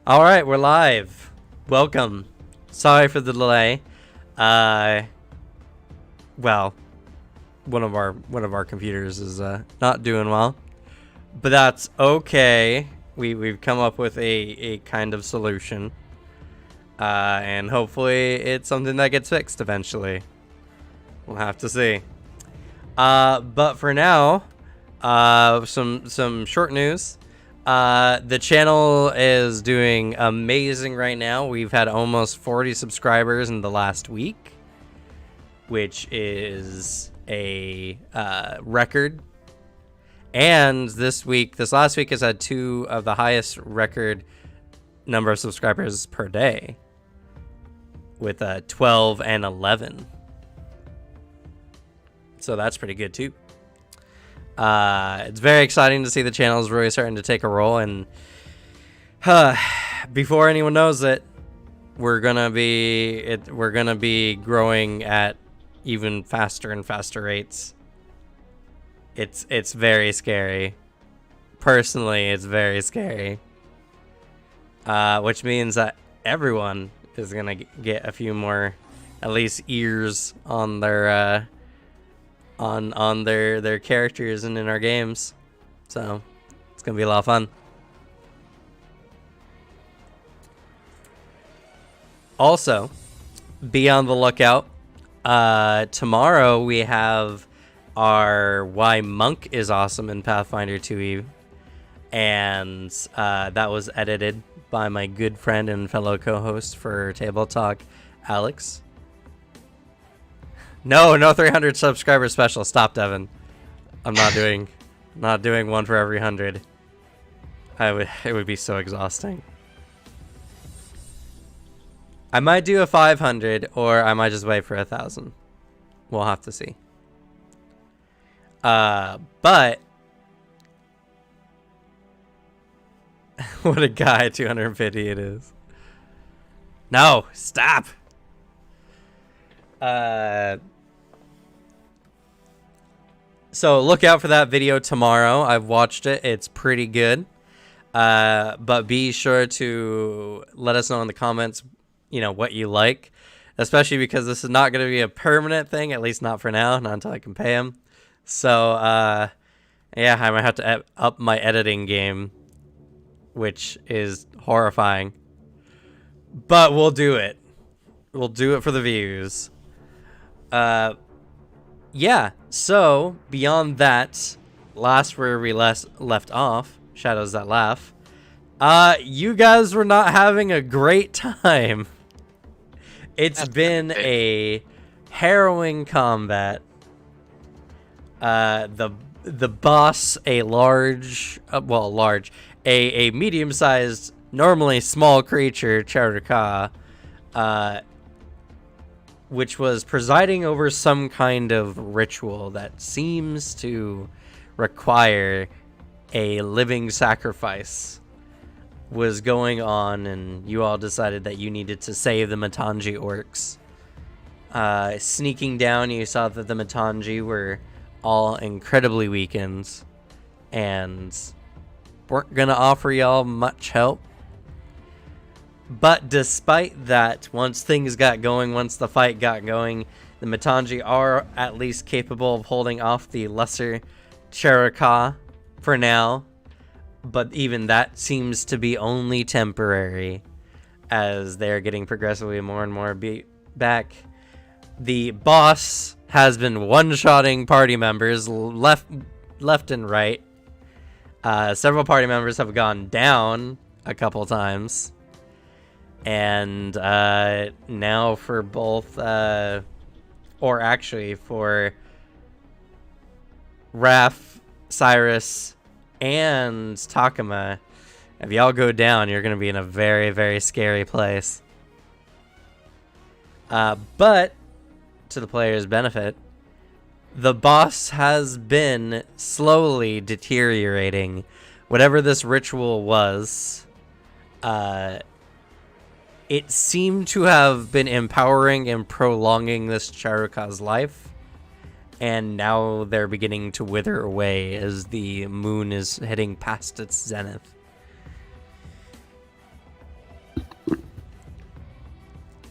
All right, we're live. Welcome. Sorry for the delay. Well, one of our computers is not doing well, but that's okay. We've come up with a kind of solution, and hopefully it's something that gets fixed eventually. We'll have to see. But for now, some short news. The channel is doing amazing right now. We've had almost 40 subscribers in the last week, which is a record. And this last week has had 2 of the highest record number of subscribers per day, with 12 and 11. So that's pretty good too. It's very exciting to see the channel is really starting to take a role, and before anyone knows it, we're gonna be growing at even faster and faster rates. It's very scary. Personally, it's very scary. Which means that everyone is gonna get a few more, at least, ears on their on their characters and in our games. So it's gonna be a lot of fun. Also, be on the lookout. Tomorrow we have our Why Monk is Awesome in Pathfinder 2e, and that was edited by my good friend and fellow co-host for Table Talk, Alex. No 300 subscriber special. Stop, Devin. I'm not doing one for every 100. It would be so exhausting. I might do a 500, or I might just wait for 1,000. We'll have to see. But what a guy, 250 it is. No, stop. So look out for that video tomorrow. I've watched it. It's pretty good. But be sure to let us know in the comments, what you like, especially because this is not going to be a permanent thing, at least not for now, not until I can pay him. So, yeah, I might have to up my editing game, which is horrifying. But we'll do it. We'll do it for the views. Yeah, so beyond that, last where we left off, Shadows That Laugh, you guys were not having a great time. It's been a harrowing combat. The boss, a medium-sized, normally small creature, Charaka, which was presiding over some kind of ritual that seems to require a living sacrifice, was going on, and you all decided that you needed to save the Matangi orcs. Sneaking down, you saw that the Matangi were all incredibly weakened and weren't gonna offer y'all much help. But despite that, once things got going, once the fight got going, the Matangi are at least capable of holding off the lesser Charaka for now. But even that seems to be only temporary, as they're getting progressively more and more beat back. The boss has been one-shotting party members left and right. Several party members have gone down a couple times. And now for both, or actually for Raph, Cyrus, and Takuma, if y'all go down, you're going to be in a very, very scary place. But to the player's benefit, the boss has been slowly deteriorating. Whatever this ritual was, it seemed to have been empowering and prolonging this Charuka's life, and now they're beginning to wither away as the moon is heading past its zenith.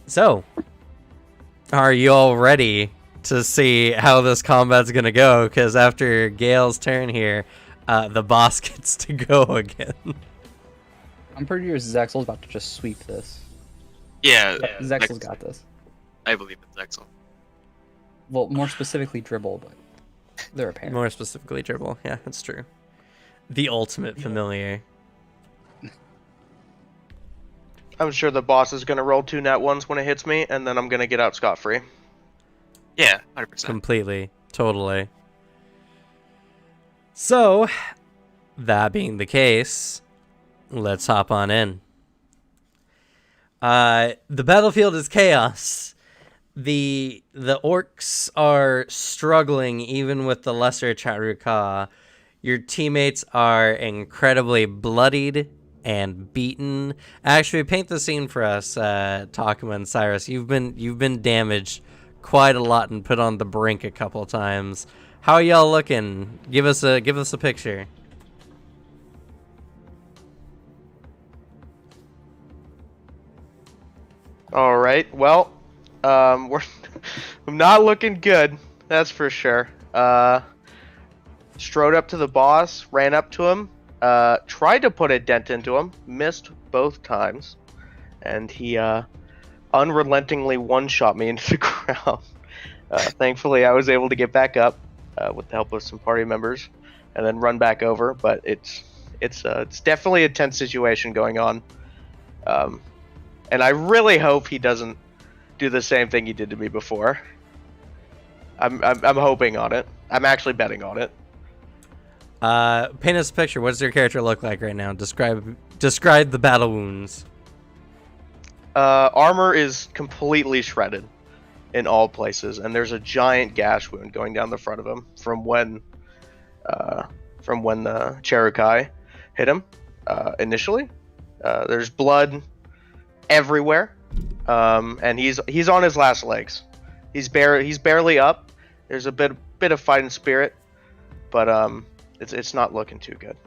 So, are you all ready to see how this combat's gonna go? Because after Gale's turn here, the boss gets to go again. I'm pretty sure Zexel's about to just sweep this. Yeah, Zexel's got this. I believe it's Zexel. Well, more specifically dribble, but they're a pair. More specifically, dribble. Yeah, that's true. The ultimate familiar. I'm sure the boss is gonna roll 2 nat ones when it hits me, and then I'm gonna get out scot-free. Yeah, 100%. Completely. Totally. So, that being the case, let's hop on in. The battlefield is chaos. The orcs are struggling even with the lesser Charuka. Your teammates are incredibly bloodied and beaten. Actually, paint the scene for us, Takuma and Cyrus. You've been damaged quite a lot and put on the brink a couple times. How are y'all looking? Give us a picture. All right. Well, we're I'm not looking good. That's for sure. Strode up to the boss, ran up to him, tried to put a dent into him, missed both times, and he unrelentingly one-shot me into the ground. Thankfully, I was able to get back up with the help of some party members, and then run back over. But it's definitely a tense situation going on, and I really hope he doesn't do the same thing he did to me before. I'm hoping on it. I'm actually betting on it. Paint us a picture. What does your character look like right now? Describe the battle wounds. Armor is completely shredded in all places, and there's a giant gash wound going down the front of him from when the Cherukai hit him initially. There's blood everywhere, and he's on his last legs. He's barely up. There's a bit of fighting spirit, but it's not looking too good.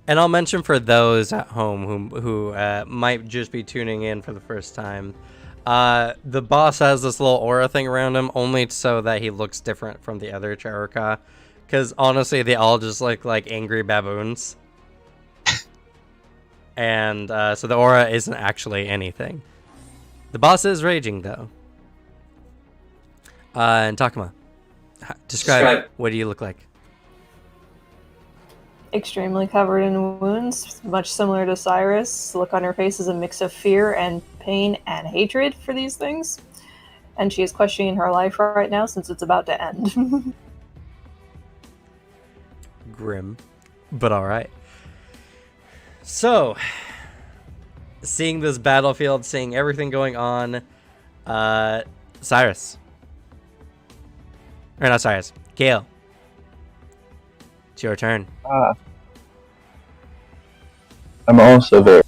And I'll mention for those at home who might just be tuning in for the first time, the boss has this little aura thing around him only so that he looks different from the other Charuka. Because honestly, they all just look like angry baboons. And so the aura isn't actually anything. The boss is raging, though. And Takuma, describe what do you look like? Extremely covered in wounds, much similar to Cyrus. The look on her face is a mix of fear and pain and hatred for these things. And she is questioning her life right now since it's about to end. Grim, but alright. So, seeing this battlefield, seeing everything going on, Cyrus. Or not Cyrus, Gale. It's your turn. I'm also very...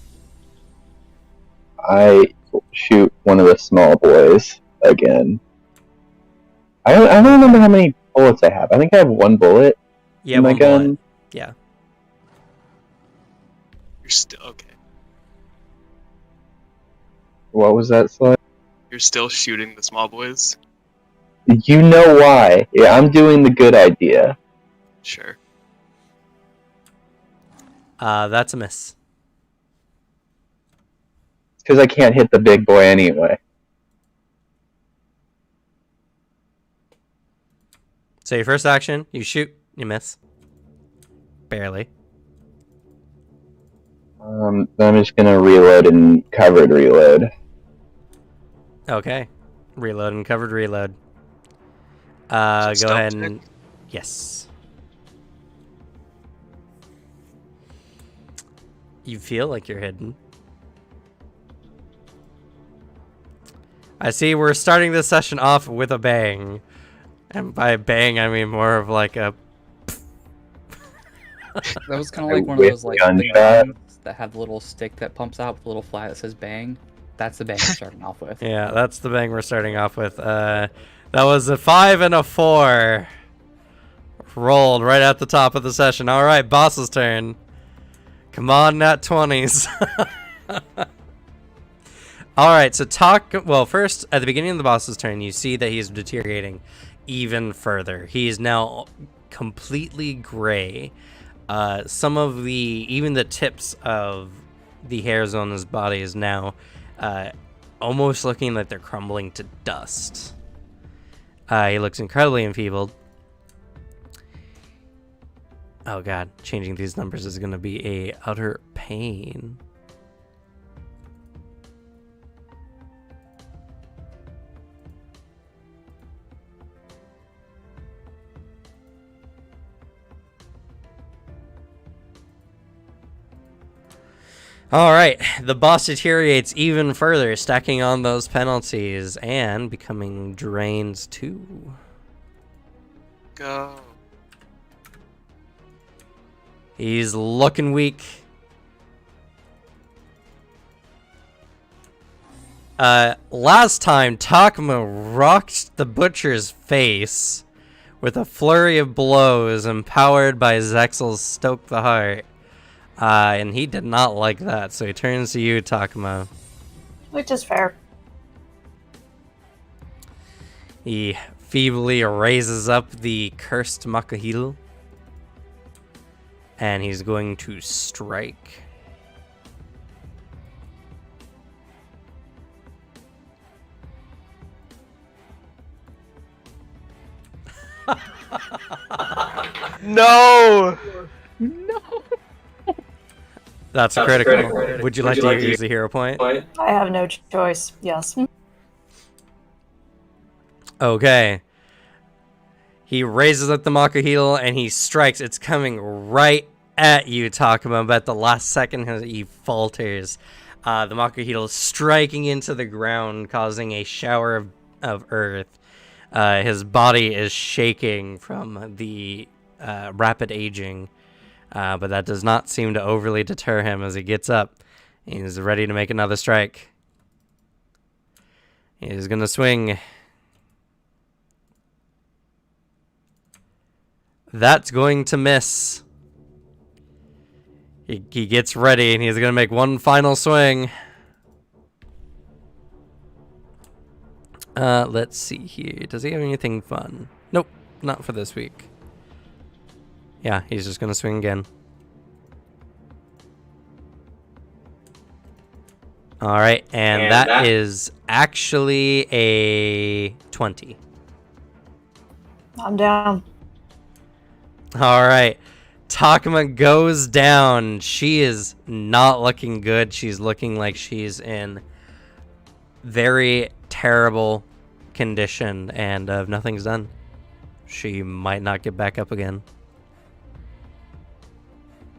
I shoot one of the small boys again. I don't remember how many bullets I have. I think I have one bullet in my gun. Bullet. Yeah. You're still okay. What was that slide? You're still shooting the small boys? You know why. Yeah, I'm doing the good idea. Sure. That's a miss. Because I can't hit the big boy anyway. So your first action, you shoot, you miss. Barely. Then I'm just gonna reload and covered reload. Okay. Reload and covered reload. Go ahead and... Yes. You feel like you're hidden. I see we're starting this session off with a bang. And by bang, I mean more of like a... That was kind of like one of those like big bangs that have the little stick that pumps out with a little flag that says bang. That's the bang we're starting off with. Yeah, that's the bang we're starting off with. That was a 5 and a 4. Rolled right at the top of the session. All right, boss's turn. Come on, nat 20s. Alright, so well, first, at the beginning of the boss's turn, you see that he's deteriorating even further. He is now completely gray. Some of even the tips of the hairs on his body is now almost looking like they're crumbling to dust. He looks incredibly enfeebled. Oh god, changing these numbers is going to be a utter pain. Alright, the boss deteriorates even further, stacking on those penalties and becoming drained too. Go. He's looking weak. Last time, Takuma rocked the butcher's face with a flurry of blows empowered by Zexel's Stoke the Heart. And he did not like that, so he turns to you, Takuma. Which is fair. He feebly raises up the cursed Makahil. And he's going to strike. No! No. That's critical. Would you like to use a hero point? I have no choice. Yes. Okay. He raises up the Makahil and he strikes. It's coming right at you, Takuma, but at the last second he falters. The Makahil striking into the ground, causing a shower of earth. His body is shaking from the rapid aging, but that does not seem to overly deter him as he gets up. He's ready to make another strike. He's going to swing. That's going to miss. He gets ready, and he's going to make one final swing. Let's see here. Does he have anything fun? Nope, not for this week. Yeah, he's just going to swing again. All right, and that is actually a 20. I'm down. All right. Takuma goes down. She is not looking good. She's looking like she's in very terrible condition, and if nothing's done, she might not get back up again.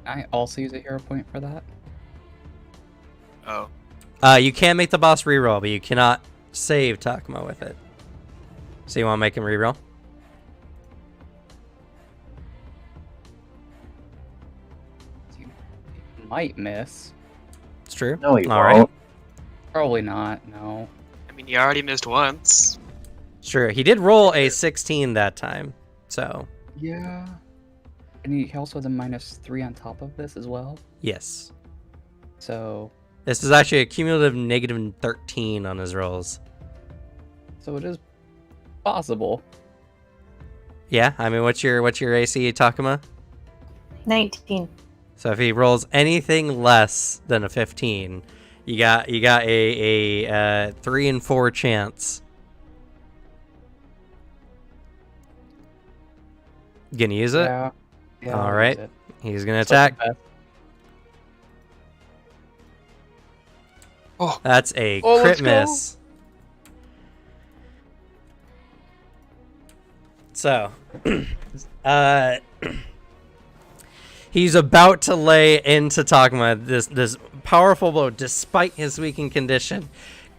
I also use a hero point for that. Oh. You can make the boss reroll, but you cannot save Takuma with it. So you want to make him reroll? You might miss. It's true. No, he All won't. right. Probably not. No. I mean, you already missed once. Sure. He did roll a 16 that time, so Yeah. And he also has a -3 on top of this as well. yes. So This is actually a cumulative -13 on his rolls. it is possible. Yeah, I mean, what's your AC, Takuma? 19. So if he rolls anything less than a 15, you got a 3 in 4 chance. Gonna use it? Yeah. All I'll right. use it. He's gonna It's like attack. the best. Oh, That's a Oh, crit let's go. miss. So, he's about to lay into Takuma. This powerful blow, despite his weakened condition,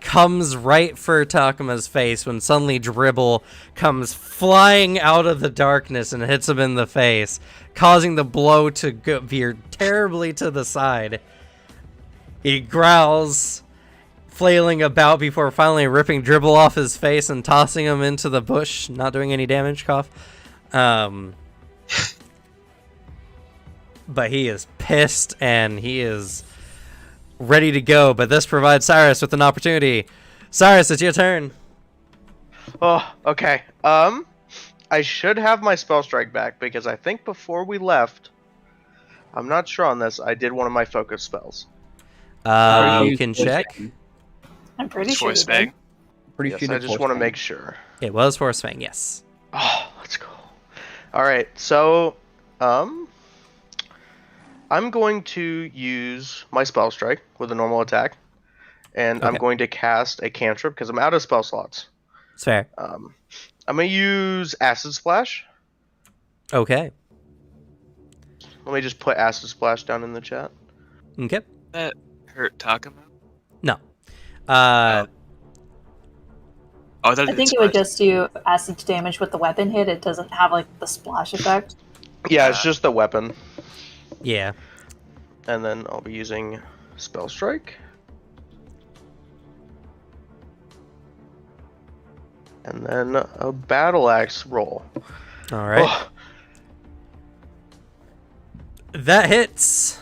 comes right for Takuma's face when suddenly Dribble comes flying out of the darkness and hits him in the face, causing the blow to veer terribly to the side. He growls, flailing about before finally ripping Dribble off his face and tossing him into the bush, not doing any damage, cough. but he is pissed and he is ready to go. But this provides Cyrus with an opportunity. Cyrus, it's your turn. Oh, okay. I should have my spell strike back because I think before we left, I'm not sure on this. I did one of my focus spells. You can check. I'm pretty It's sure. Force you did. Fang. Pretty Yes, sure I you did just Force want to Fang. make sure. It was Force Fang, yes. Oh, let's go. All right, so I'm going to use my spell strike with a normal attack, and I'm Okay. going to cast a cantrip because I'm out of spell slots. It's fair. I'm gonna use Acid Splash. Okay. Let me just put Acid Splash down in the chat. Okay. That hurt Takuma. No. Oh, I thought I think it would just do acid damage with the weapon hit. It doesn't have like the splash effect. Yeah, it's just the weapon, Yeah. and then I'll be using Spell Strike. And then a Battle Axe roll. All right. Oh, That hits.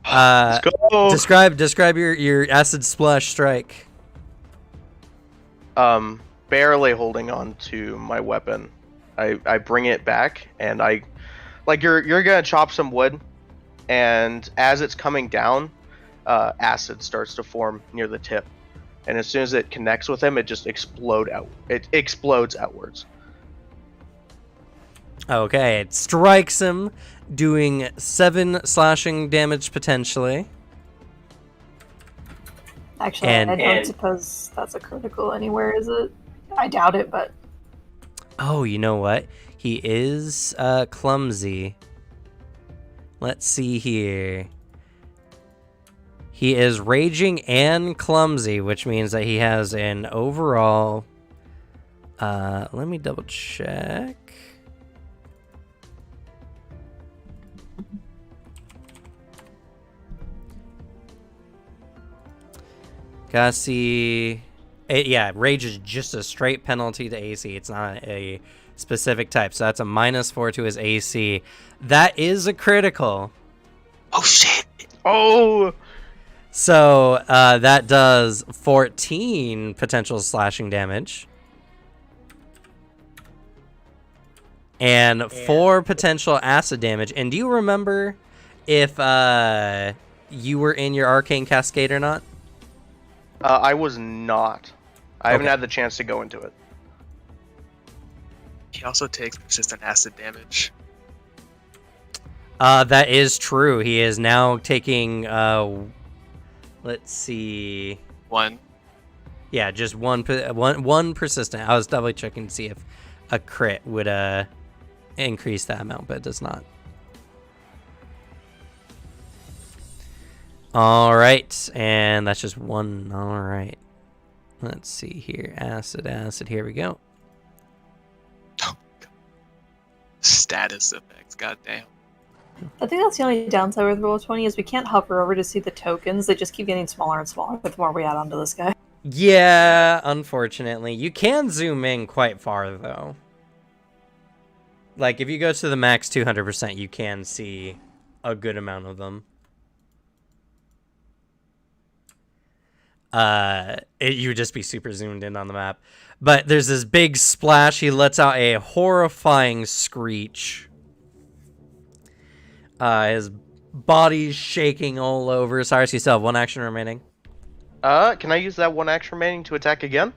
let's go. Describe your acid splash strike. Barely holding on to my weapon. I bring it back, and you're gonna chop some wood, and as it's coming down, acid starts to form near the tip, and as soon as it connects with him, it just explodes outwards. Okay, it strikes him, doing 7 slashing damage potentially. Actually, And- I don't suppose that's a critical anywhere, is it? I doubt it, but Oh, you know what? He is clumsy. Let's see here. He is raging and clumsy, which means that he has an overall... let me double check. Gotta see... yeah, rage is just a straight penalty to AC. It's not a specific type, so that's a -4 to his AC. That is a critical. Oh shit! Oh, So that does 14 potential slashing damage. And 4 potential acid damage. And do you remember if you were in your Arcane Cascade or not? I was not. I haven't Okay. had the chance to go into it. He also takes persistent acid damage. That is true. He is now taking, let's see. 1. Yeah, just one persistent. I was double checking to see if a crit would increase that amount, but it does not. All right, and that's just one. All right, let's see here. Acid. Here we go. Status effects. Goddamn. I think that's the only downside with Roll20 is we can't hover over to see the tokens. They just keep getting smaller and smaller the more we add onto this guy. Yeah, unfortunately, you can zoom in quite far though. Like if you go to the max 200%, you can see a good amount of them. You would just be super zoomed in on the map. But there's this big splash. He lets out a horrifying screech. His body's shaking all over. Cyrus, you still have 1 action remaining. Can I use that 1 action remaining to attack again?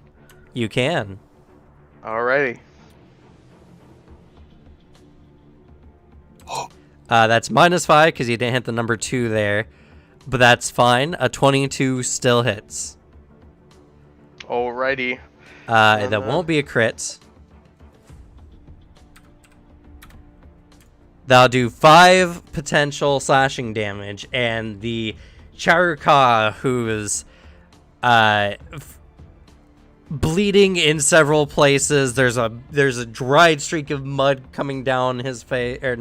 You can. Alrighty. That's -5 because you didn't hit the number 2 there. But that's fine. A 22 still hits. Alrighty. That won't be a crit. That'll do 5 potential slashing damage, and the Charuka, who is bleeding in several places. There's a dried streak of mud coming down his face, or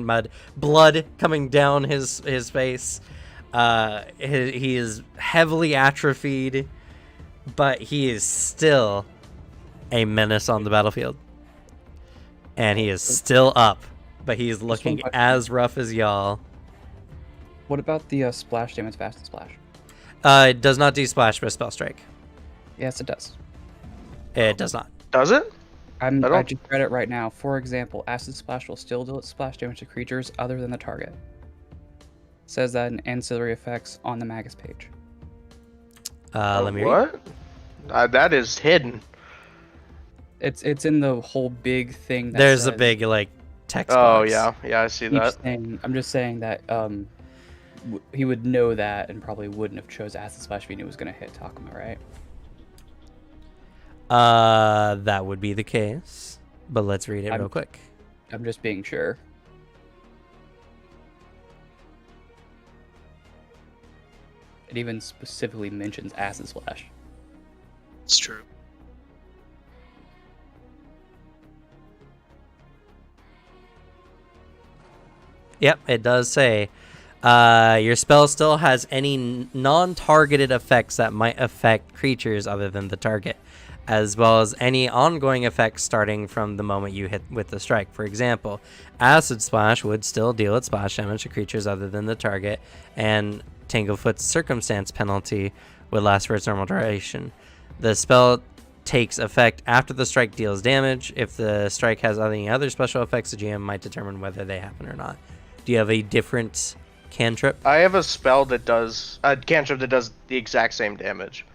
blood coming down his face. He is heavily atrophied, but he is still a menace on the battlefield. And he is still up. but he's looking question. as rough as y'all. What about the splash damage fast splash? It does not do splash, but spell strike. Yes, it does. It does not. Does it? I don't- just read it right now. For example, acid splash will still deal its splash damage to creatures other than the target. Says that in ancillary effects on the Magus page. Let me read. What? That is hidden. It's in the whole big thing. That There's a says big like text Oh box. yeah, I see each that. thing. I'm just saying that he would know that and probably wouldn't have chose acid splash if he knew it was going to hit Takuma, right? That would be the case. But let's read it real quick. I'm just being sure. It even specifically mentions acid splash. It's true. Yep, it does say your spell still has any non-targeted effects that might affect creatures other than the target, as well as any ongoing effects starting from the moment you hit with the strike. For example, Acid Splash would still deal its splash damage to creatures other than the target, and Tanglefoot's Circumstance penalty would last for its normal duration. The spell takes effect after the strike deals damage. If the strike has any other special effects, the GM might determine whether they happen or not. Do you have a different cantrip? I have a spell that does a cantrip that does the exact same damage.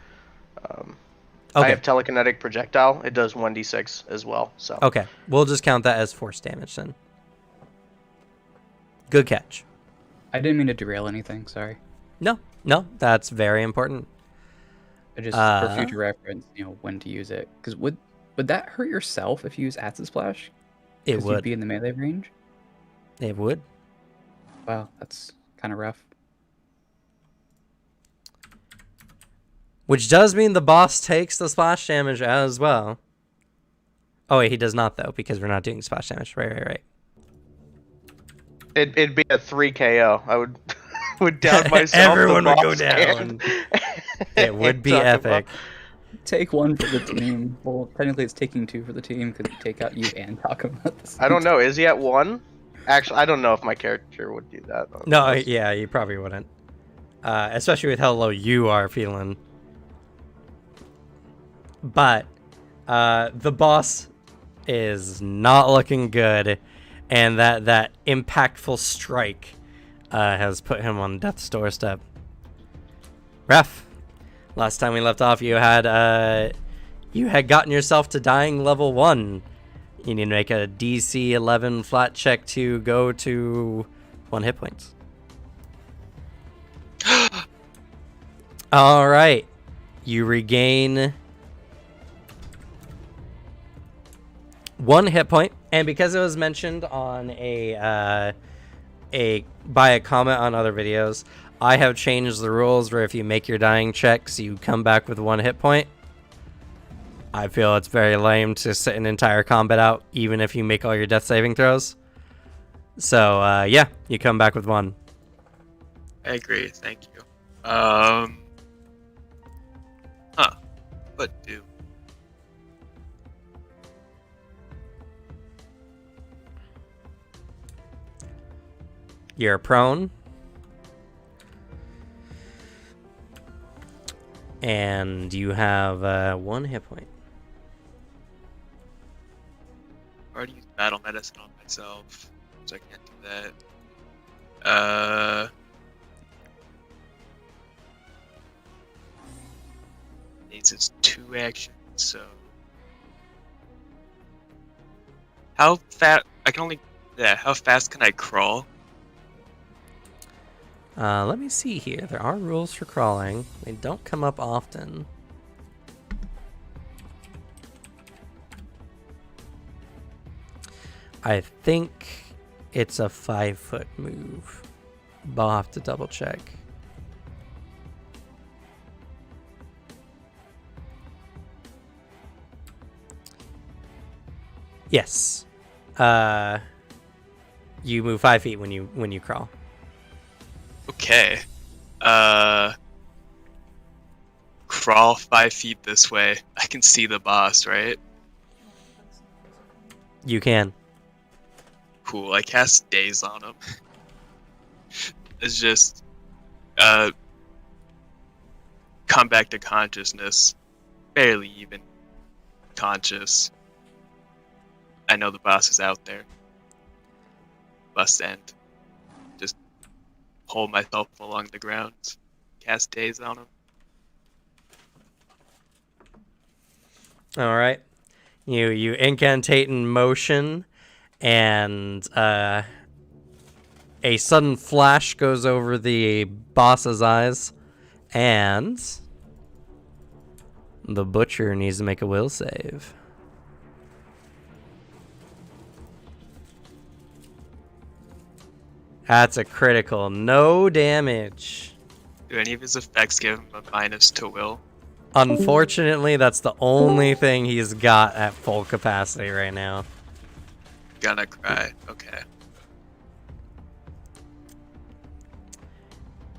I have telekinetic projectile. It does 1d6 as well. So Okay, we'll just count that as force damage then. Good catch. I didn't mean to derail anything. Sorry. No, that's very important. I just for future reference, when to use it. Because would that hurt yourself if you use acid splash? It 'Cause would. You'd be in the melee range. It would. Wow, that's kind of rough. Which does mean the boss takes the splash damage as well. Oh wait, he does not though, because we're not doing splash damage. Right. it'd be a 3 KO. I would would down myself. Everyone the would go boss, down. It would be Talk epic. Take one for the team. Well, technically it's taking two for the team because you take out you and Takuma at the same I don't know. Is he at 1? Actually, I don't know if my character would do that. No, yeah, you probably wouldn't. Especially with how low you are feeling. But the boss is not looking good, and that impactful strike has put him on death's doorstep. Ref, last time we left off, you had gotten yourself to dying level 1. You need to make a DC 11 flat check to go to 1 hit points. All right, you regain 1 hit point, and because it was mentioned on by a comment on other videos, I have changed the rules where if you make your dying checks, you come back with 1 hit point. I feel it's very lame to sit an entire combat out, even if you make all your death saving throws. So yeah, you come back with 1. I agree. Thank you. What do? You're prone. And you have 1 hit point. I already used battle medicine on myself, so I can't do that. Needs its 2 actions, so how fast? How fast can I crawl? Let me see here. There are rules for crawling. They don't come up often. I think it's a 5-foot move, but I'll have to double check. Yes. You move 5 feet when you crawl. Okay. Crawl 5 feet this way. I can see the boss, right? You can. cool. I cast Daze on him. It's just come back to consciousness, barely even conscious. I know the boss is out there. Must end. Just hold myself along the ground, cast Daze on him. All right. You incantate in motion, and a sudden flash goes over the boss's eyes, and the butcher needs to make a will save. That's a critical. No damage. Do any of his effects give him a minus to will? Unfortunately, that's the only thing he's got at full capacity right now. Gonna cry. Okay.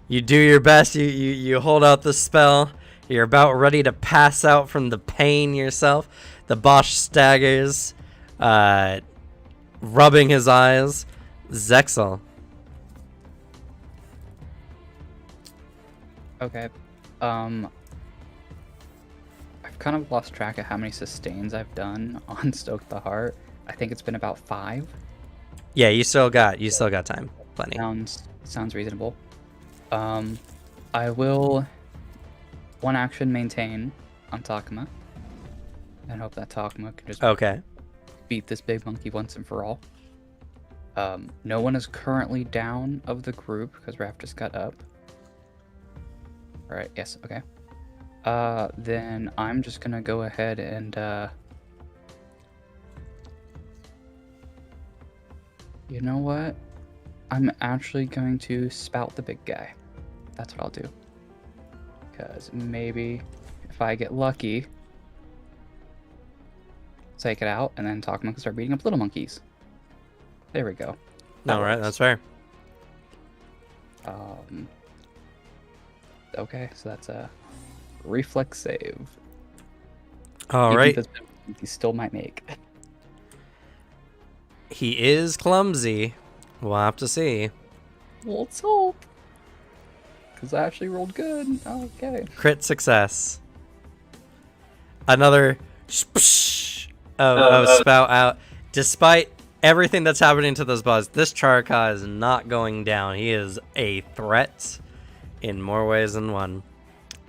You do your best. You hold out the spell. You're about ready to pass out from the pain yourself. The boss staggers, rubbing his eyes. Zexel. Okay. I've kind of lost track of how many sustains I've done on Stoke the Heart. I think it's been about 5. Yeah, you still got time. Plenty. Sounds reasonable. I will one action maintain on Takuma. And hope that Takuma can just Okay. beat this big monkey once and for all. No one is currently down of the group because Raph just got up. Alright, yes, okay. Then I'm just gonna go ahead and, you know what? I'm actually going to spout the big guy. That's what I'll do. Because maybe if I get lucky, take it out, and then Takuma can start beating up little monkeys. There we go. All right, that's fair. Okay, so that's a reflex save. All Even right. this he still might make. He is clumsy. We'll have to see. Well, let's hope. Because I actually rolled good. Okay. Crit success. Another spout out. Despite everything that's happening to this boss, this Charaka is not going down. He is a threat in more ways than one.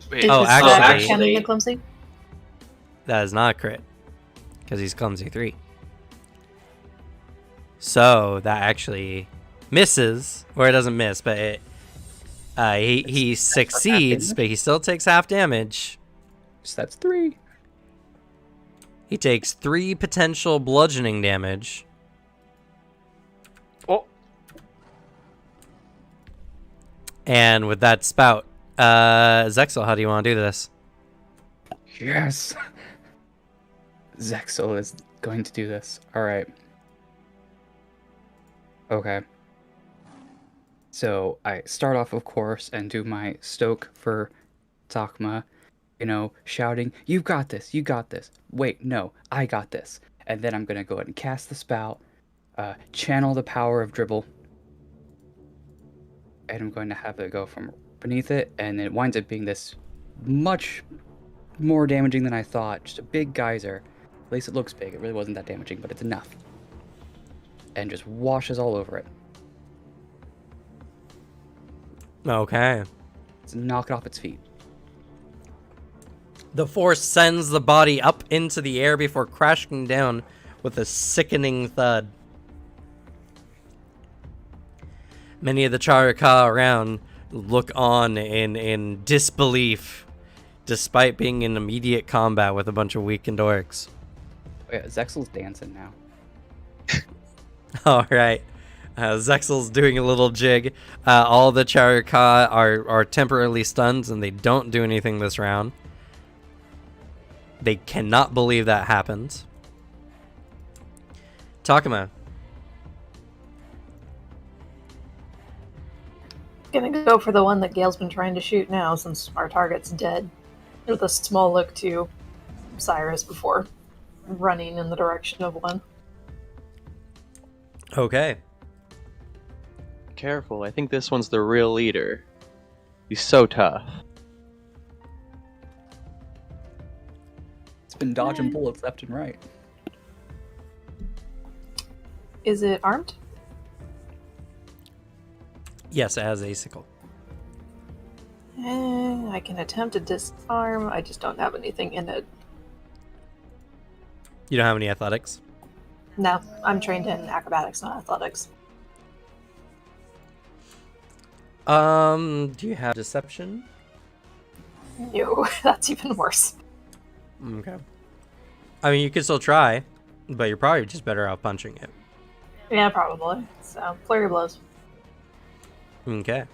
Wait, Is Oh, this actually- counting the clumsy? That is not a crit. Because he's clumsy 3. So that actually misses. Or it doesn't miss, but it, he succeeds, but he still takes half damage. So that's 3. He takes 3 potential bludgeoning damage. Oh, And with that spout, Zexel, how do you want to do this? Yes. Zexel is going to do this. Alright. Okay. So I start off, of course, and do my stoke for Takuma. You know, shouting, "You got this, you got this." Wait, no, I got this. And then I'm going to go ahead and cast the spout, channel the power of dribble. And I'm going to have it go from beneath it, and it winds up being this much more damaging than I thought. Just a big geyser. At least it looks big. It really wasn't that damaging, but it's enough. And just washes all over it. Okay. Let's knock it off its feet. The force sends the body up into the air before crashing down with a sickening thud. Many of the Charaka around look on in disbelief, despite being in immediate combat with a bunch of weakened orcs. Oh, yeah, Zexel's dancing now. All right. Zexel's doing a little jig. All the Charaka are temporarily stunned, and they don't do anything this round. They cannot believe that happened. Takuma. Gonna go for the one that Gale's been trying to shoot now, since our target's dead. With a small look to Cyrus before running in the direction of one. Okay. Careful, I think this one's the real leader. He's so tough. It's been dodging bullets left and right. Is it armed? Yes, it has a sickle. I can attempt to disarm. I just don't have anything in it. You don't have any athletics? No, I'm trained in acrobatics, not athletics. Do you have deception? No, that's even worse. Okay. I mean, you can still try, but you're probably just better off punching it. Yeah, probably. So, flurry blows. Okay.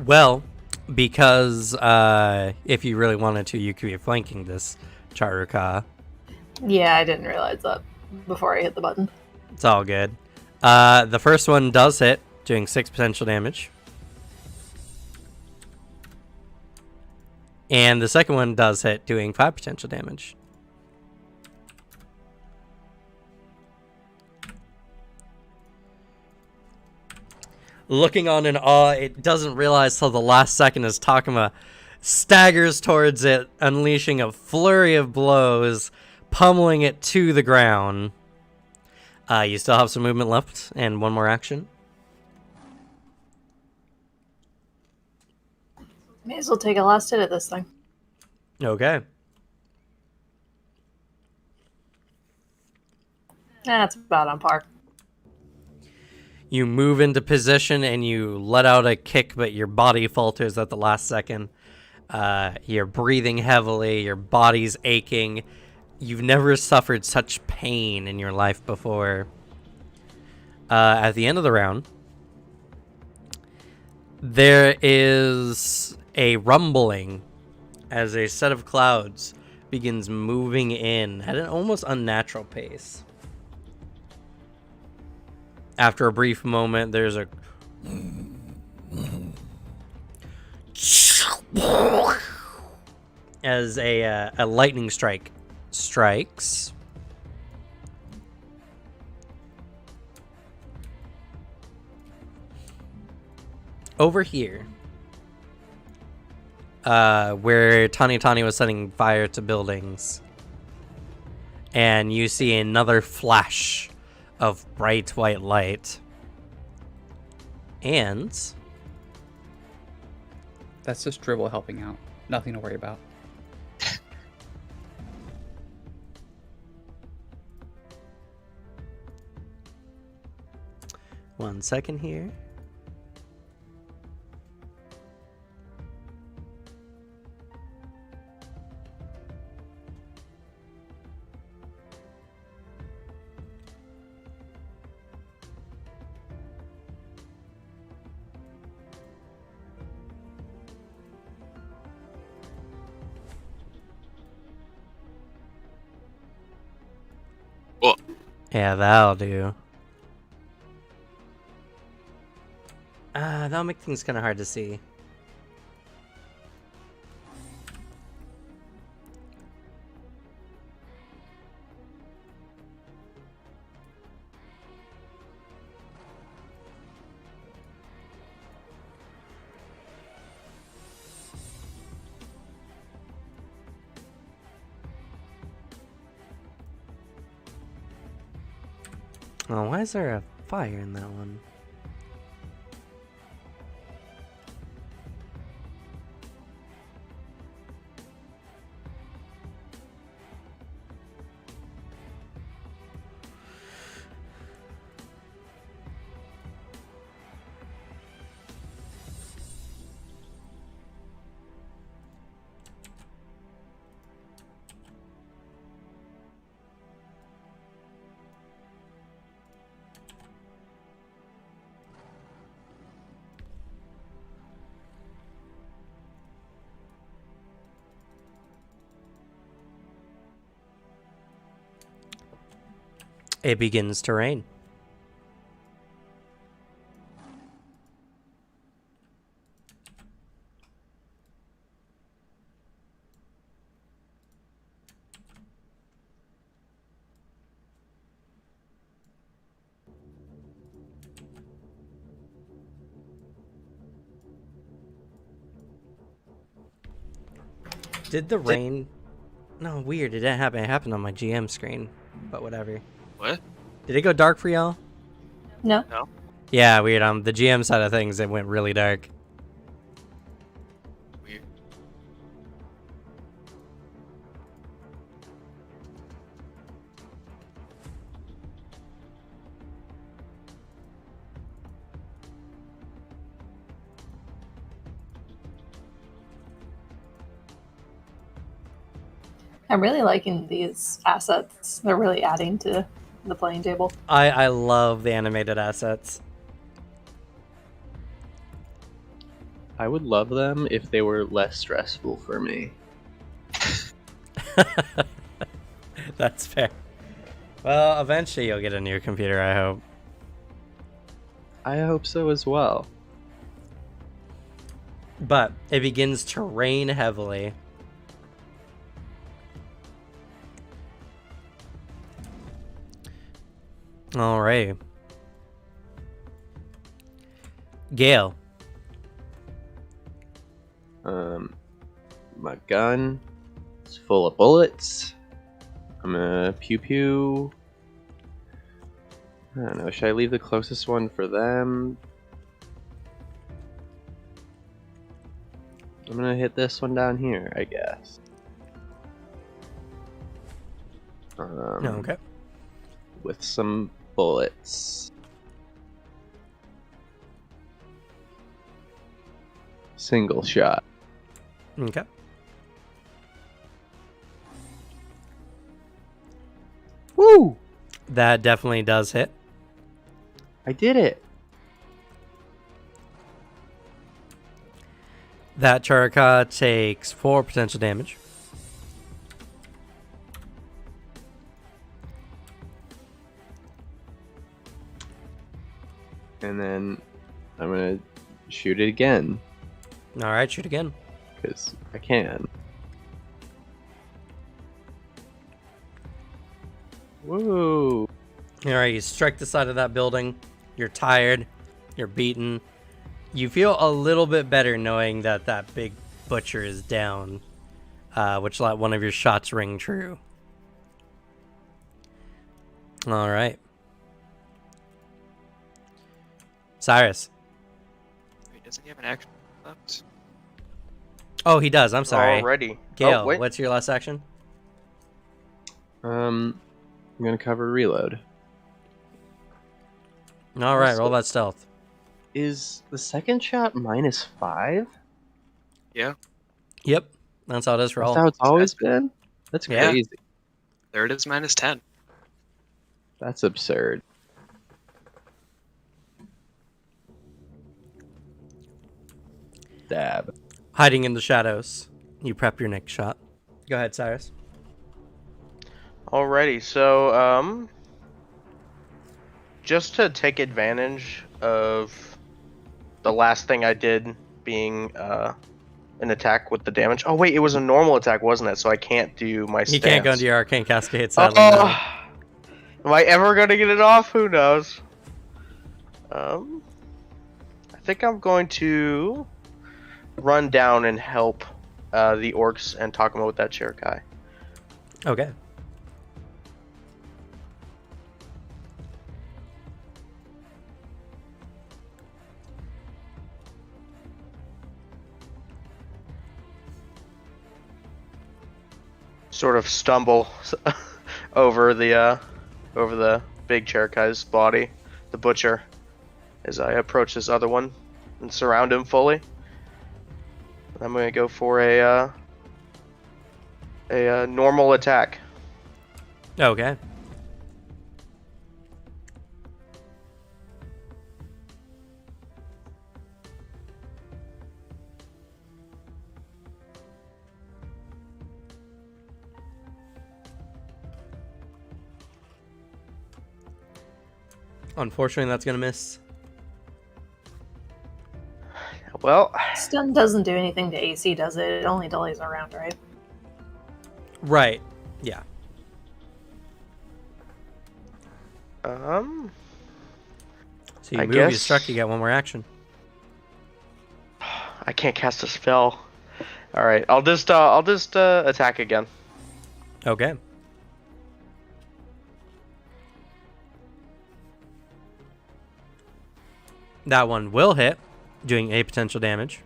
Well, because if you really wanted to, you could be flanking this Charuka. Yeah, I didn't realize that before I hit the button. It's all good. The first one does hit, doing 6 potential damage. And the second one does hit, doing 5 potential damage. Looking on in awe, it doesn't realize till the last second as Takuma staggers towards it, unleashing a flurry of blows, pummeling it to the ground. You still have some movement left, and one more action. May as well take a last hit at this thing. Okay. That's about on par. You move into position and you let out a kick, but your body falters at the last second. You're breathing heavily, your body's aching. You've never suffered such pain in your life before. At the end of the round, there is a rumbling as a set of clouds begins moving in at an almost unnatural pace. After a brief moment, there's a as a lightning strike strikes. Over here, where Tani was setting fire to buildings, and you see another flash of bright white light. And That's just Dribble helping out. Nothing to worry about. one second here. Well, Yeah, that'll do. That'll make things kind of hard to see. Oh, why is there a fire in that one? It begins to rain. Did the rain? No, weird. It didn't happen. It happened on my GM screen, but whatever. What? Did it go dark for y'all? No. Yeah, weird. The GM side of things, it went really dark. Weird. I'm really liking these assets. They're really adding to the playing table. I love the animated assets. I would love them if they were less stressful for me. That's fair. Well, eventually you'll get a new computer, I hope. I hope so as well. But it begins to rain heavily. Alright. Gale. My gun is full of bullets. I'm gonna pew pew. I don't know, should I leave the closest one for them? I'm gonna hit this one down here, I guess. Okay. With some bullets. Single shot. Okay. Woo! That definitely does hit. I did it. That Charaka takes 4 potential damage. And then I'm gonna shoot it again. Alright, shoot again. Because I can. Woo! Alright, you strike the side of that building. You're tired. You're beaten. You feel a little bit better knowing that that big butcher is down, which let one of your shots ring true. Alright. Cyrus. Wait, doesn't he have an action left? Oh, he does. I'm sorry. Already. Gale, Oh, wait. what's your last action? I'm gonna cover reload. Alright, roll that stealth. Is the second shot -5? Yeah. Yep. That's how it is for That's all. how it's always been? That's Yeah. crazy. Third is -10. That's absurd. Dab. Hiding in the shadows. You prep your next shot. Go ahead, Cyrus. Alrighty, so just to take advantage of the last thing I did being an attack with the damage. Oh wait, it was a normal attack, wasn't it? So I can't do my stance. You can't go into your arcane cascade, sadly. No. Am I ever gonna get it off? Who knows? I think I'm going to run down and help the orcs and Takuma with that Cherkai. Okay. Sort of stumble over the big Cherkai's body, the butcher, as I approach this other one and surround him fully. I'm gonna go for a normal attack. Okay. Unfortunately, that's gonna miss. Well, Stun doesn't do anything to AC, does it? It only delays a round, right? Right. Yeah. um, So you I move, you guess- struck, you get one more action. I can't cast a spell. All right, I'll just attack again. Okay. That one will hit, doing a potential damage.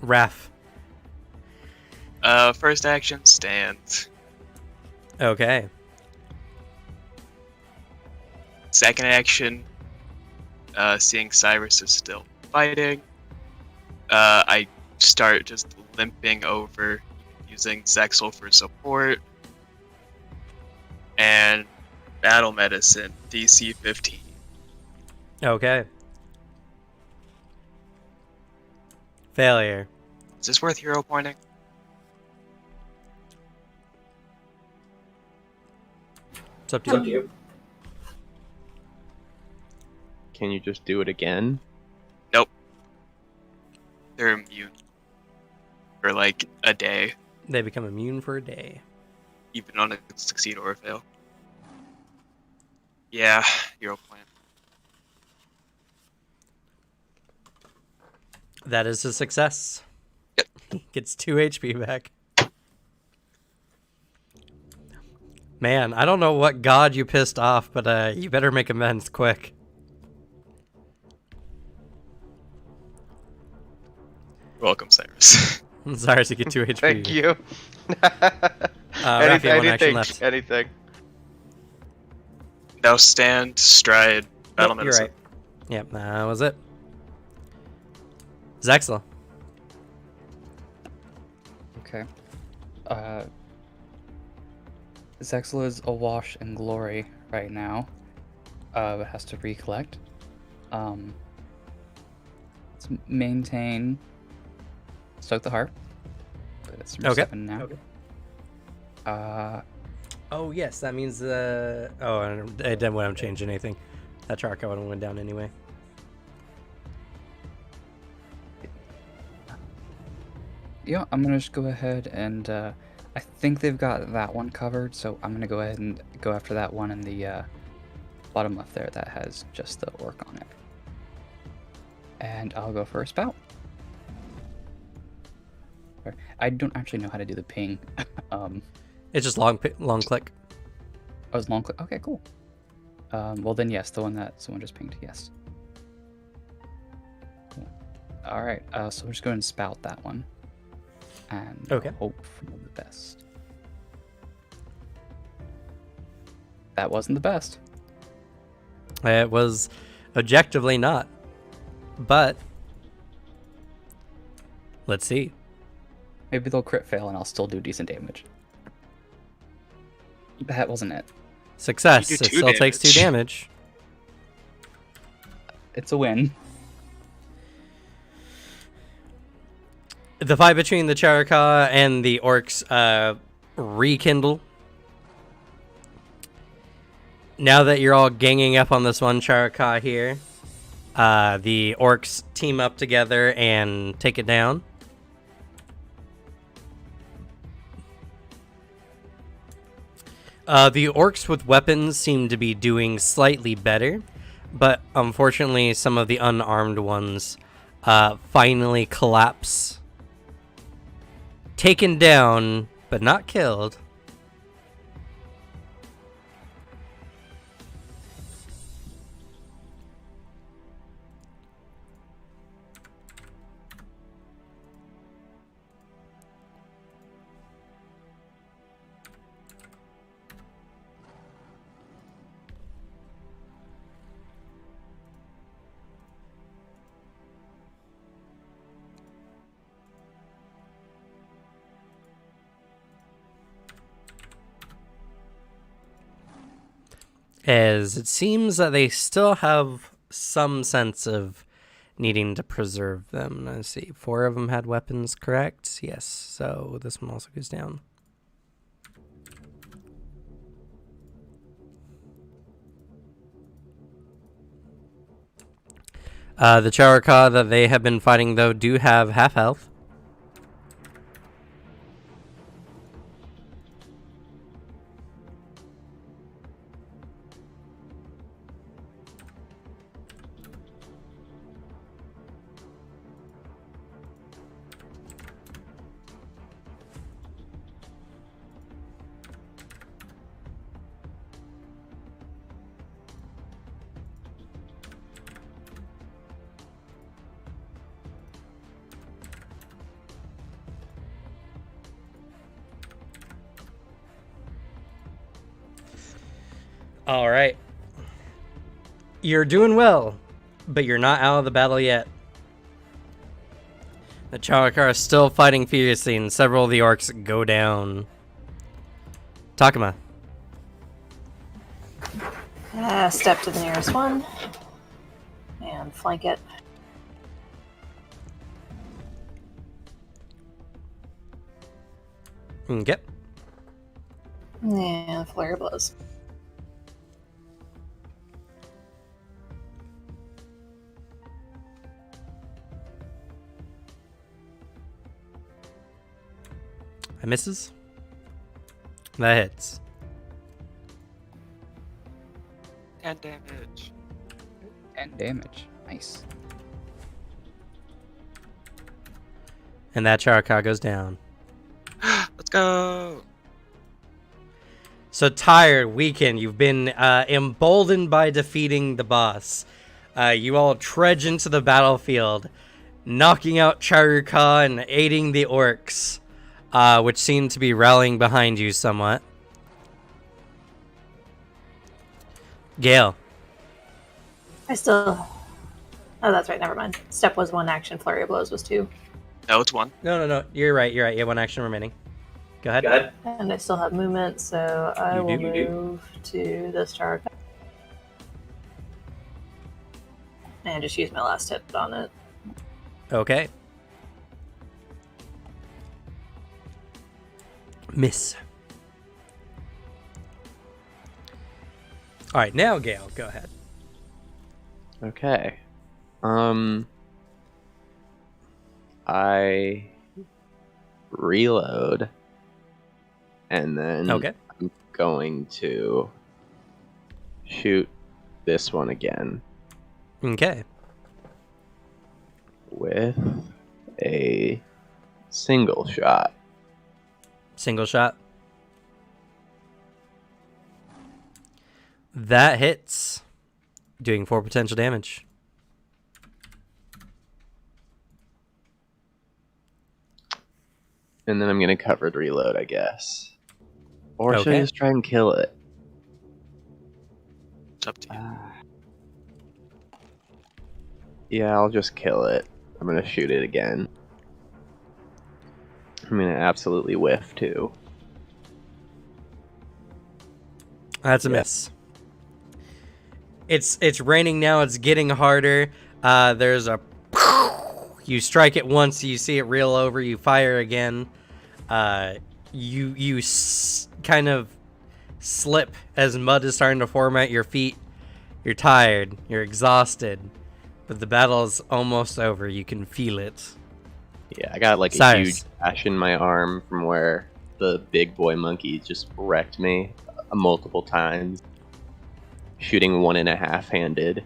Raph. First action, stand. Okay. Second action, seeing Cyrus is still fighting, I start just limping over, using Zexel for support, and battle medicine, DC 15. Okay. Failure. Is this worth hero pointing? It's up to you. Can you just do it again? Nope. They're immune for like a day, They become immune for a day. even on a succeed or a fail. Yeah, hero point. That is a success. He gets 2 HP back. Man, I don't know what god you pissed off, but you better make amends quick. You're welcome, Cyrus. I'm sorry to get 2 HP. Thank you. Raph, you have 1 action left. Anything. Now stand, stride, battle Nope, you're medicine. right. Yep, that was it. Zexel. Okay. Zexel is awash in glory right now. It has to recollect. Let's maintain Stoke the Heart. It's number Okay. 7 now. Oh, yes, that means oh, I didn't want to change anything. That Charka would have went down anyway. Yeah, I'm gonna just go ahead and I think they've got that one covered, so I'm gonna go ahead and go after that one in the bottom left there that has just the orc on it. And I'll go for a spout. I don't actually know how to do the ping. It's just long click. Oh, it's long click. Okay, cool. Well then, yes, the one that someone just pinged. Yes. Cool. All right. So I'm just going to spout that one, and Okay. hope for the best. That wasn't the best. It was objectively not. But let's see. Maybe they'll crit fail, and I'll still do decent damage. That wasn't it. Success. You do It 2 still takes 2 damage. damage. It's a win. The fight between the Charaka and the orcs rekindle. Now that you're all ganging up on this one Charaka here, the orcs team up together and take it down. The orcs with weapons seem to be doing slightly better, but unfortunately some of the unarmed ones finally collapse. Taken down, but not killed. As it seems that they still have some sense of needing to preserve them. Let's see, 4 of them had weapons, correct? Yes, so this one also goes down. The Charaka that they have been fighting, though, do have half health. All right. You're doing well, but you're not out of the battle yet. The Charakar is still fighting furiously, and several of the orcs go down. Takuma. Step to the nearest one. And flank it. Okay. And flare your blows. That misses. That hits. 10 damage. 10 damage. Nice. And that Charakar goes down. Let's go. So tired, weakened, you've been emboldened by defeating the boss. You all trudge into the battlefield, knocking out Charuka and aiding the orcs, which seem to be rallying behind you somewhat. Gale. I still... Oh, that's right, never mind. Step was 1 action, flurry of blows was 2. No, it's 1. No. You're right. You have 1 action remaining. Go ahead. And I still have movement, so I You will do, you do. move to this Charakar. And just use my last hit on it. Okay. Miss. All right, now Gale, go ahead. Okay. I reload, and then Okay. I'm going to shoot this one again Okay. with a single shot. Single shot. That hits, doing 4 potential damage. And then I'm going to covered reload, I guess. Or should Okay. I just try and kill it? It's up to you. Yeah, I'll just kill it. I'm going to shoot it again. I'm going to absolutely whiff, too. That's a Yeah. miss. It's raining now. It's getting harder. There's a... You strike it once, you see it reel over, you fire again. You kind of slip as mud is starting to form at your feet. You're tired, you're exhausted, but the battle is almost over. You can feel it. Yeah, I got like a Cyrus. huge gash in my arm from where the big boy monkey just wrecked me multiple times, shooting 1.5 handed.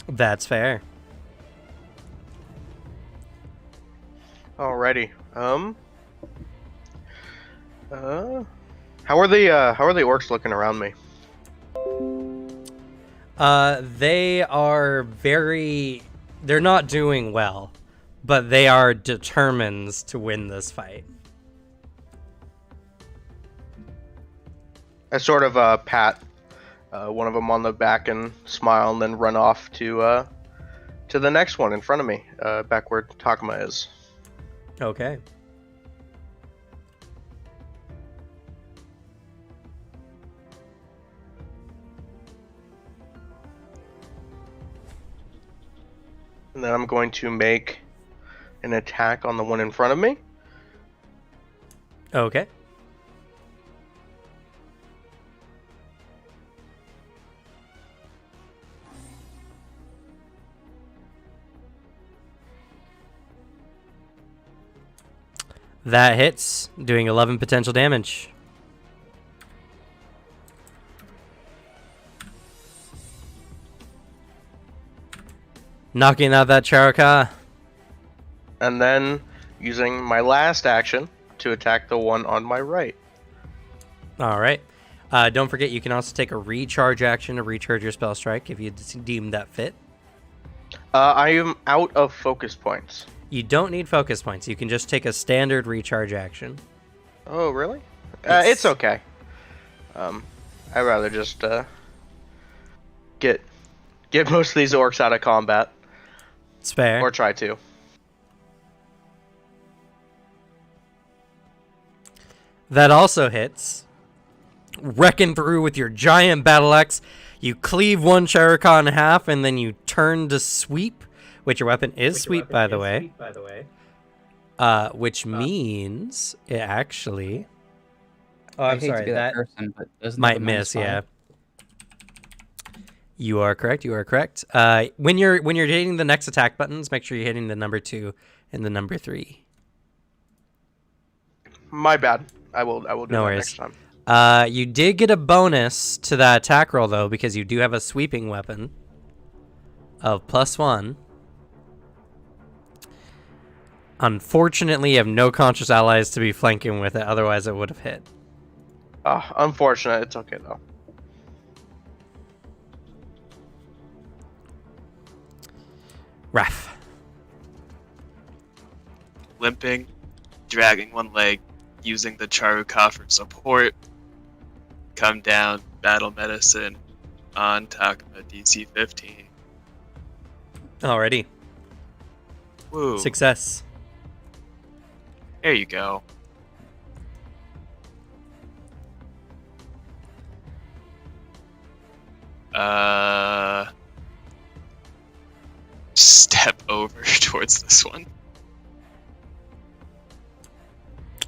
That's fair. Alrighty. How are the orcs looking around me? They are they're not doing well, but they are determined to win this fight. I sort of pat one of them on the back and smile, and then run off to the next one in front of me, back where Takuma is. Okay. And then I'm going to make an attack on the one in front of me. Okay. That hits, doing 11 potential damage. Knocking out that Charaka. And then using my last action to attack the one on my right. All right. Don't forget, you can also take a recharge action to recharge your spell strike if you deem that fit. I am out of focus points. You don't need focus points. You can just take a standard recharge action. Oh, really? Yes. It's okay. I'd rather just get most of these orcs out of combat, It's fair. or try to. That also hits. Wrecking through with your giant battle axe. You cleave one Charaka in half, and then you turn to sweep, which your weapon is sweep, by the way. Which means it actually... Oh, I I'm hate sorry. to be That person, but doesn't have might a minus miss, 5? yeah. You are correct. You are correct. When you're hitting the next attack buttons, make sure you're hitting the number 2 and the number 3. My bad. I will do No that worries. next time. You did get a bonus to that attack roll, though, because you do have a sweeping weapon of +1. Unfortunately, you have no conscious allies to be flanking with it, otherwise it would have hit. Unfortunate. It's okay though. Raph. Limping, dragging one leg, using the Charuka for support. Come down, battle medicine on Takuma DC 15. Alrighty. Woo. Success. There you go. Step over towards this one.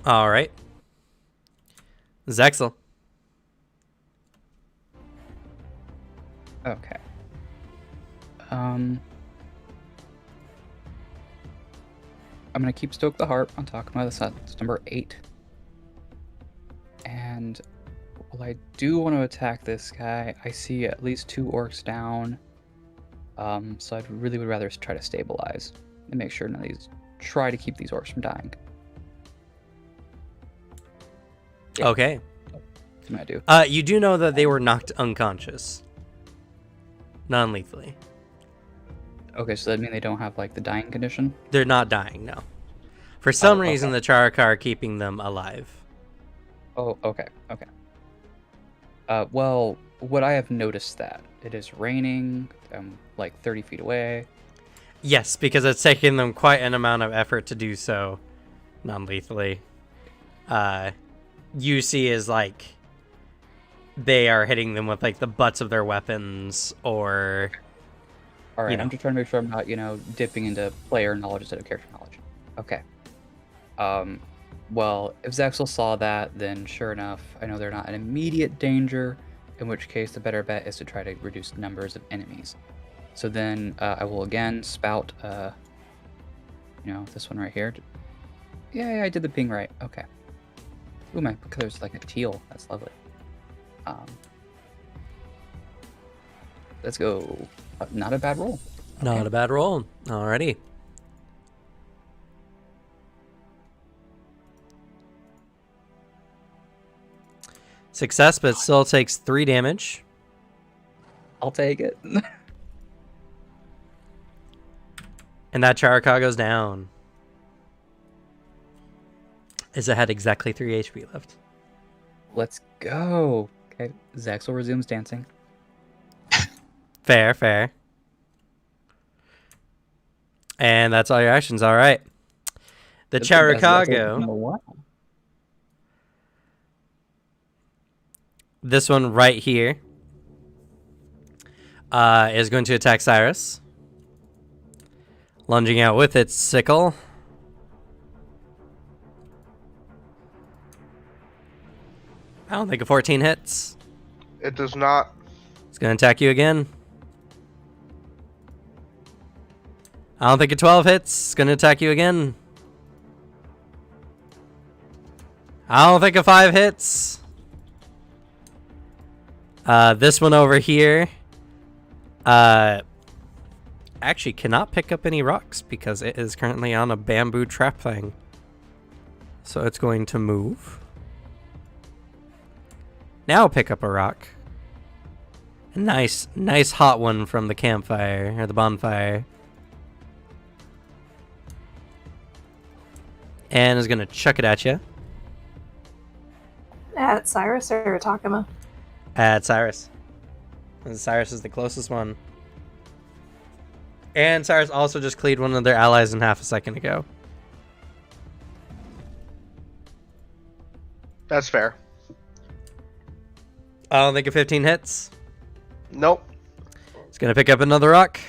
Alright. Zexel. Okay. I'm gonna keep Stoke the Heart on Takuma. That's number 8. And while I do want to attack this guy, I see at least 2 orcs down. So I really would rather try to stabilize and make sure none of these try to keep these orcs from dying. Yeah. Okay. What am I do? You do know that they were knocked unconscious. Non-lethally. Okay, so that means they don't have like the dying condition. They're not dying, no. For some okay. reason, the Charaka are keeping them alive. Oh, okay, okay. Well, what I have noticed that it is raining. I'm like 30 feet away. Yes, because it's taken them quite an amount of effort to do so non-lethally. You see is like they are hitting them with like the butts of their weapons, or All right, you know. I'm just trying to make sure I'm not, dipping into player knowledge instead of character knowledge. Okay. Well, if Zexel saw that, then sure enough, I know they're not in immediate danger, in which case the better bet is to try to reduce numbers of enemies. So then I will again spout, this one right here. Yeah, I did the ping right. Okay. Ooh, my color's like a teal. That's lovely. Let's go. Not a bad roll. Okay. Not a bad roll. Alrighty. Success, but it still takes 3 damage. I'll take it. And that Charaka goes down. As it had exactly 3 HP left. Let's go. Okay, Zexel resumes dancing. Fair, fair. And that's all your actions. All right. The That's the best Zexel Charakago. in a while. This one right here is going to attack Cyrus. Lunging out with its sickle. I don't think a 14 hits. It does not. It's going to attack you again. I don't think a 12 hits. It's going to attack you again. I don't think a 5 hits. This one over here actually cannot pick up any rocks because it is currently on a bamboo trap thing. So it's going to move. Now pick up a rock. A nice hot one from the campfire, or the bonfire. And is going to chuck it at you. At Cyrus or Takuma? At Cyrus. And Cyrus is the closest one. And Cyrus also just cleared one of their allies in half a second ago. That's fair. I don't think a 15 hits. Nope. It's going to pick up another rock.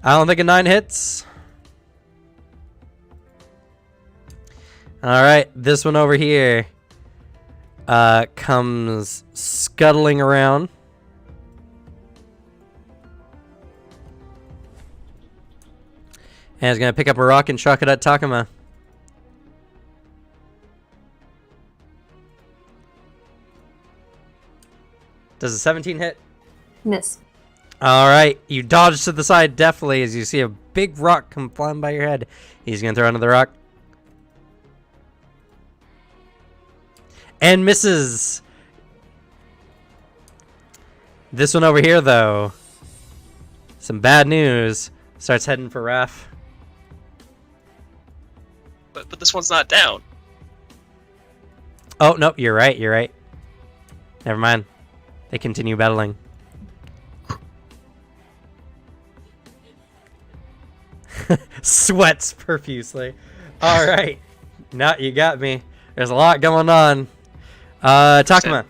I don't think a 9 hits. Alright, this one over here comes scuttling around. And it's going to pick up a rock and chuck it at Takuma. Does a 17 hit? Miss. Alright, you dodge to the side deftly as you see a big rock come flying by your head. He's going to throw another rock. And misses. This one over here, though. Some bad news. Starts heading for Raph. But this one's not down. Oh, no, you're right, you're right. Never mind. They continue battling. Sweats profusely. Alright. Now you got me. There's a lot going on. Takuma.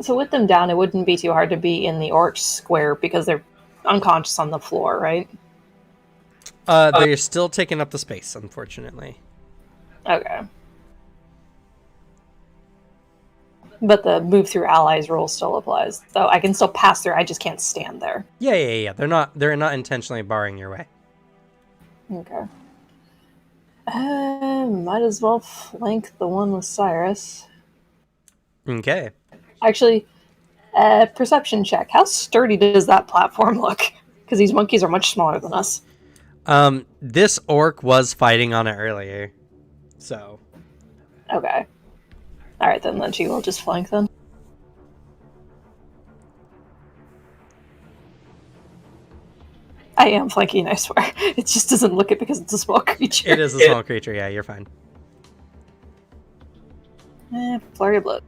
So with them down, it wouldn't be too hard to be in the orc square because they're unconscious on the floor, right? They're still taking up the space, unfortunately. Okay. But the move through allies rule still applies. Though I can still pass through, I just can't stand there. Yeah. They're not intentionally barring your way. Okay. Might as well flank the one with Cyrus. Okay. Actually, perception check. How sturdy does that platform look? Because these monkeys are much smaller than us. This orc was fighting on it earlier. So. Okay. Alright, then she will just flank then. I am flanking, I swear. It just doesn't look it because it's a small creature. It is a small creature, yeah, you're fine. Flurry of blood.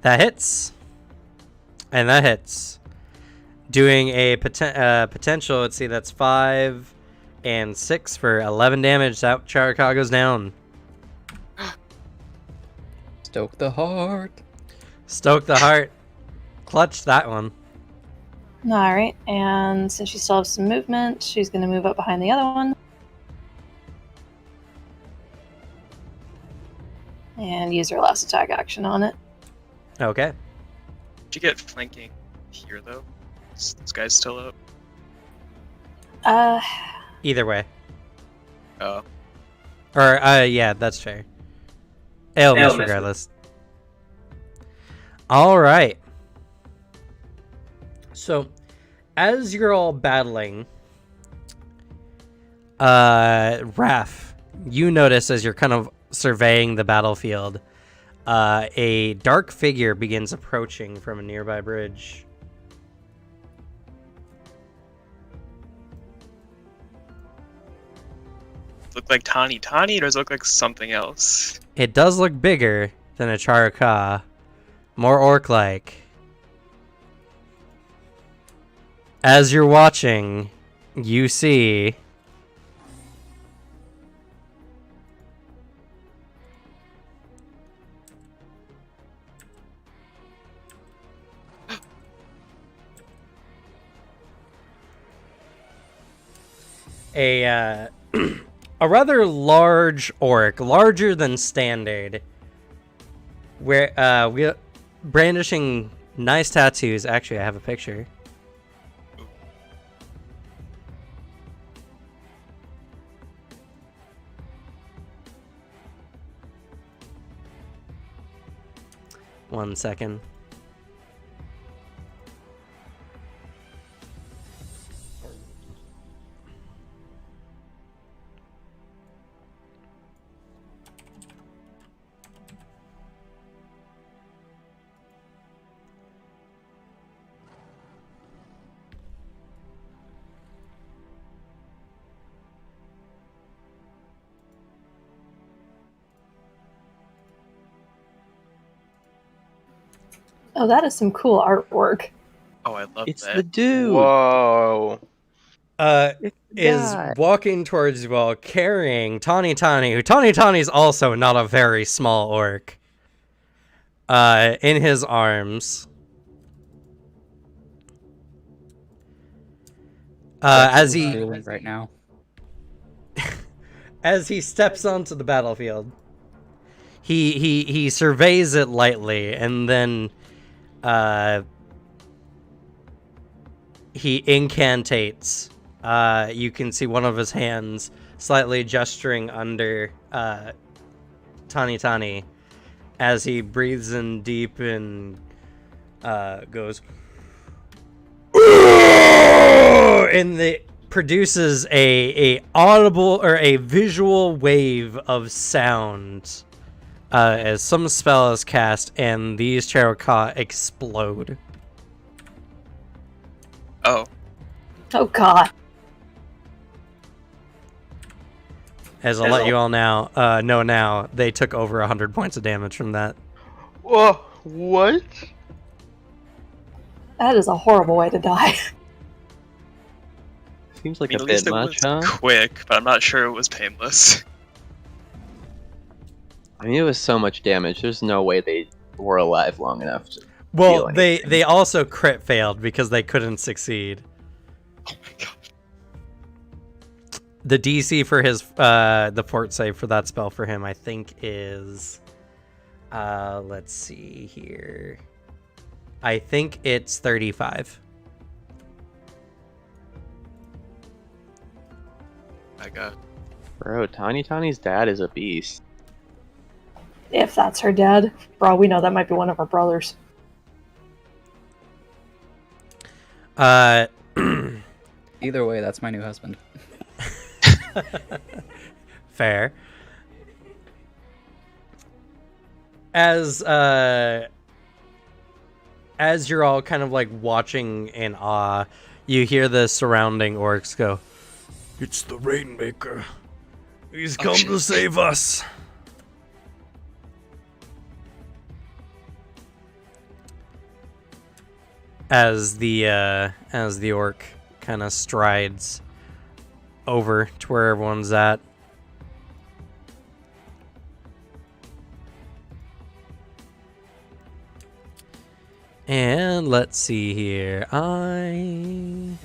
That hits. And that hits. Doing a potential, let's see, that's 5 and 6 for 11 damage. That Charaka goes down. Stoke the heart. Stoke the heart. Clutch that one. Alright, and since she still has some movement, she's going to move up behind the other one. And use her last attack action on it. Okay. Did you get flanking here, though? This guy's still up. Either way. Oh. Or, yeah, that's fair. It'll miss regardless. Alright. So, as you're all battling, Raph, you notice as you're kind of surveying the battlefield, a dark figure begins approaching from a nearby bridge. Look like Tani, or does it look like something else? It does look bigger than a Charaka. More orc-like. As you're watching, you see a rather large orc, larger than standard, where we brandishing nice tattoos. Actually, I have a picture. One second. Oh, that is some cool artwork. Oh, I love It's that. the dude. Whoa. It's the Is guy. walking towards you all carrying Tawny Tawny, who Tawny Tawny's also not a very small orc. In his arms. As he Feeling right now. as he steps onto the battlefield, he surveys it lightly, and then he incantates. You can see one of his hands slightly gesturing under Tani Tani as he breathes in deep and goes, and it produces a audible or a visual wave of sound as some spell is cast, and these Cherokee explode. Oh, Oh god. As I'll let you all know now, they took over 100 points of damage from that. Whoa, what? That is a horrible way to die. Seems I like mean, a at least bit it much, was huh? quick, but I'm not sure it was painless. I mean, it was so much damage. There's no way they were alive long enough to Well, feel they anything. they also crit failed because they couldn't succeed. Oh my god. The DC for his the fort save for that spell for him, I think, is let's see here. I think it's 35. My god. Bro, Tiny Tawny's dad is a beast. If that's her dad. For all we know, that might be one of her brothers. Either way, that's my new husband. Fair. As you're all kind of like watching in awe, you hear the surrounding orcs go, "It's the Rainmaker. He's come to save us." As the orc kind of strides over to where everyone's at. And let's see here. I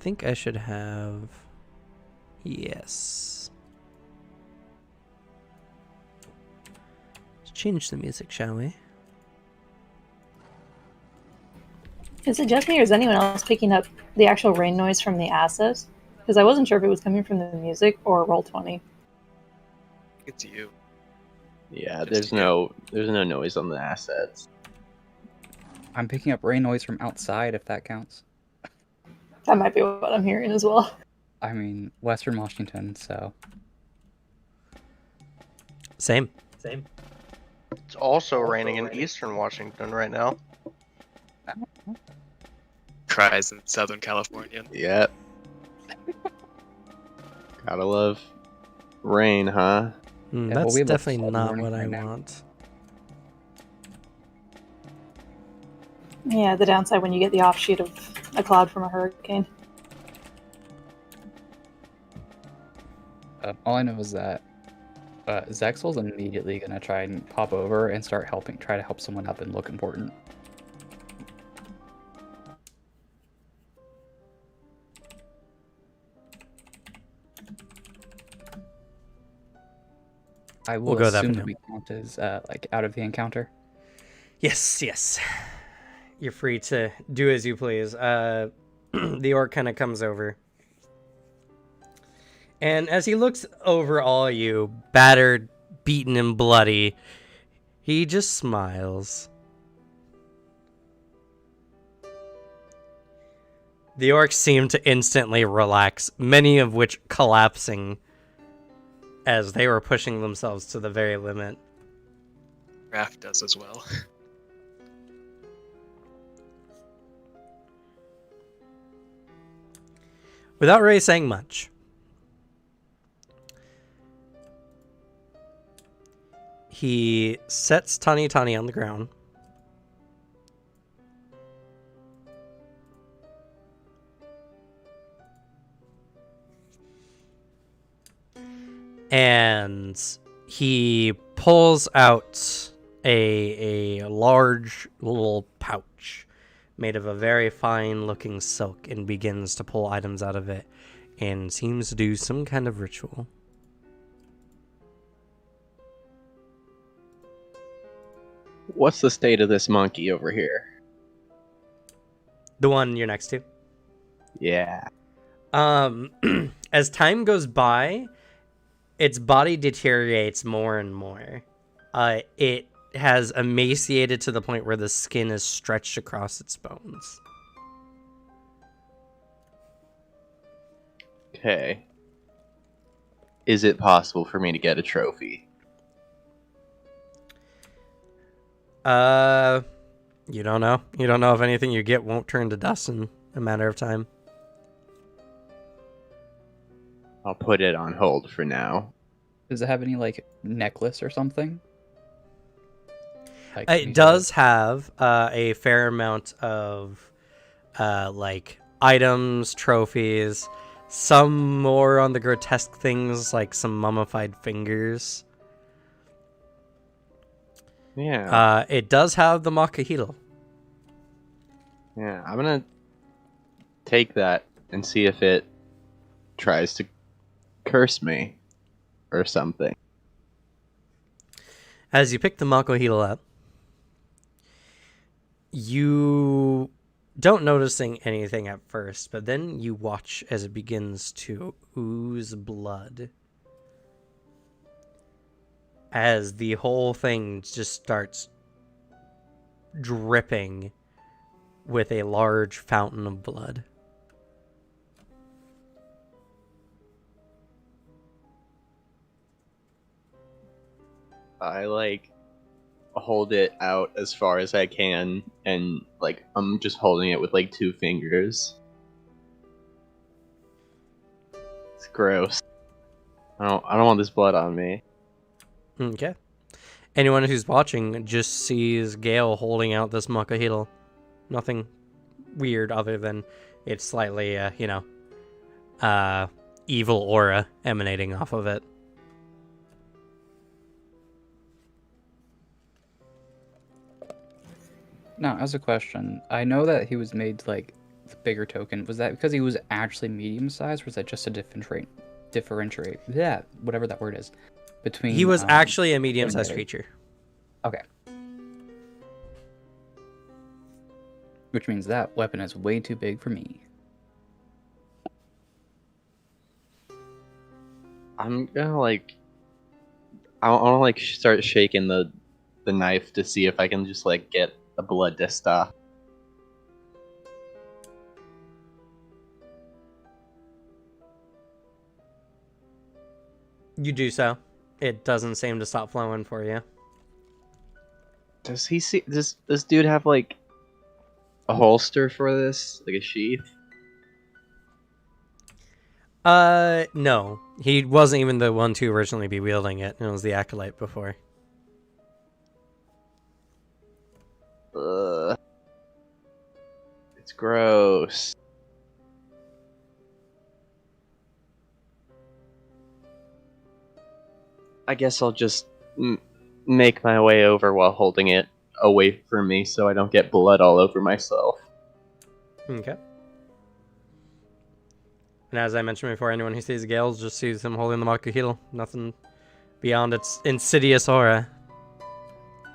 think I should have... Yes. Let's change the music, shall we? Is it just me, or is anyone else picking up the actual rain noise from the assets? Because I wasn't sure if it was coming from the music or Roll20. It's you. Yeah, Just there's no noise on the assets. I'm picking up rain noise from outside, if that counts. That might be what I'm hearing as well. I mean, Western Washington, so. Same. It's also raining in Eastern Washington right now. Cries in Southern California. Yep. Gotta love rain, huh? Yeah, That's we have a definitely flood not warning what I right now. want. Yeah, the downside when you get the offshoot of a cloud from a hurricane. All I know is that Zexel's immediately gonna try and pop over and start try to help someone up and look important. I will We'll go that assume for that now. we count as like out of the encounter. Yes. You're free to do as you please. The orc kind of comes over. And as he looks over all of you, battered, beaten, and bloody, he just smiles. The orcs seem to instantly relax, many of which collapsing as they were pushing themselves to the very limit. Raph does as well. Without really saying much, he sets Tani Tani on the ground. And he pulls out a large little pouch made of a very fine looking silk and begins to pull items out of it and seems to do some kind of ritual. What's the state of this monkey over here? The one you're next to. Yeah. As time goes by, its body deteriorates more and more. It has emaciated to the point where the skin is stretched across its bones. Okay. Is it possible for me to get a trophy? You don't know. You don't know if anything you get won't turn to dust in a matter of time. I'll put it on hold for now. Does it have any like necklace or something? Like, It does have a fair amount of like items, trophies, some more on the grotesque things like some mummified fingers. Yeah. It does have the Makahito. Yeah, I'm gonna take that and see if it tries to curse me or something. As you pick the Makahito up, you don't noticing anything at first, but then you watch as it begins to ooze blood. As the whole thing just starts dripping with a large fountain of blood. I like hold it out as far as I can, and like I'm just holding it with like 2 fingers. It's gross. I don't want this blood on me. Okay. Anyone who's watching just sees Gale holding out this Makahito. Nothing weird other than it's slightly, evil aura emanating off of it. Now, as a question, I know that he was made like the bigger token. Was that because he was actually medium sized, or was that just a differentiate? Yeah, whatever that word is. Between He was actually a medium-sized Terminator. creature. Okay. Which means that weapon is way too big for me. I'm gonna like I want to like start shaking the knife to see if I can just like get the blood to stop. You do so. It doesn't seem to stop flowing for you. Does he see this dude have like a holster for this, like a sheath? No. He wasn't even the one to originally be wielding it. It was the Acolyte before. Ugh. It's gross. I guess I'll just make my way over while holding it away from me so I don't get blood all over myself. Okay. And as I mentioned before, anyone who sees Gales just sees him holding the Makahito. Nothing beyond its insidious aura.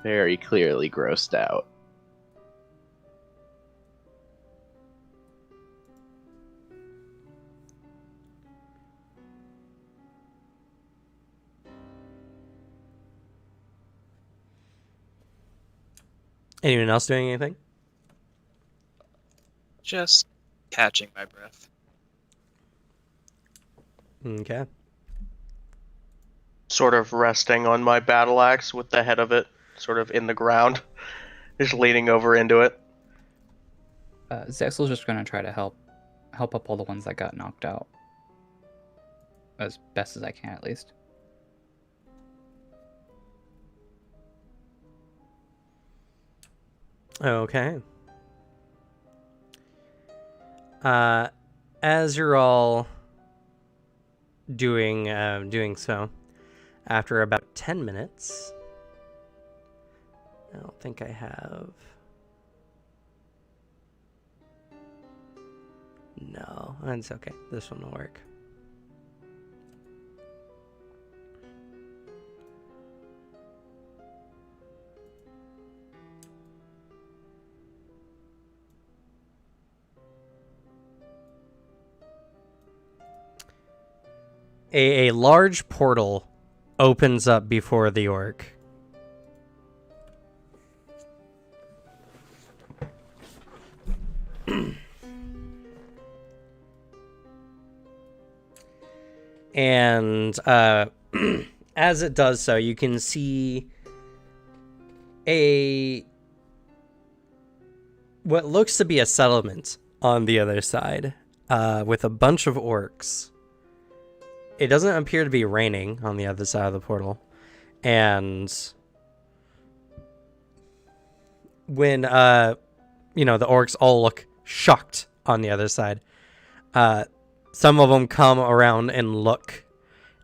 Very clearly grossed out. Anyone else doing anything? Just catching my breath. Okay. Sort of resting on my battle axe with the head of it sort of in the ground, just leaning over into it. Zexel's just gonna try to help up all the ones that got knocked out. As best as I can, at least. Okay. As you're all doing so, after about 10 minutes, I don't think I have. No, it's okay. This one will work. A large portal opens up before the orc. And as it does so, you can see what looks to be a settlement on the other side, with a bunch of orcs. It doesn't appear to be raining on the other side of the portal. And when, the orcs all look shocked on the other side, some of them come around and look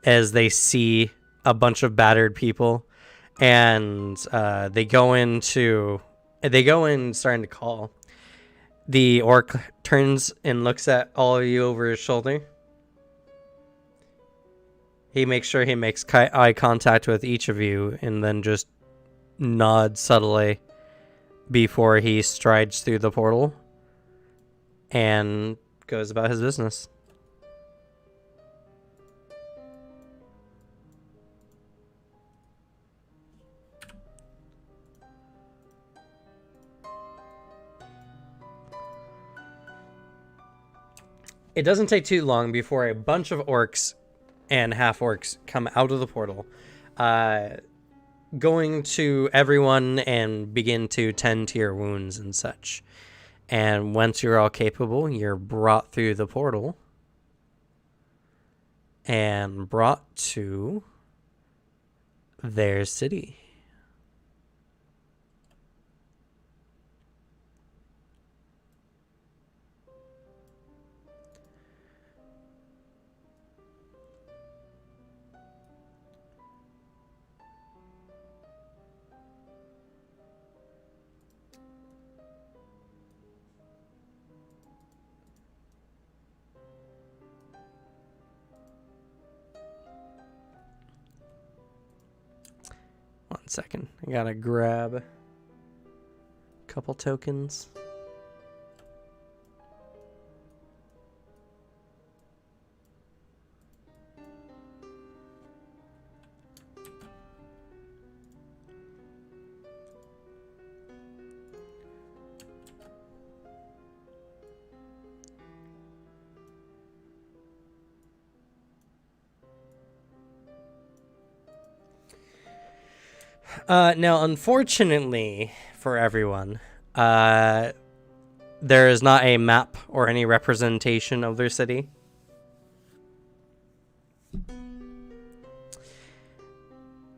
as they see a bunch of battered people. And they go in starting to call. The orc turns and looks at all of you over his shoulder. He makes sure he makes eye contact with each of you and then just nods subtly before he strides through the portal and goes about his business. It doesn't take too long before a bunch of orcs and half-orcs come out of the portal, going to everyone and begin to tend to your wounds and such. And once you're all capable, you're brought through the portal and brought to their city. One second. I gotta grab a couple tokens. Now, unfortunately for everyone, there is not a map or any representation of their city.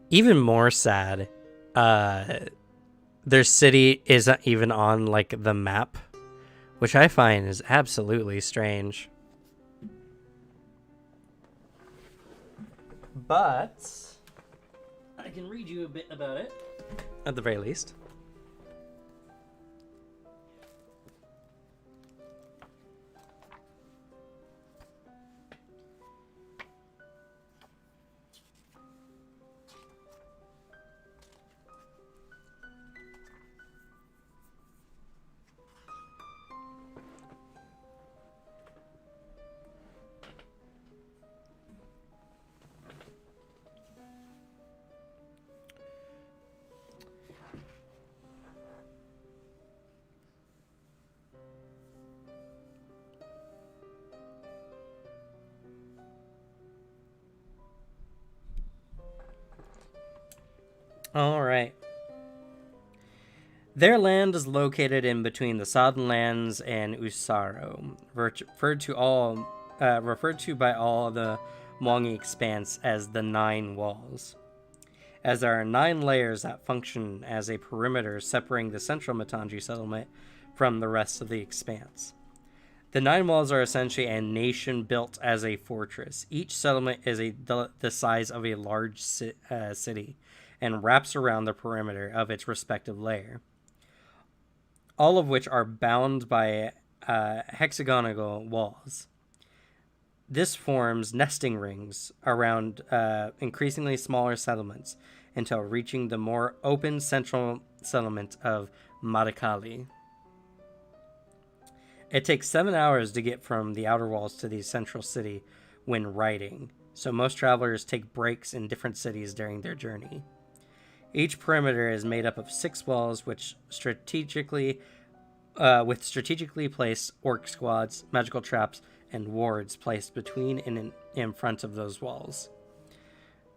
Even more sad, their city isn't even on, like, the map, which I find is absolutely strange. But I can read you a bit about it, at the very least. All right. Their land is located in between the Southern Lands and Usaro, referred to by all the Mwangi expanse as the Nine Walls. as there are 9 layers that function as a perimeter separating the central Matangi settlement from the rest of the expanse. The 9 walls are essentially a nation built as a fortress. Each settlement is the size of a large city and wraps around the perimeter of its respective layer, all of which are bound by hexagonal walls. This forms nesting rings around increasingly smaller settlements until reaching the more open central settlement of Madakali. It takes 7 hours to get from the outer walls to the central city when riding, so most travelers take breaks in different cities during their journey. Each perimeter is made up of 6 walls with strategically placed orc squads, magical traps, and wards placed between and in front of those walls.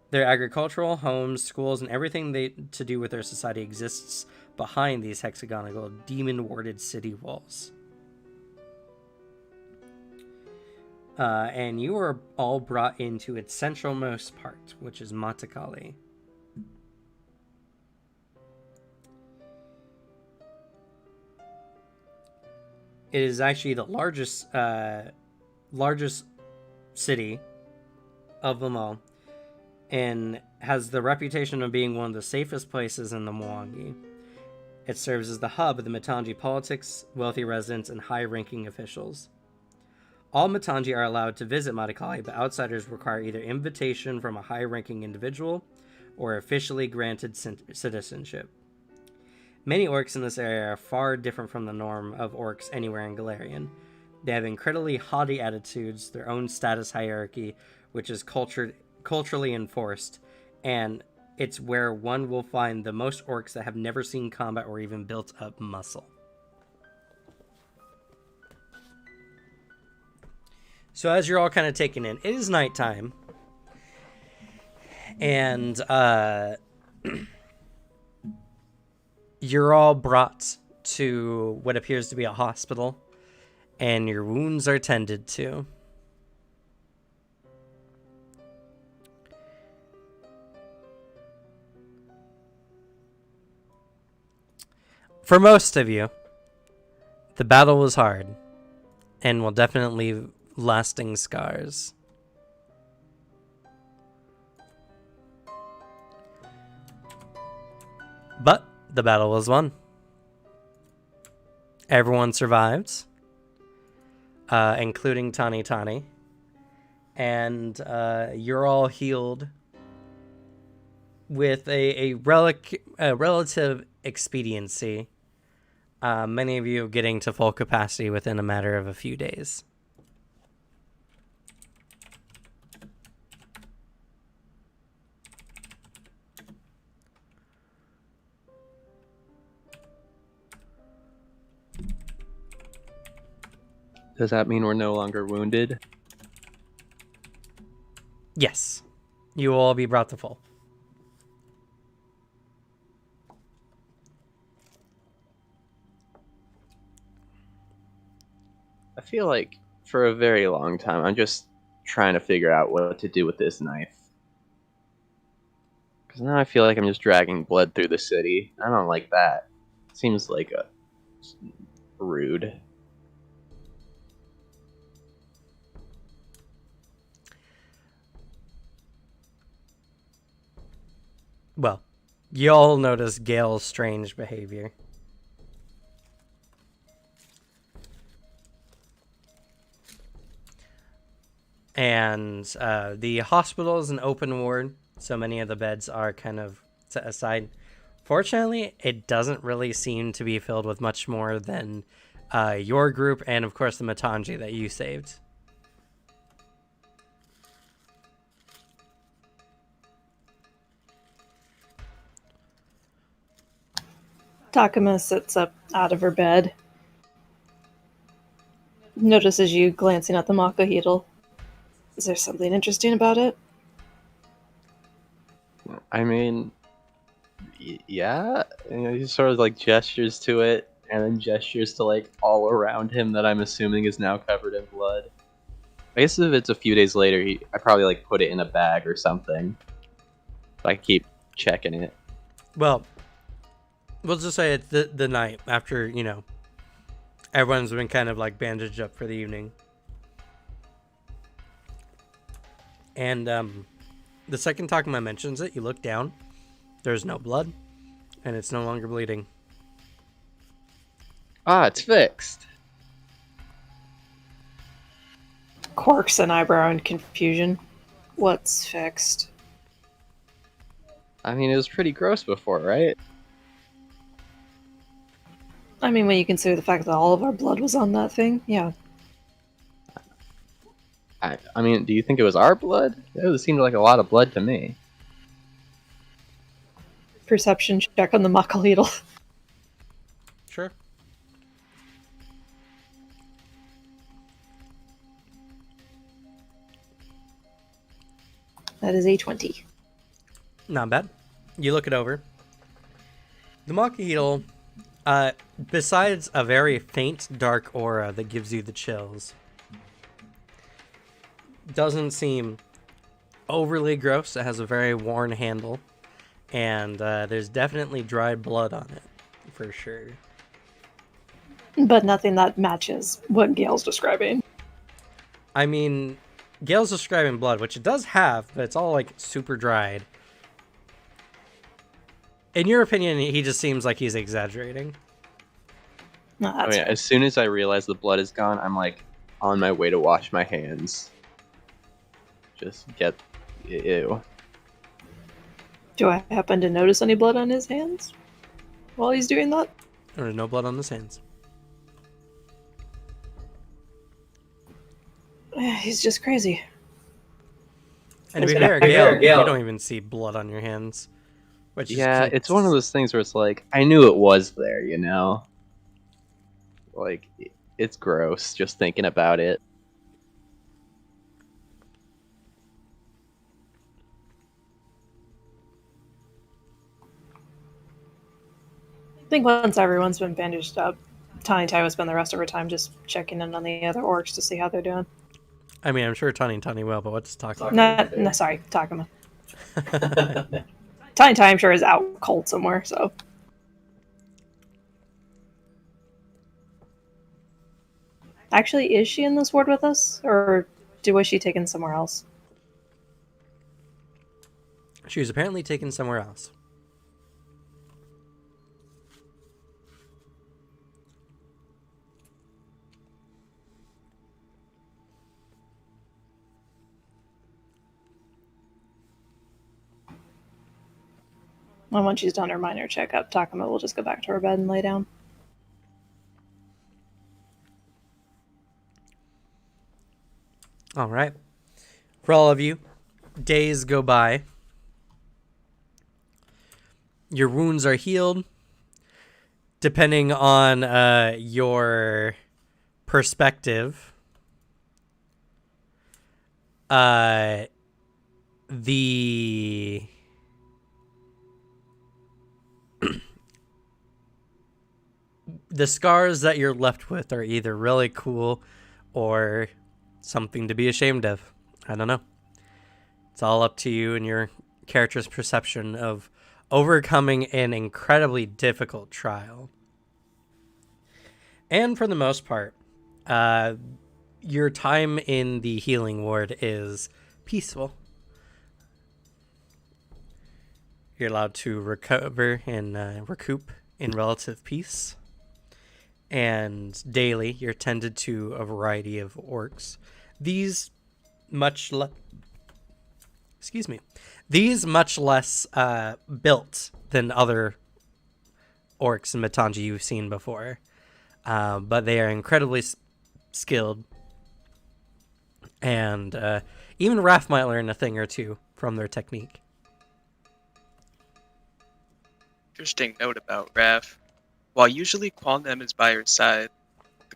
Their agricultural, homes, schools, and everything to do with their society exists behind these hexagonal, demon-warded city walls. And you are all brought into its centralmost part, which is Matakali. It is actually the largest city of them all, and has the reputation of being one of the safest places in the Mwangi. It serves as the hub of the Matangi politics, wealthy residents, and high-ranking officials. All Matangi are allowed to visit Matakali, but outsiders require either invitation from a high-ranking individual or officially granted citizenship. Many orcs in this area are far different from the norm of orcs anywhere in Galarian. They have incredibly haughty attitudes, their own status hierarchy, which is culturally enforced, and it's where one will find the most orcs that have never seen combat or even built up muscle. So as you're all kind of taking in, it is nighttime, and you're all brought to what appears to be a hospital, and your wounds are tended to. For most of you, the battle was hard and will definitely leave lasting scars. But the battle was won. Everyone survived, including Tani Tani, and you're all healed with a relative expediency. Many of you getting to full capacity within a matter of a few days. Does that mean we're no longer wounded? Yes. You will all be brought to full. I feel like for a very long time, I'm just trying to figure out what to do with this knife. Because now I feel like I'm just dragging blood through the city. I don't like that. Seems like a rude. Well, you all notice Gale's strange behavior. And the hospital is an open ward, so many of the beds are kind of set aside. Fortunately, it doesn't really seem to be filled with much more than your group and, of course, the Matangi that you saved. Takuma sits up out of her bed. Notices you glancing at the Makuhito. Is there something interesting about it? I mean, yeah. He sort of like gestures to it, and then gestures to like all around him that I'm assuming is now covered in blood. I guess if it's a few days later, I probably like put it in a bag or something. I keep checking it. Well, we'll just say it's the night after, everyone's been kind of like bandaged up for the evening. And the second Takuma mentions it, you look down. There's no blood, and it's no longer bleeding. Ah, it's fixed. Quirks an eyebrow in confusion. What's fixed? I mean, it was pretty gross before, right? I mean, when you consider the fact that all of our blood was on that thing, yeah. I mean, do you think it was our blood? It seemed like a lot of blood to me. Perception check on the Makaleedle. Sure. That is a 20. Not bad. You look it over. The Makahito, besides a very faint dark aura that gives you the chills, doesn't seem overly gross. It has a very worn handle, and there's definitely dried blood on it, for sure. But nothing that matches what Gail's describing. I mean, Gail's describing blood, which it does have, but it's all like super dried. In your opinion, he just seems like he's exaggerating. No, I that's mean, as soon as I realize the blood is gone, I'm like on my way to wash my hands. Just get ew. Do I happen to notice any blood on his hands while he's doing that? There's no blood on his hands. He's just crazy. And to be Is it fair, Gail? Gail, you don't even see blood on your hands. Which Yeah, is it's one of those things where it's like, I knew it was there, you know? Like, it's gross just thinking about it. I think once everyone's been bandaged up, Tiny Ty will spend the rest of her time just checking in on the other orcs to see how they're doing. I mean, I'm sure Tiny will, but what's talking? No, sorry, Takuma. Tiny Ty, I'm sure, is out cold somewhere, so. Actually, is she in this ward with us? Or was she taken somewhere else? She was apparently taken somewhere else. And once she's done her minor checkup, Takuma will just go back to her bed and lay down. All right. For all of you, days go by. Your wounds are healed. Depending on your perspective, the the scars that you're left with are either really cool or something to be ashamed of. I don't know. It's all up to you and your character's perception of overcoming an incredibly difficult trial. And for the most part, your time in the healing ward is peaceful. You're allowed to recover and recoup in relative peace. And daily, you're tended to a variety of orcs. These much less built than other orcs in Matangi you've seen before. But they are incredibly skilled. And even Raph might learn a thing or two from their technique. Interesting note about Raph. While usually Qualnem is by her side, the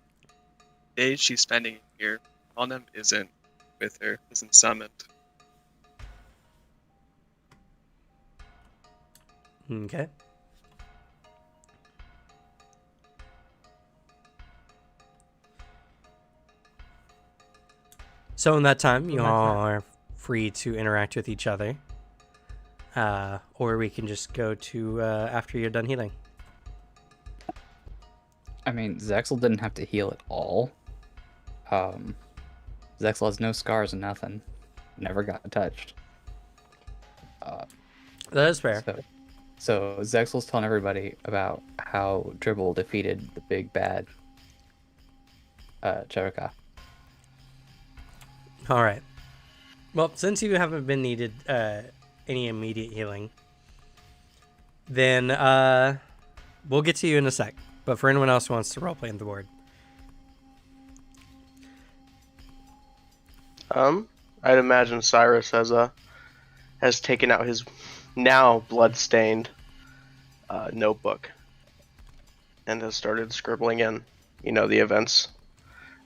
days she's spending here, Qualnem isn't with her, isn't summoned. Okay. So in that time, you all are free to interact with each other. or we can just go to after you're done healing. I mean, Zexel didn't have to heal at all. Zexel has no scars and nothing. Never got touched. That is fair. So Zexel's telling everybody about how Dribble defeated the big bad Cherika. All right. Well, since you haven't been needed any immediate healing, then we'll get to you in a sec. But for anyone else who wants to roleplay on the board, I'd imagine Cyrus has taken out his now blood-stained notebook and has started scribbling in, the events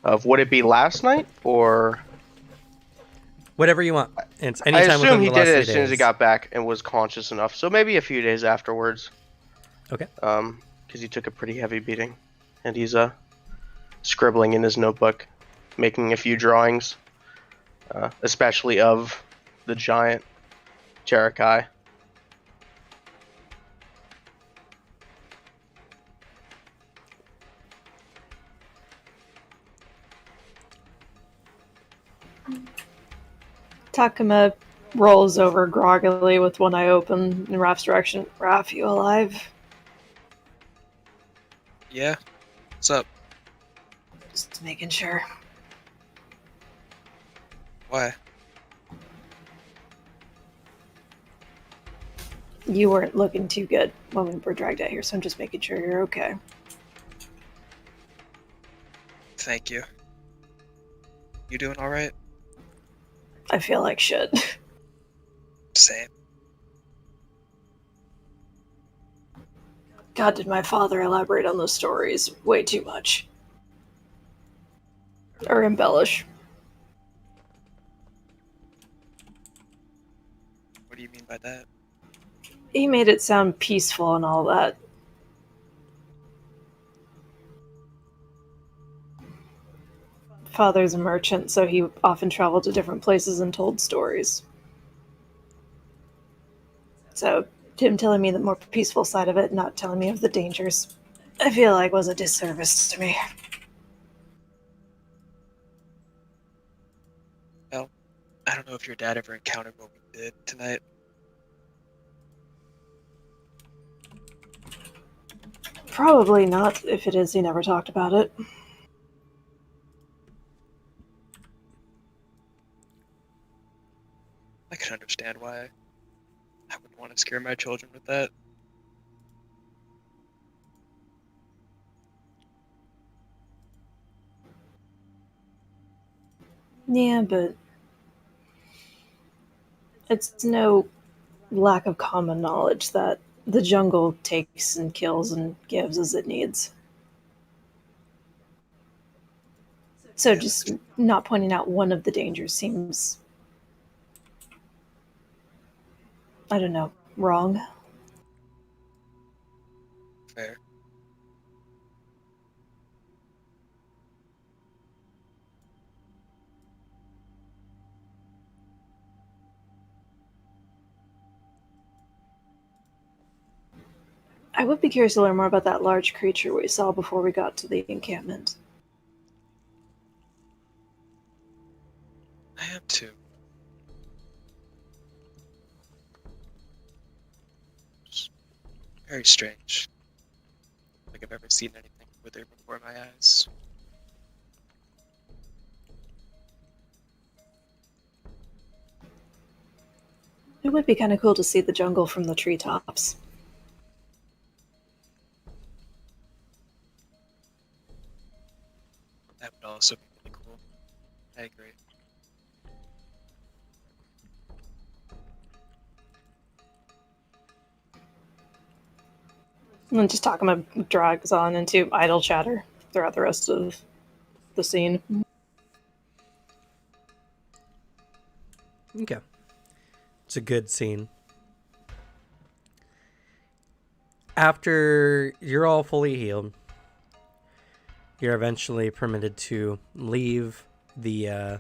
of, would it be last night or? whatever you want. It's I anytime assume within he the did last it 3 as soon as he days. got back and was conscious enough. So maybe a few days afterwards. Okay. Because he took a pretty heavy beating, and he's scribbling in his notebook, making a few drawings, especially of the giant Cherokee. Takuma rolls over groggily with one eye open in Raph's direction. Raph, you alive? Yeah. What's up? Just making sure. Why? You weren't looking too good when we were dragged out here, so I'm just making sure you're okay. Thank you. You doing alright? I feel like shit. Same. God, did my father elaborate on those stories way too much. Or embellish. What do you mean by that? He made it sound peaceful and all that. Father's a merchant, so he often traveled to different places and told stories. So, him telling me the more peaceful side of it, not telling me of the dangers, I feel like was a disservice to me. Well, I don't know if your dad ever encountered what we did tonight. Probably not. If it is, he never talked about it. I can understand why I wouldn't want to scare my children with that. Yeah, but it's no lack of common knowledge that the jungle takes and kills and gives as it needs. So just not pointing out one of the dangers seems, I don't know, wrong. Fair. I would be curious to learn more about that large creature we saw before we got to the encampment. I am too. It's very strange. Like I've ever seen anything wither before my eyes. It would be kind of cool to see the jungle from the treetops. That would also be really cool. I agree. And then just talking about drags on into idle chatter throughout the rest of the scene. Okay. It's a good scene. After you're all fully healed, you're eventually permitted to leave the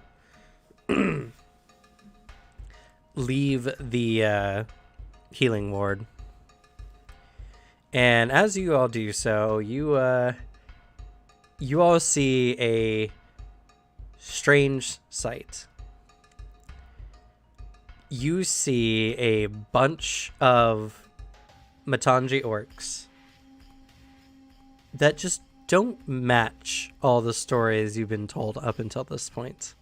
healing ward. And as you all do so, you all see a strange sight. You see a bunch of Matangi orcs that just don't match all the stories you've been told up until this point.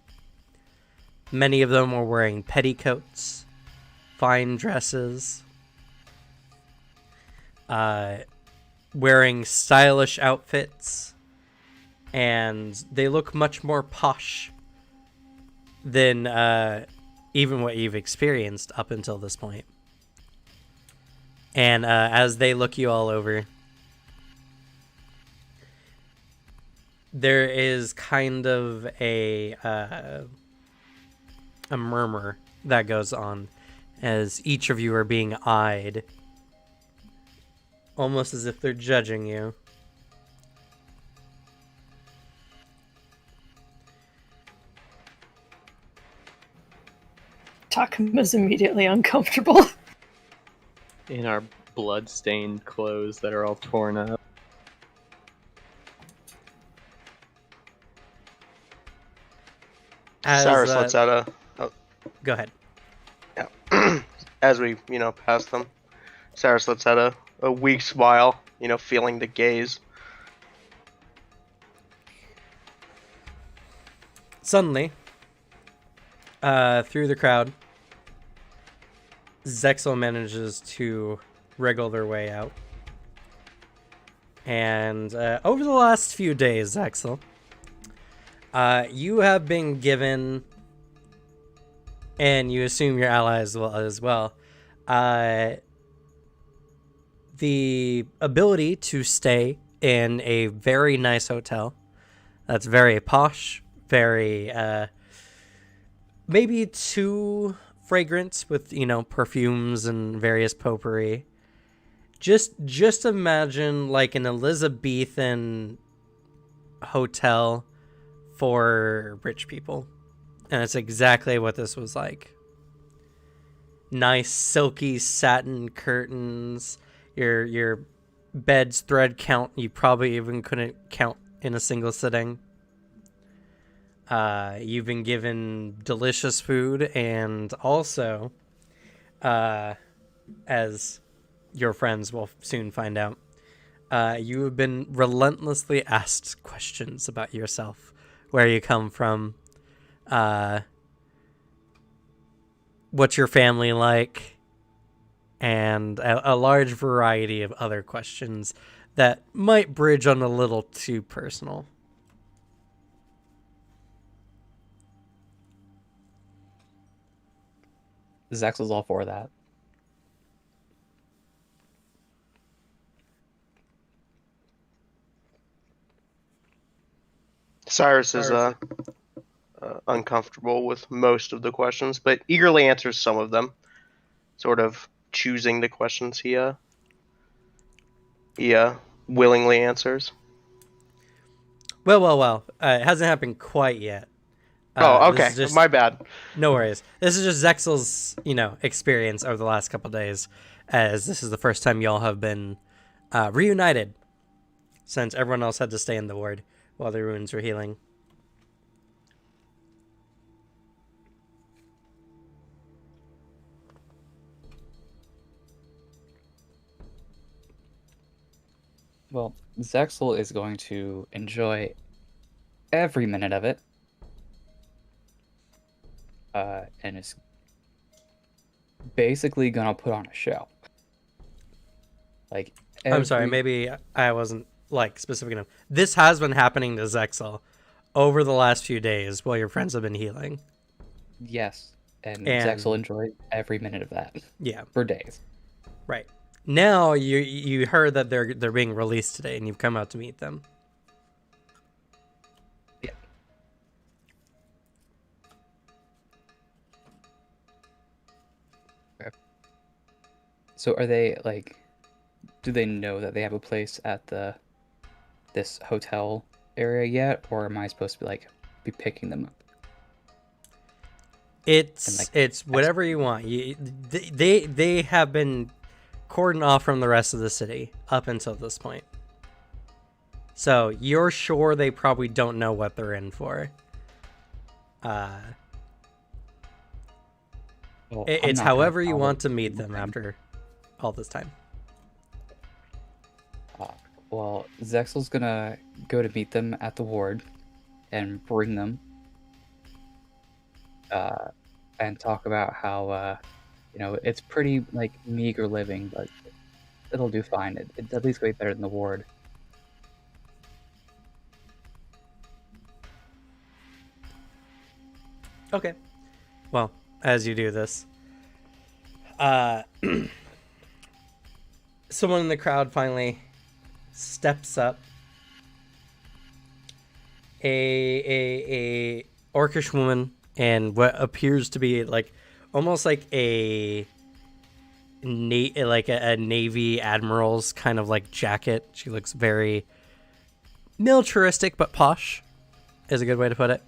Many of them were wearing petticoats, fine dresses, wearing stylish outfits, and they look much more posh than even what you've experienced up until this point. And as they look you all over, there is kind of a murmur that goes on as each of you are being eyed, almost as if they're judging you. Takuma's immediately uncomfortable. In our blood-stained clothes that are all torn up. Cyrus lets out a. Go ahead. Yeah. As we, pass them, Cyrus lets out a weak smile, feeling the gaze. Suddenly, through the crowd, Zexel manages to wriggle their way out. And over the last few days, Zexel, you have been given, and you assume your allies will as well, the ability to stay in a very nice hotel that's very posh, very maybe too fragrant with perfumes and various potpourri. Just imagine like an Elizabethan hotel for rich people, and it's exactly what this was like. Nice silky satin curtains, your bed's thread count you probably even couldn't count in a single sitting. You've been given delicious food, and also, as your friends will soon find out, you have been relentlessly asked questions about yourself, where you come from, what's your family like, and a large variety of other questions that might bridge on a little too personal. Zex was all for that. Cyrus is uncomfortable with most of the questions, but eagerly answers some of them, sort of choosing the questions he willingly answers. Well. It hasn't happened quite yet. Oh, okay. My bad. No worries. This is just Zexel's, experience over the last couple days, as this is the first time y'all have been reunited since everyone else had to stay in the ward while the ruins were healing. Well, Zexel is going to enjoy every minute of it. And is basically gonna put on a show. Like, I'm sorry, maybe I wasn't specific enough. This has been happening to Zexel over the last few days while your friends have been healing. Yes, and Zexel enjoyed every minute of that. Yeah, for days. Right now, you heard that they're being released today, and you've come out to meet them. So are they do they know that they have a place at this hotel area yet, or am I supposed to be picking them up? It's whatever you want. They have been cordoned off from the rest of the city up until this point. So you're sure they probably don't know what they're in for. Well, It's I'm not gonna however you follow want to meet them them. after all this time. Well, Zexel's gonna go to meet them at the ward and bring them and talk about how it's pretty like meager living, but it'll do fine. It's at least way better than the ward. Okay. Well, as you do this, someone in the crowd finally steps up. A orcish woman in what appears to be like almost like a navy admiral's kind of like jacket. She looks very militaristic but posh, is a good way to put it.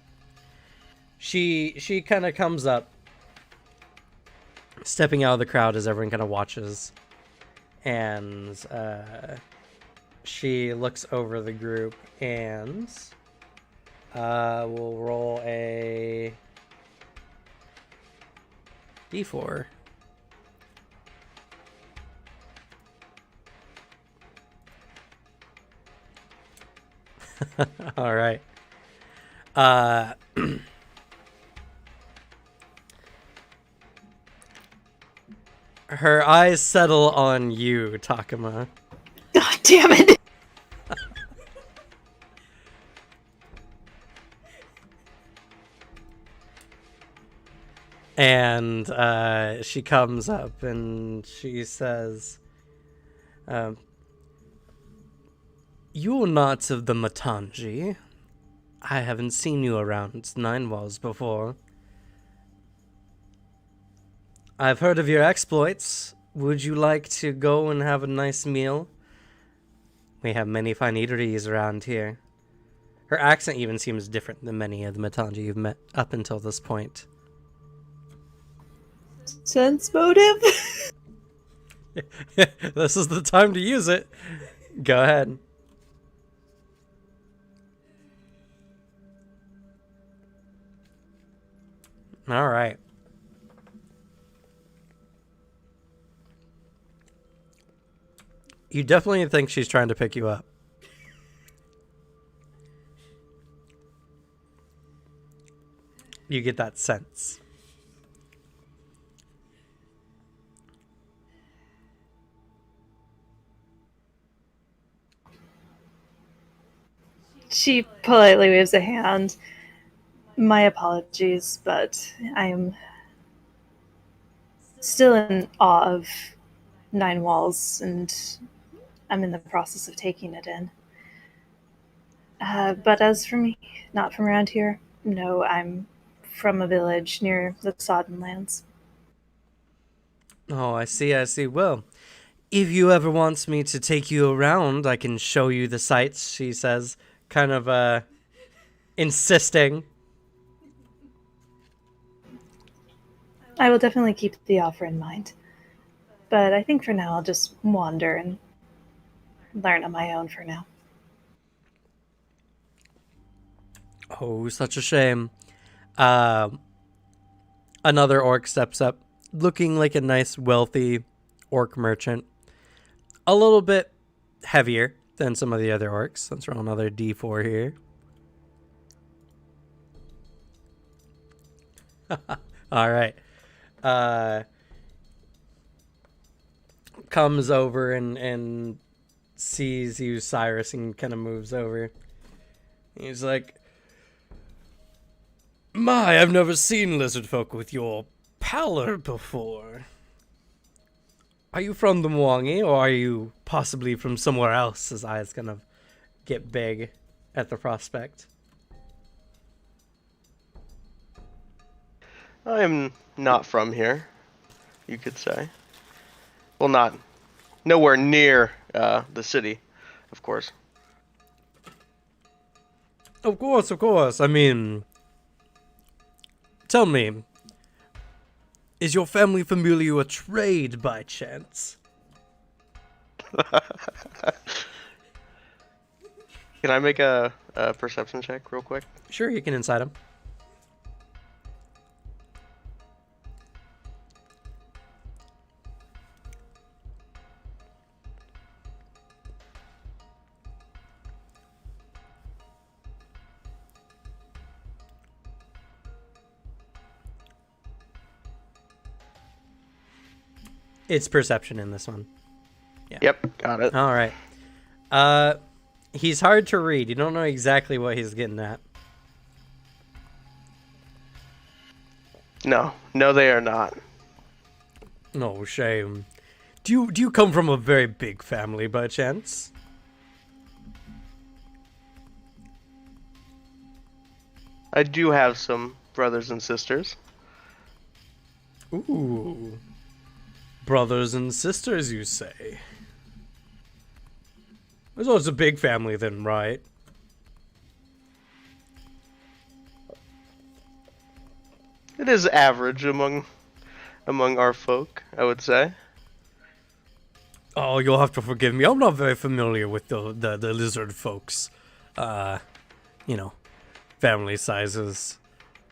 She kind of comes up, stepping out of the crowd as everyone kind of watches, and she looks over the group and we'll roll a d4. All right. Her eyes settle on you, Takuma. God damn it! And she comes up and she says, "You're not of the Matangi. I haven't seen you around Nine Walls before. I've heard of your exploits. Would you like to go and have a nice meal? We have many fine eateries around here." Her accent even seems different than many of the Matangi you've met up until this point. Sense motive? This is the time to use it. Go ahead. All right. You definitely think she's trying to pick you up. You get that sense. She politely waves a hand. My apologies, but I'm still in awe of Nine Walls, and I'm in the process of taking it in. But as for me, not from around here, no, I'm from a village near the Sodden Lands. Oh, I see, I see. Well, if you ever want me to take you around, I can show you the sights, she says, kind of, insisting. I will definitely keep the offer in mind. But I think for now I'll just wander and learn on my own for now. Oh, such a shame. Another orc steps up, looking like a nice, wealthy orc merchant. A little bit heavier than some of the other orcs. Let's roll another d4 here. All right. Comes over and sees you, Cyrus, and kind of moves over. He's like, "My, I've never seen lizard folk with your pallor before. Are you from the Mwangi, or are you possibly from somewhere else?" His eyes kind of get big at the prospect. I'm not from here, you could say. Well, nowhere near the city, of course. Of course, of course. I mean, tell me, Is your family familiar with trade by chance? Can I make a perception check real quick? Sure, you can inside him. It's perception in this one. Yep, got it. All right. He's hard to read. You don't know exactly what he's getting at. No, they are not. No shame. Do you come from a very big family by chance? I do have some brothers and sisters. Ooh. Brothers and sisters, you say? So it's a big family then, right? It is average among our folk, I would say. Oh, you'll have to forgive me. I'm not very familiar with the lizard folks. You know, family sizes.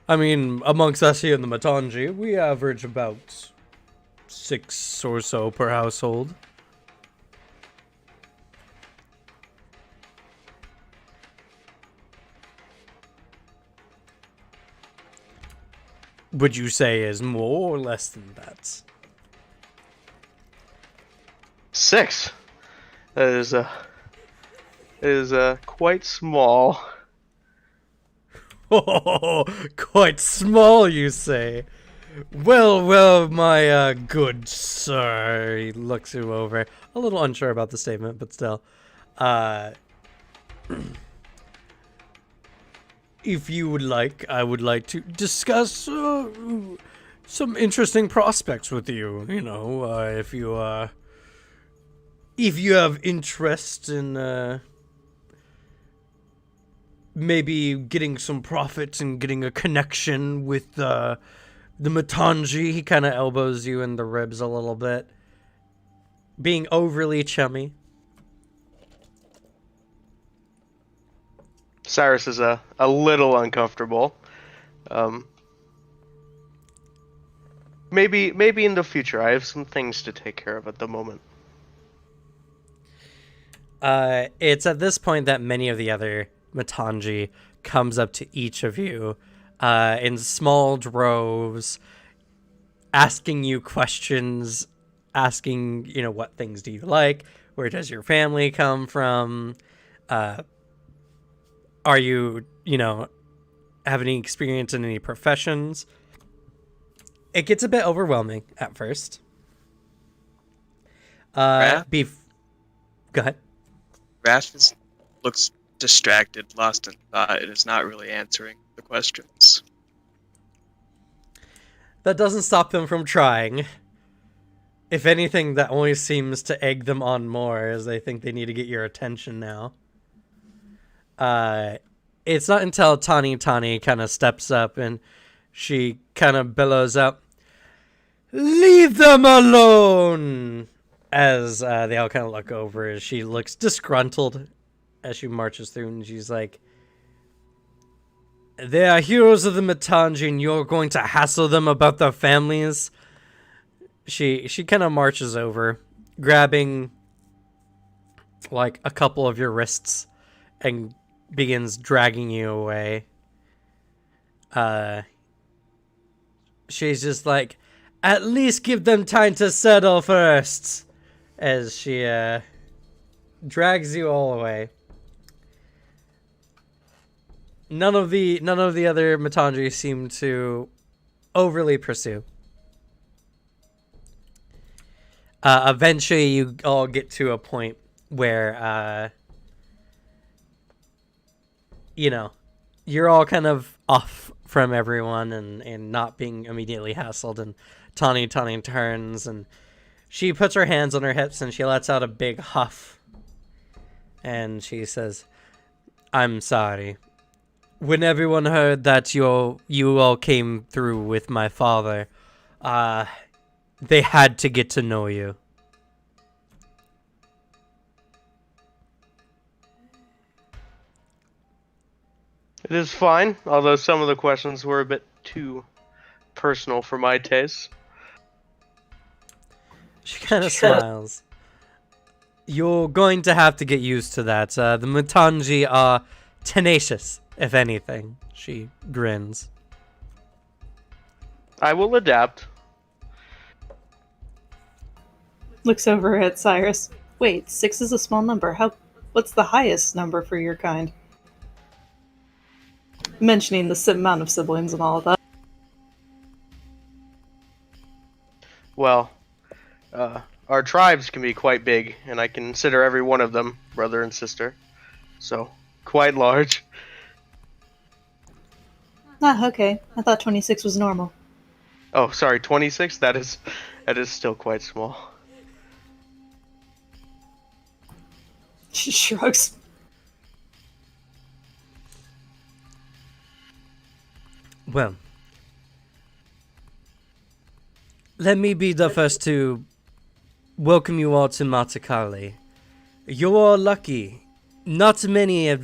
I mean, amongst us here in the Matangi, we average about 6 or so per household. Would you say is more or less than that? 6. That is quite small. Oh, quite small, you say? Well, my good sir. He looks you over. A little unsure about the statement, but still. If you would like, I would like to discuss some interesting prospects with you. You know, if you have interest in maybe getting some profits and getting a connection with the Matangi. He kind of elbows you in the ribs a little bit, being overly chummy. Cyrus is a little uncomfortable. Maybe in the future. I have some things to take care of at the moment. It's at this point that many of the other Matangi comes up to each of you in small droves, asking you questions, asking, you know, what things do you like? Where does your family come from? Are you, you know, have any experience in any professions? It gets a bit overwhelming at first. Go ahead. Raph looks distracted, lost in thought, and is not really answering the questions. That doesn't stop them from trying. If anything, that only seems to egg them on more, as they think they need to get your attention now. It's not until Tani kind of steps up and she kind of bellows out, "Leave them alone!" As they all kind of look over, as she looks disgruntled as she marches through, and she's like, "They are heroes of the Matangi, and you're going to hassle them about their families?" She kind of marches over, grabbing like a couple of your wrists and begins dragging you away. She's just like, "At least give them time to settle first," as she drags you all away. None of the other Matangi seem to overly pursue. Eventually, you all get to a point where, you know, you're all kind of off from everyone and not being immediately hassled. And Tani turns and she puts her hands on her hips and she lets out a big huff. And she says, "I'm sorry. When everyone heard that you all came through with my father, They had to get to know you. It is fine, although some of the questions were a bit too personal for my taste. She kind of smiles. You're going to have to get used to that. The Mutanji are tenacious, if anything. She grins. I will adapt. Looks over at Cyrus. Wait, 6 is a small number. What's the highest number for your kind? Mentioning the amount of siblings and all of that. Well, our tribes can be quite big, and I consider every one of them brother and sister. So, quite large. Ah, okay. I thought 26 was normal. Oh, sorry, 26? That is still quite small. She shrugs. Well, let me be the first to welcome you all to Matakali. You're lucky. Not many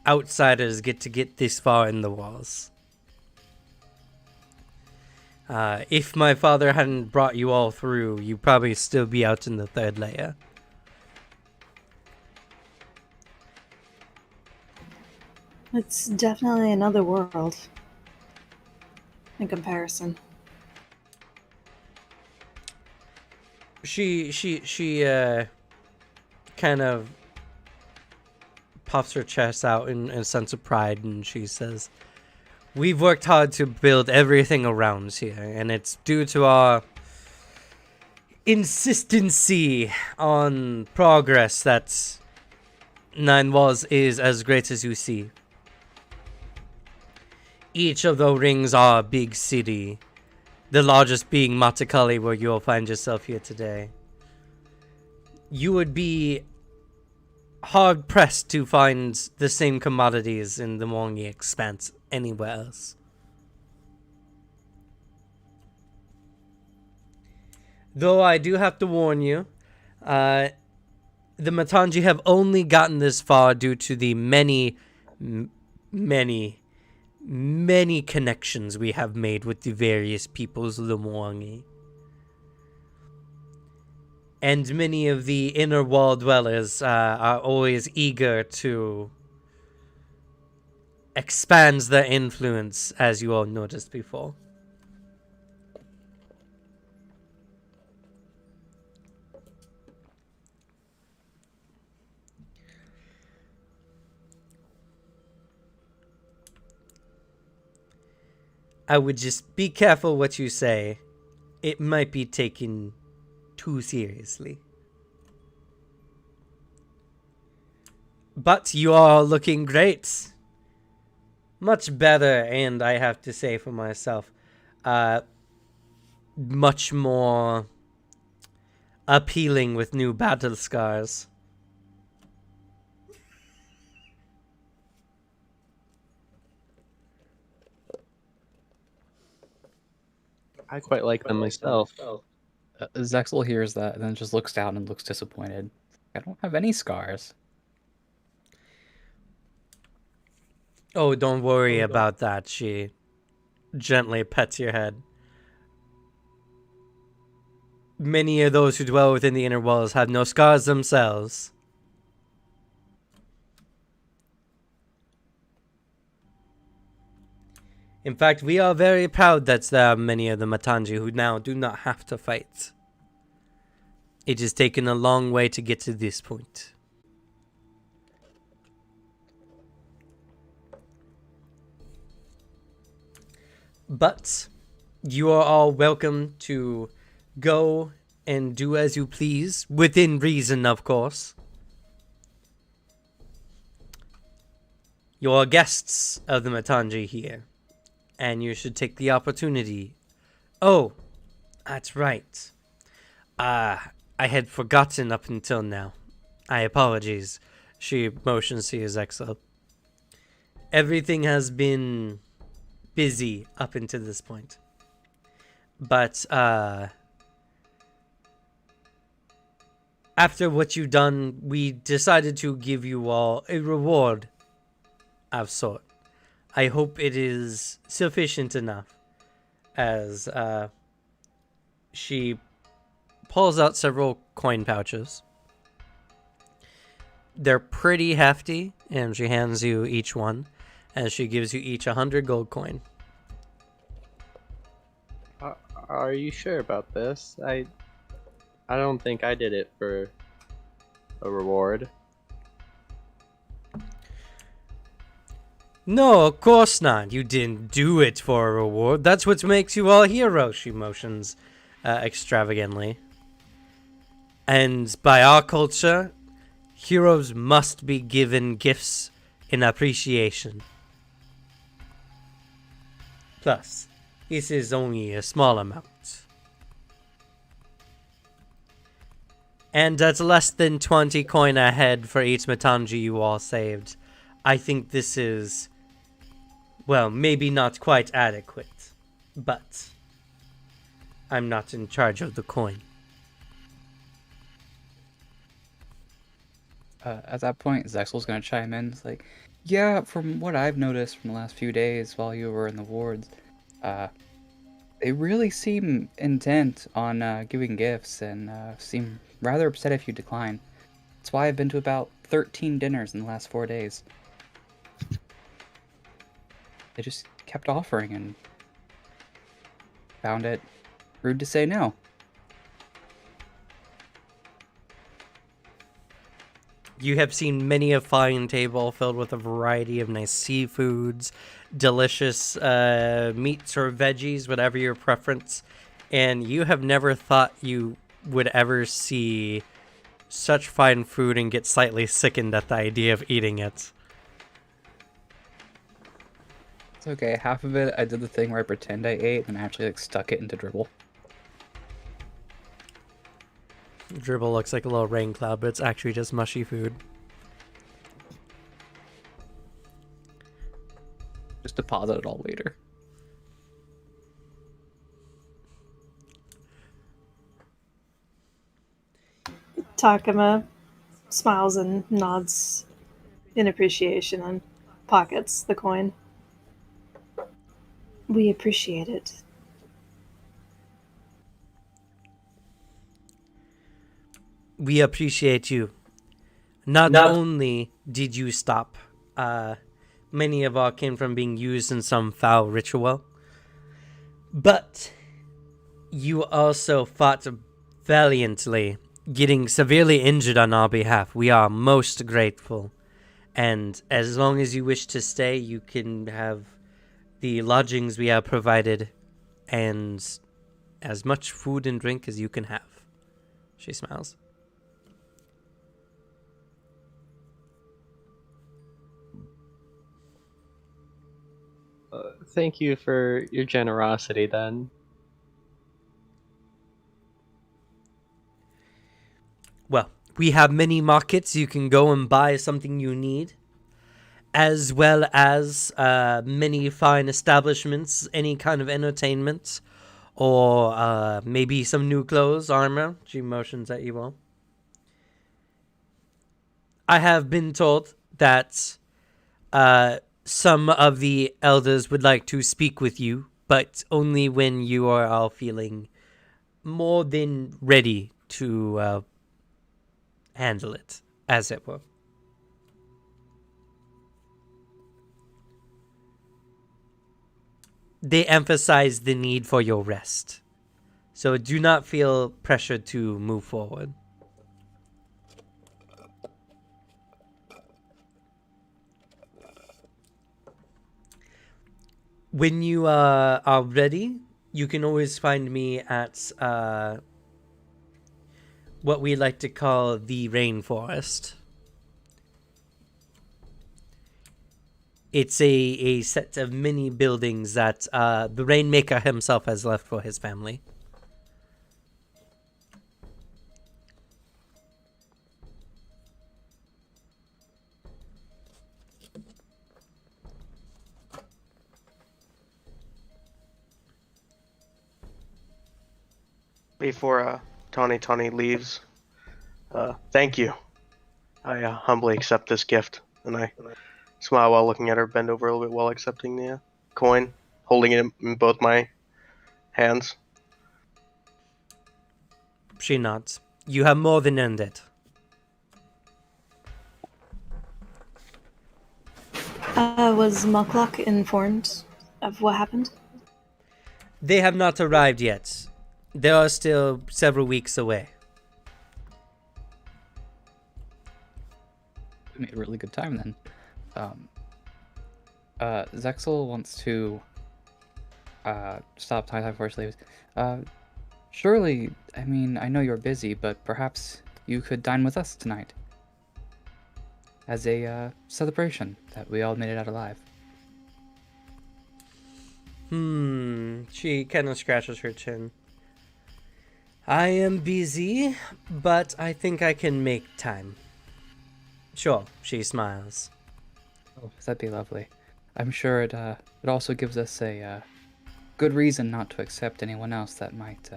outsiders get to get this far in the walls. If my father hadn't brought you all through, you'd probably still be out in the third layer. It's definitely another world. In comparison. She kind of puffs her chest out in a sense of pride, and she says, "We've worked hard to build everything around here, and it's due to our insistency on progress that Nine Walls is as great as you see. Each of the rings are a big city, the largest being Matakali, where you'll find yourself here today. You would be hard-pressed to find the same commodities in the Mwangi Expanse anywhere else. Though I do have to warn you, the Matanji have only gotten this far due to the many connections we have made with the various peoples of the Mwangi. And many of the inner wall dwellers are always eager to expand their influence, as you all noticed before. I would just be careful what you say. It might be taken too seriously. But you are looking great. Much better, and I have to say for myself, much more appealing with new battle scars. I quite like them myself. Zexel hears that and then just looks down and looks disappointed. I don't have any scars. Oh, don't worry about that, she gently pets your head. Many of those who dwell within the inner walls have no scars themselves. In fact, we are very proud that there are many of the Matanji who now do not have to fight. It has taken a long way to get to this point. But you are all welcome to go and do as you please, within reason, of course. You are guests of the Matanji here, and you should take the opportunity. Oh, that's right. I had forgotten up until now. I apologize. She motions to his exo. Everything has been busy up until this point. But after what you've done, we decided to give you all a reward of sort. I hope it is sufficient enough. As she pulls out several coin pouches. They're pretty hefty, and she hands you each one, as she gives you each 100 gold coin. Are you sure about this? I don't think I did it for a reward. No, of course not. You didn't do it for a reward. That's what makes you all heroes, she motions extravagantly. And by our culture, heroes must be given gifts in appreciation. Plus, this is only a small amount. And that's less than 20 coin a head for each Matangi you all saved. I think this is, well, maybe not quite adequate, but I'm not in charge of the coin. At that point, Zexel's gonna chime in. It's like, yeah, from what I've noticed from the last few days while you were in the wards, they really seem intent on giving gifts and seem rather upset if you decline. That's why I've been to about 13 dinners in the last 4 days. They just kept offering and found it rude to say no. You have seen many a fine table filled with a variety of nice seafoods, delicious meats or veggies, whatever your preference, and you have never thought you would ever see such fine food and get slightly sickened at the idea of eating it. It's okay. Half of it, I did the thing where I pretend I ate and actually stuck it into dribble. Dribble looks like a little rain cloud, but it's actually just mushy food. Just deposit it all later. Takuma smiles and nods in appreciation and pockets the coin. We appreciate it. We appreciate you. Not only did you stop, many of our came from being used in some foul ritual, but you also fought valiantly, getting severely injured on our behalf. We are most grateful, and as long as you wish to stay, you can have the lodgings we have provided, and as much food and drink as you can have. She smiles. Thank you for your generosity, then. Well, we have many markets. You can go and buy something you need, as well as many fine establishments, any kind of entertainment, or maybe some new clothes, armor. She motions at you all. I have been told that some of the elders would like to speak with you, but only when you are all feeling more than ready to handle it, as it were. They emphasize the need for your rest, so do not feel pressured to move forward. When you are ready, you can always find me at what we like to call the rainforest. It's a set of mini buildings that the Rainmaker himself has left for his family. Before Tawny leaves, thank you. I humbly accept this gift, and I smile while looking at her, bend over a little bit while accepting the coin, holding it in both my hands. She nods. You have more than earned it. Was Muckluck informed of what happened? They have not arrived yet. They are still several weeks away. We made a really good time then. Zexel wants to stop tie before she leaves. Surely, I mean, I know you're busy, but perhaps you could dine with us tonight as a celebration that we all made it out alive. She kind of scratches her chin. I am busy, but I think I can make time. Sure, she smiles. Oh, that'd be lovely. I'm sure it also gives us a good reason not to accept anyone else that might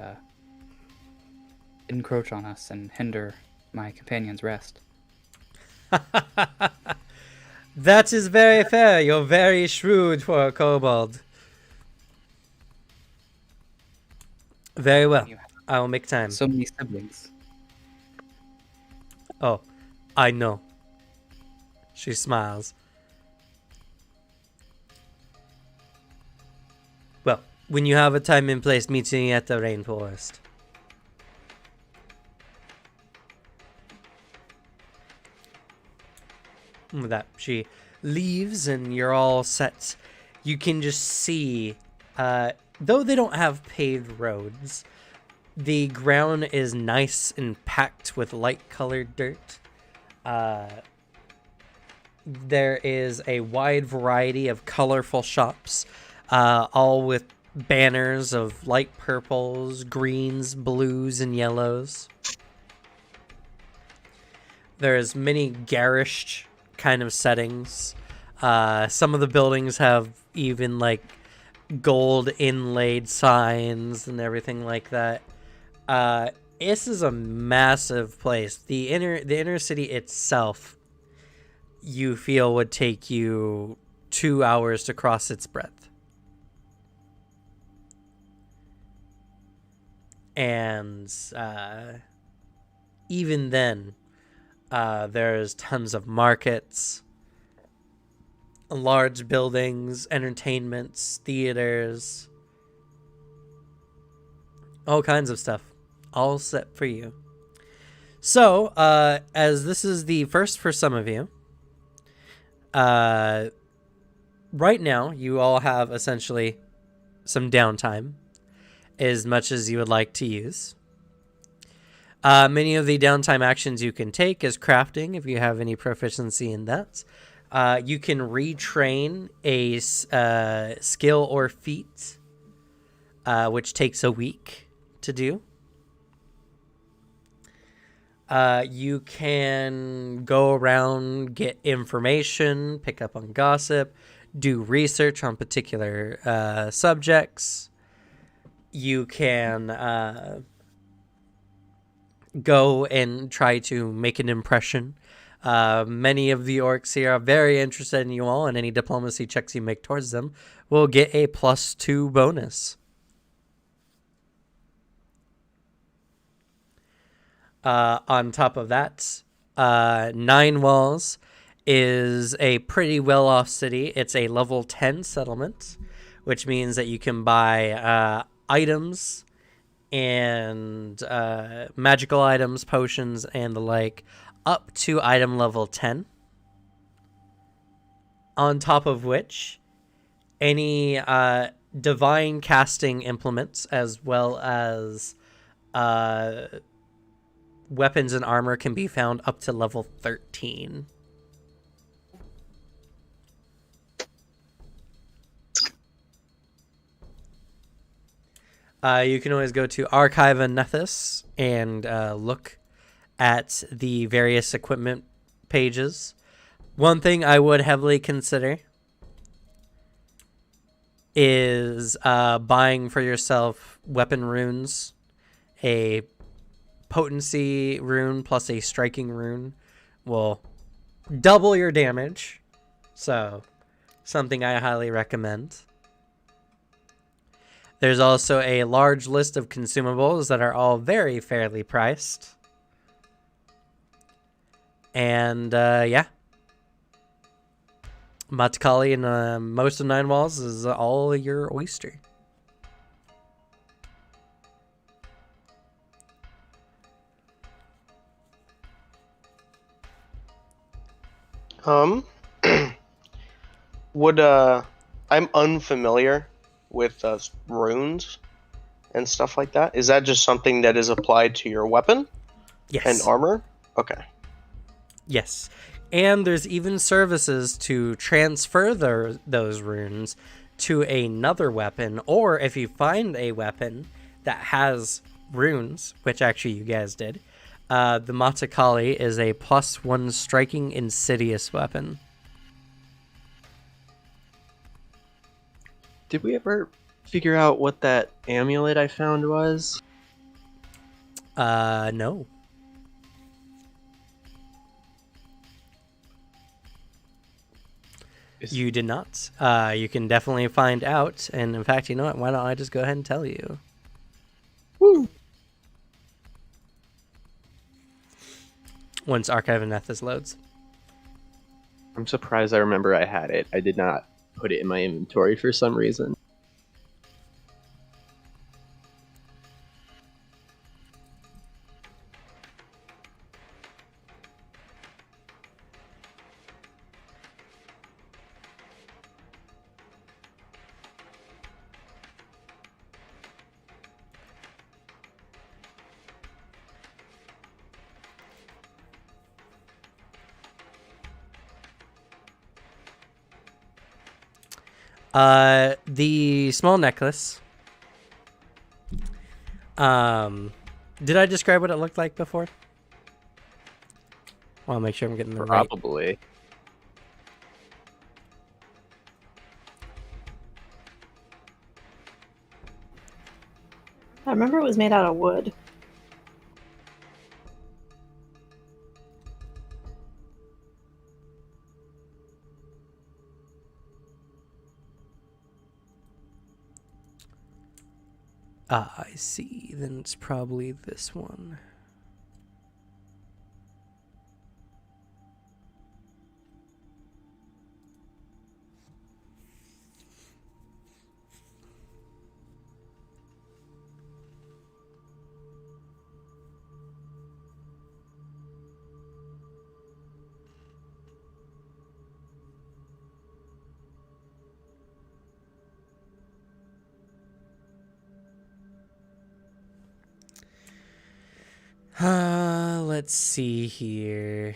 encroach on us and hinder my companion's rest. That is very fair. You're very shrewd for a kobold. Very well. I will make time. So many siblings. Oh, I know. She smiles. Well, when you have a time and place, meet me at the rainforest. With that, she leaves and you're all set. You can just see, though they don't have paved roads, the ground is nice and packed with light-colored dirt. There is a wide variety of colorful shops, all with banners of light purples, greens, blues, and yellows. There's many garish kind of settings. Some of the buildings have even like gold inlaid signs and everything like that. This is a massive place. The inner city itself, you feel, would take you 2 hours to cross its breadth. And even then, there's tons of markets, large buildings, entertainments, theaters, all kinds of stuff, all set for you. So, as this is the first for some of you, right now you all have essentially some downtime, as much as you would like to use. Many of the downtime actions you can take is crafting, if you have any proficiency in that. You can retrain a skill or feat, which takes a week to do. You can go around, get information, pick up on gossip, do research on particular subjects. You can go and try to make an impression. Many of the orcs here are very interested in you all, and any diplomacy checks you make towards them will get a +2 bonus. On top of that, Nine Walls is a pretty well-off city. It's a level 10 settlement, which means that you can buy items and magical items, potions, and the like, up to item level 10. On top of which, any divine casting implements, as well as weapons and armor, can be found up to level 13. You can always go to Archiva Nethys and look at the various equipment pages. One thing I would heavily consider is buying for yourself weapon runes a potency rune plus a striking rune will double your damage. So, something I highly recommend. There's also a large list of consumables that are all very fairly priced. And, yeah. Matakali and most of Nine Walls is all your oyster. Would I'm unfamiliar with runes and stuff like that. Is that just something that is applied to your weapon Yes. and armor? Okay. Yes. And there's even services to transfer those runes to another weapon, or if you find a weapon that has runes, which actually you guys did, the Matakali is a +1 striking insidious weapon. Did we ever figure out what that amulet I found was? No. You did not. You can definitely find out, and in fact, you know what? Why don't I just go ahead and tell you? Woo! Once Archive of Nethys loads. I'm surprised I remember I had it. I did not put it in my inventory for some reason. The small necklace. Did I describe what it looked like before? I want to make sure I'm getting the right. Probably. I remember it was made out of wood. Ah, I see. Then it's probably this one. Let's see here.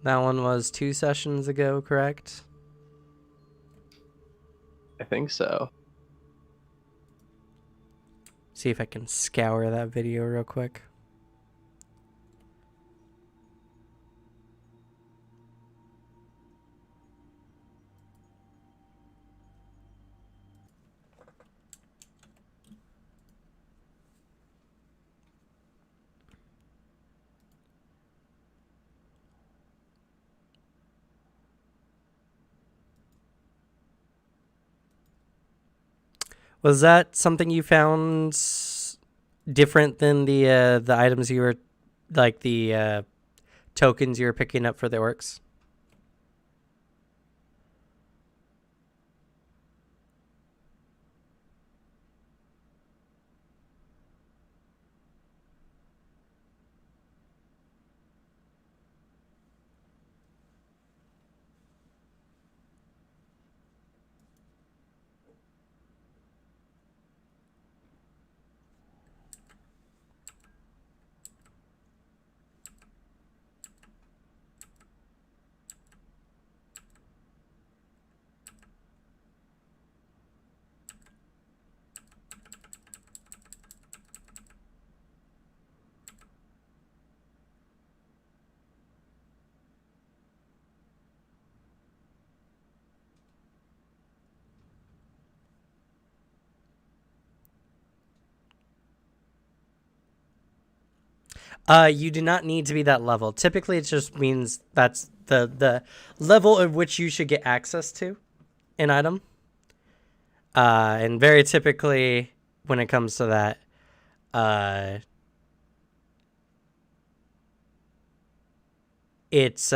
That one was 2 sessions ago, correct? I think so. See if I can scour that video real quick. Was that something you found different than the items you were, like the tokens you were picking up for the orcs? You do not need to be that level. Typically, it just means that's the level at which you should get access to an item. And very typically, when it comes to that, it's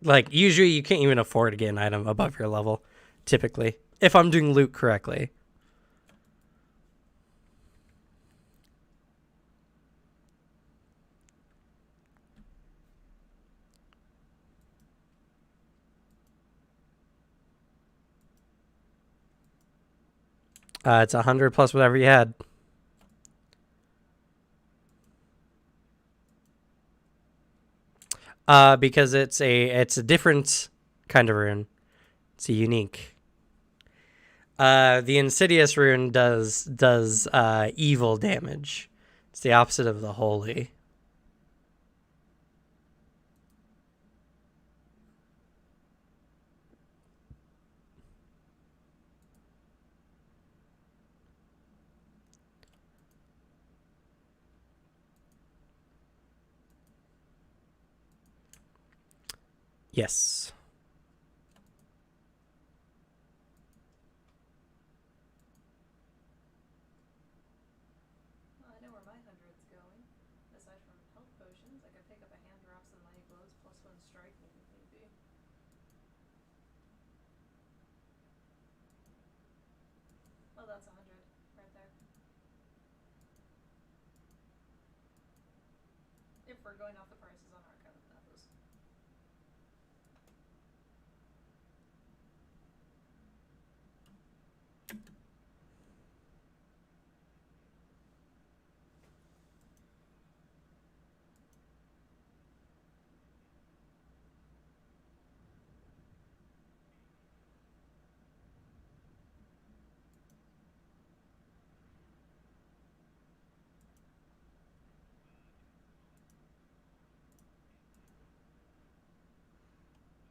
like usually you can't even afford to get an item above your level. Typically, if I'm doing loot correctly. It's 100 plus whatever you had. Because it's a different kind of rune. It's a unique. The insidious rune does evil damage. It's the opposite of the holy. Yes. Well, I know where my 100's going. Aside from health potions, I could pick up a hand drops and mighty blows plus 1 strike if need be. Well, that's 100 right there. If we're going off the prices on Archive of Nethos.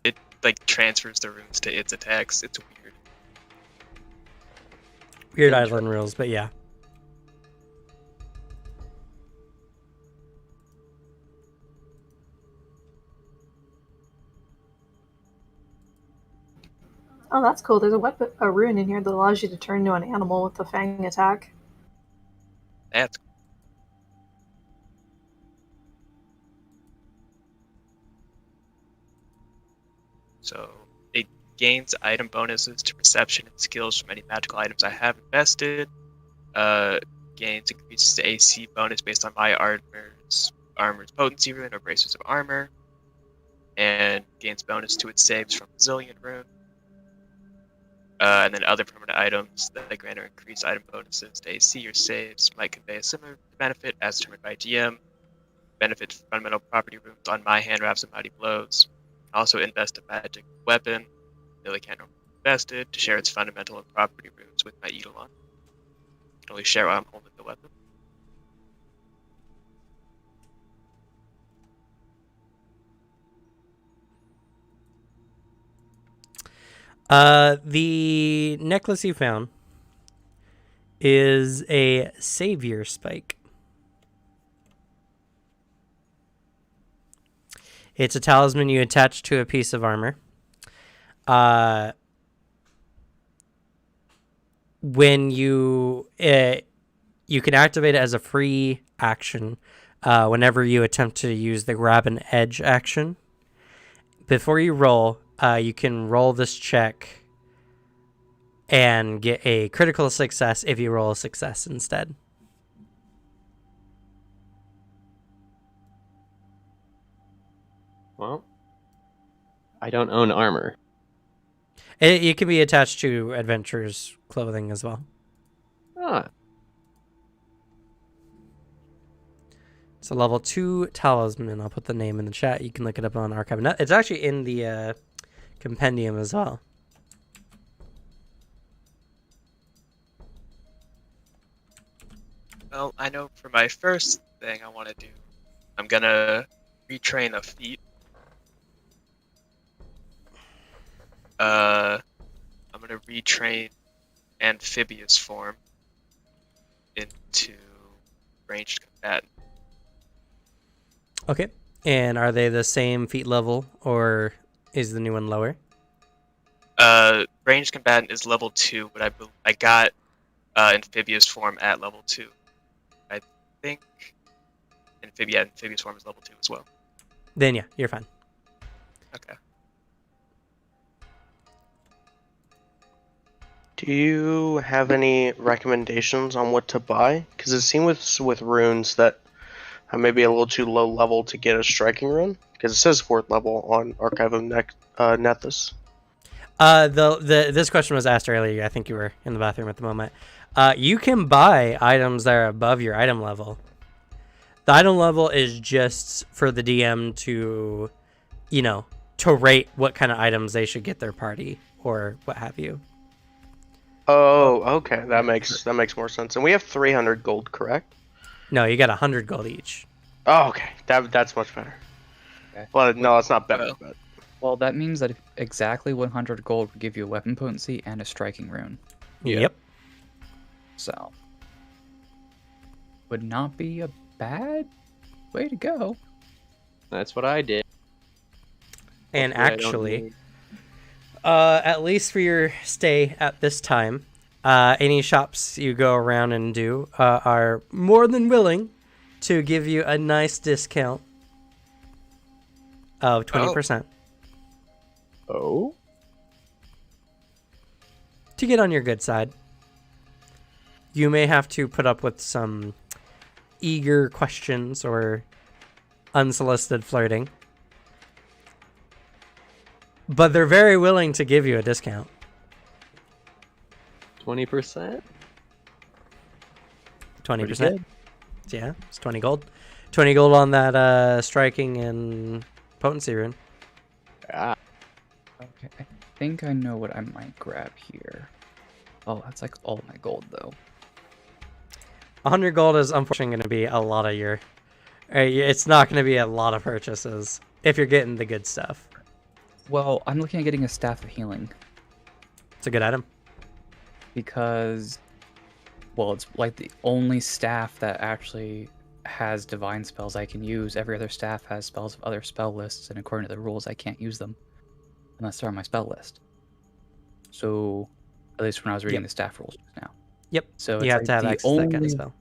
It like transfers the runes to its attacks. It's weird. Weird island rules, but yeah. Oh, that's cool. There's a rune in here that allows you to turn into an animal with the fang attack. That's so it gains item bonuses to perception and skills from any magical items I have invested. Gains increases the AC bonus based on my armor's potency rune or braces of armor, and gains bonus to its saves from Resilient rune. And then other permanent items that grant or increase item bonuses to AC or saves might convey a similar benefit as determined by GM. Benefit fundamental property runes on my hand wraps and mighty blows. Also invest a magic weapon. Really can't normally invested to share its fundamental and property runes with my Eidolon. Can only share while I'm holding the weapon. The necklace you found is a savior spike. It's a talisman you attach to a piece of armor. When you can activate it as a free action whenever you attempt to use the grab an edge action. Before you roll, you can roll this check and get a critical success if you roll a success instead. Well, I don't own armor. It can be attached to adventurer's clothing as well. Ah, It's a level 2 talisman. I'll put the name in the chat. You can look it up on Archive. It's actually in the compendium as well. Well, I know for my first thing I want to do, I'm gonna retrain a feat. I'm gonna retrain amphibious form into ranged combatant. Okay. And are they the same feat level, or is the new one lower? Ranged combatant is level 2, but I got amphibious form at level 2. I think amphibious form is level 2 as well. Then yeah, you're fine. Okay. Do you have any recommendations on what to buy? Because it seemed with runes that I may be a little too low level to get a striking rune. Because it says 4th level on Archive of Nethys. This question was asked earlier. I think you were in the bathroom at the moment. You can buy items that are above your item level. The item level is just for the DM to, to rate what kind of items they should get their party or what have you. Oh, okay, that makes more sense. And we have 300 gold, correct? No, you got 100 gold each. Oh, okay, that's much better. Okay. Well, no, it's not better, Well- but Well, that means that exactly 100 gold would give you a weapon potency and a striking rune. Yeah. Yep. So, would not be a bad way to go. That's what I did. And Hopefully I don't actually, need- at least for your stay at this time, any shops you go around and do are more than willing to give you a nice discount of 20% Oh? to get on your good side. You may have to put up with some eager questions or unsolicited flirting, but they're very willing to give you a discount. 20%? 20%. Yeah, it's 20 gold. 20 gold on that striking and potency rune. Ah, Okay, I think I know what I might grab here. Oh, that's like all my gold though. 100 gold is unfortunately going to be a lot of your... It's not going to be a lot of purchases if you're getting the good stuff. Well, I'm looking at getting a staff of healing It's a good item. because, well, it's like the only staff that actually has divine spells I can use. Every other staff has spells of other spell lists, and according to the rules, I can't use them unless they're on my spell list. So, at least when I was reading Yep. the staff rules just now. Yep. So You it's have like to have the access to that kind of spell.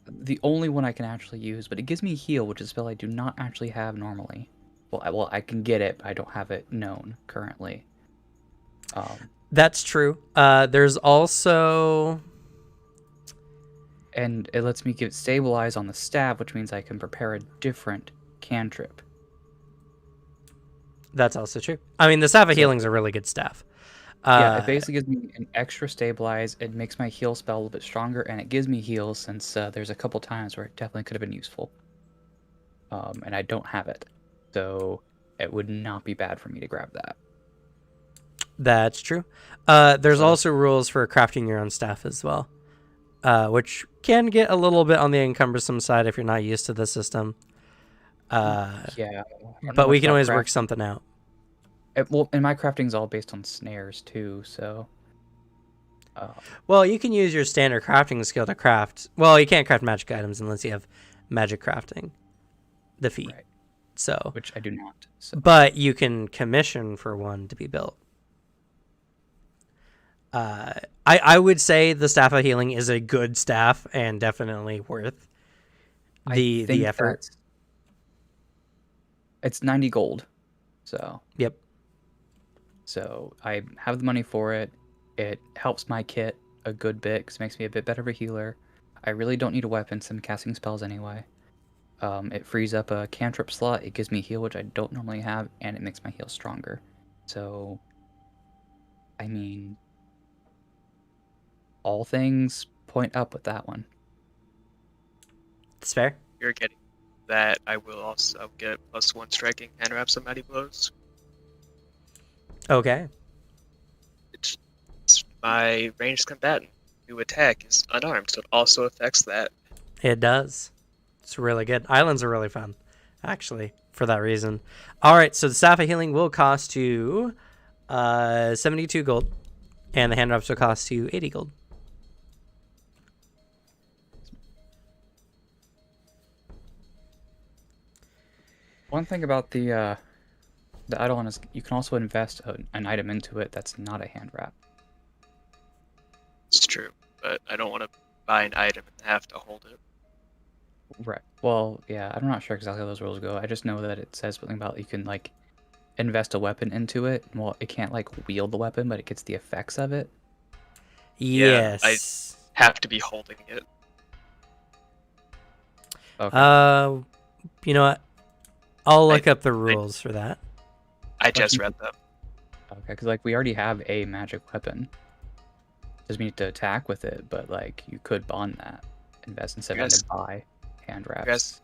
The only one I can actually use, but it gives me heal, which is a spell I do not actually have normally. Well, I can get it, but I don't have it known currently. That's true. There's also... And it lets me get stabilize on the staff, which means I can prepare a different cantrip. That's also true. I mean, the Staff of Healing's a really good staff. Yeah, it basically gives me an extra stabilize. It makes my heal spell a little bit stronger, and it gives me heal since there's a couple times where it definitely could have been useful. And I don't have it, so it would not be bad for me to grab that. That's true. There's So- also rules for crafting your own staff as well, which can get a little bit on the encumbersome side if you're not used to the system. Yeah, I don't know But we much can about always work craft- something out. Well, and my crafting's all based on snares too, so. Well, you can use your standard crafting skill to craft. Well, you can't craft magic items unless you have magic crafting, the feat. Right. So, Which I do not. So. but you can commission for one to be built. I would say the Staff of Healing is a good staff and definitely worth the effort. It's 90 gold, so. Yep. So I have the money for it. It helps my kit a good bit because it makes me a bit better of a healer. I really don't need a weapon since I'm casting spells anyway. It frees up a cantrip slot. It gives me heal, which I don't normally have, and it makes my heal stronger. So, I mean, all things point up with that one. It's fair. You're getting that. I will also get +1 striking and wrap some mighty blows. Okay. It's my ranged combatant who attack is unarmed, so it also affects that. It does. It's really good. Islands are really fun, actually, for that reason. All right, so the Staff of Healing will cost you 72 gold, and the hand wraps will cost you 80 gold. One thing about the Eidolon is you can also invest an item into it that's not a hand wrap. It's true, but I don't want to buy an item and have to hold it. Right. Well, yeah, I'm not sure exactly how those rules go. I just know that it says something about you can like invest a weapon into it. Well, it can't like wield the weapon, but it gets the effects of it. Yeah, Yes. Have to be holding it. Okay. You know what? I'll look up the rules for that. I just read them. Okay, because like we already have a magic weapon. Doesn't mean to attack with it, but like you could bond that, invest instead of having to buy hand wraps.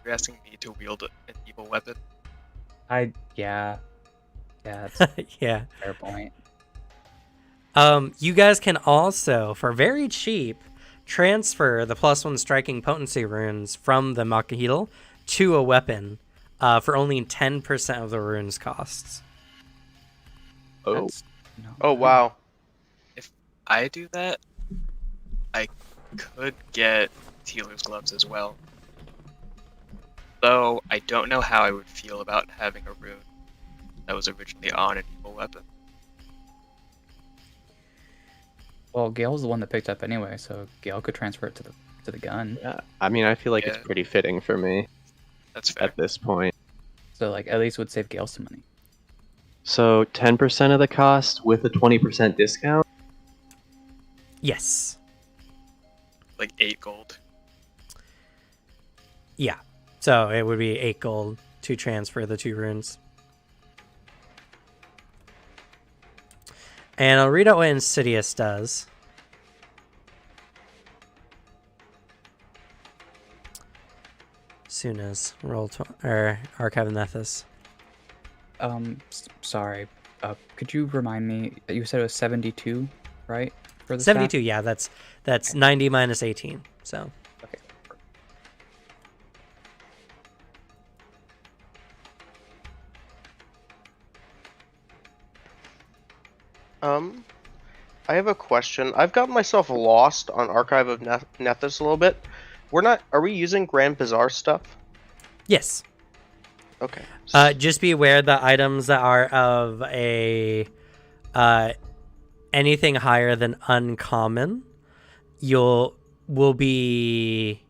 You're asking me to wield an evil weapon? Yeah, that's Yeah. a fair point. You guys can also, for very cheap, transfer the +1 striking potency runes from the Makahidal to a weapon for only 10% of the runes costs. Oh, That's not Oh bad. wow. If I do that, I could get Healer's Gloves as well. Though I don't know how I would feel about having a rune that was originally on an evil weapon. Well, Gale's the one that picked up anyway, so Gale could transfer it to the gun. yeah. I mean, I feel like Yeah. it's pretty fitting for me That's fair. at this point. So like at least it would save Gale some money. So 10% of the cost with a 20% discount. Yes. Like 8 gold. Yeah. So it would be 8 gold to transfer the 2 runes. And I'll read out what Insidious does. Soon as or Archive of Nethys. Sorry. Could you remind me? You said it was 72, right? For the 72, stat? yeah, that's 90 minus 18. So Okay. I have a question. I've gotten myself lost on Archive of Nethys a little bit. Are we using Grand Bazaar stuff? yes. Okay. Just be aware that items that are of a anything higher than uncommon, will be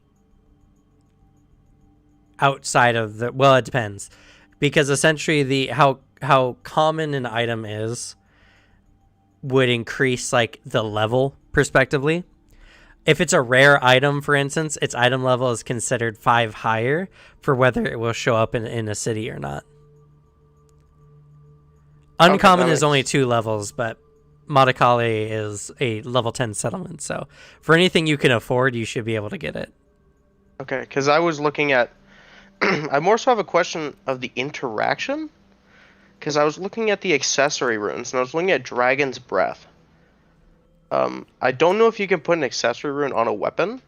outside of the. Well, it depends, because essentially the how common an item is would increase like the level prospectively. If it's a rare item, for instance, its item level is considered 5 higher for whether it will show up in a city or not. Uncommon that is only makes- 2 levels, but Madakali is a level 10 settlement. So for anything you can afford, you should be able to get it. Okay, because I was looking at. I more so have a question of the interaction. Because I was looking at the accessory runes, and I was looking at Dragon's Breath. I don't know if you can put an accessory rune on a weapon.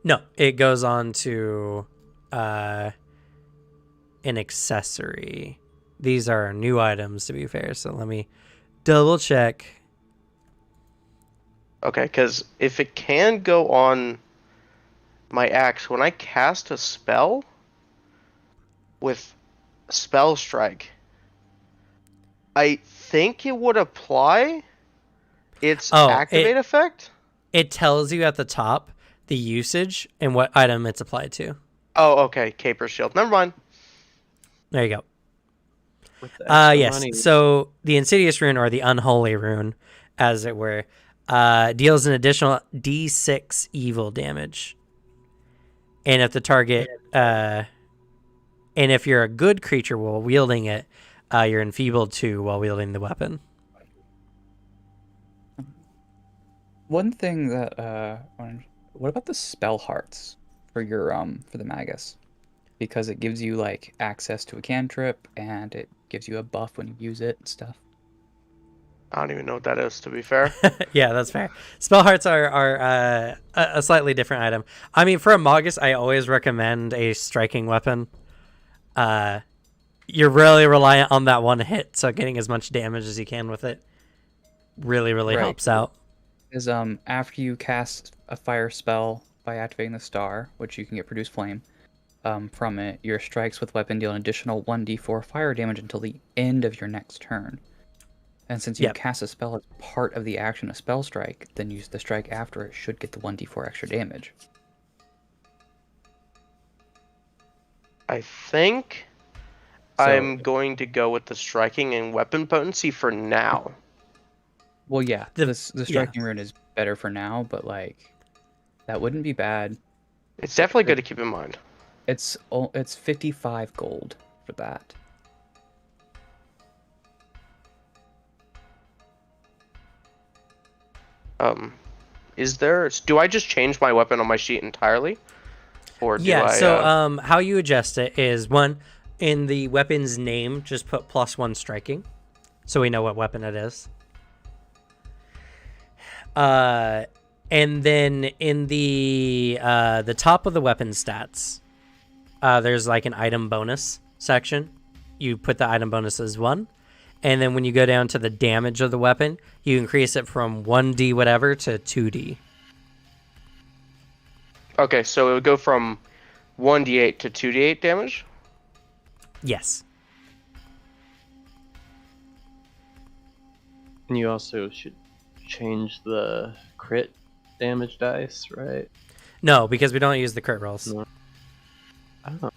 No, it goes on to an accessory. These are new items, to be fair. So let me double check. Okay, because if it can go on my axe, when I cast a spell with Spell Strike, I think it would apply its activate effect. It tells you at the top the usage and what item it's applied to. Oh, okay, Caper Shield. Never mind. There you go. With the extra Yes. money. So the Insidious rune, or the Unholy rune, as it were, deals an additional D6 evil damage. And if the target, and if you're a good creature while wielding it, you're enfeebled 2 while wielding the weapon. One thing that what about the spell hearts for your for the Magus? Because it gives you like access to a cantrip and it gives you a buff when you use it and stuff. I don't even know what that is, to be fair. Yeah, that's fair. Spell hearts are a slightly different item. I mean, for a Magus, I always recommend a striking weapon. You're really reliant on that one hit, so getting as much damage as you can with it really Right. helps out. Is after you cast a fire spell by activating the star, which you can get produce flame, from it, your strikes with weapon deal an additional 1d4 fire damage until the end of your next turn. And since you Yep. cast a spell as part of the action of spell strike, then use the strike after it should get the 1d4 extra damage. I think So, I'm going to go with the striking and weapon potency for now. well, yeah, The- the striking rune is better for now, but like that wouldn't be bad. It's definitely good to keep in mind. It's 55 gold for that. Do I just change my weapon on my sheet entirely? Or do I, so how you adjust it is, one, in the weapon's name, just put +1 striking, so we know what weapon it is. And then in the top of the weapon stats, there's like an item bonus section. You put the item bonus as 1, and then when you go down to the damage of the weapon, you increase it from 1d whatever to 2d. Okay, so it would go from 1d8 to 2d8 damage? Yes. And you also should change the crit damage dice, right? No, because we don't use the crit rolls. No. Oh.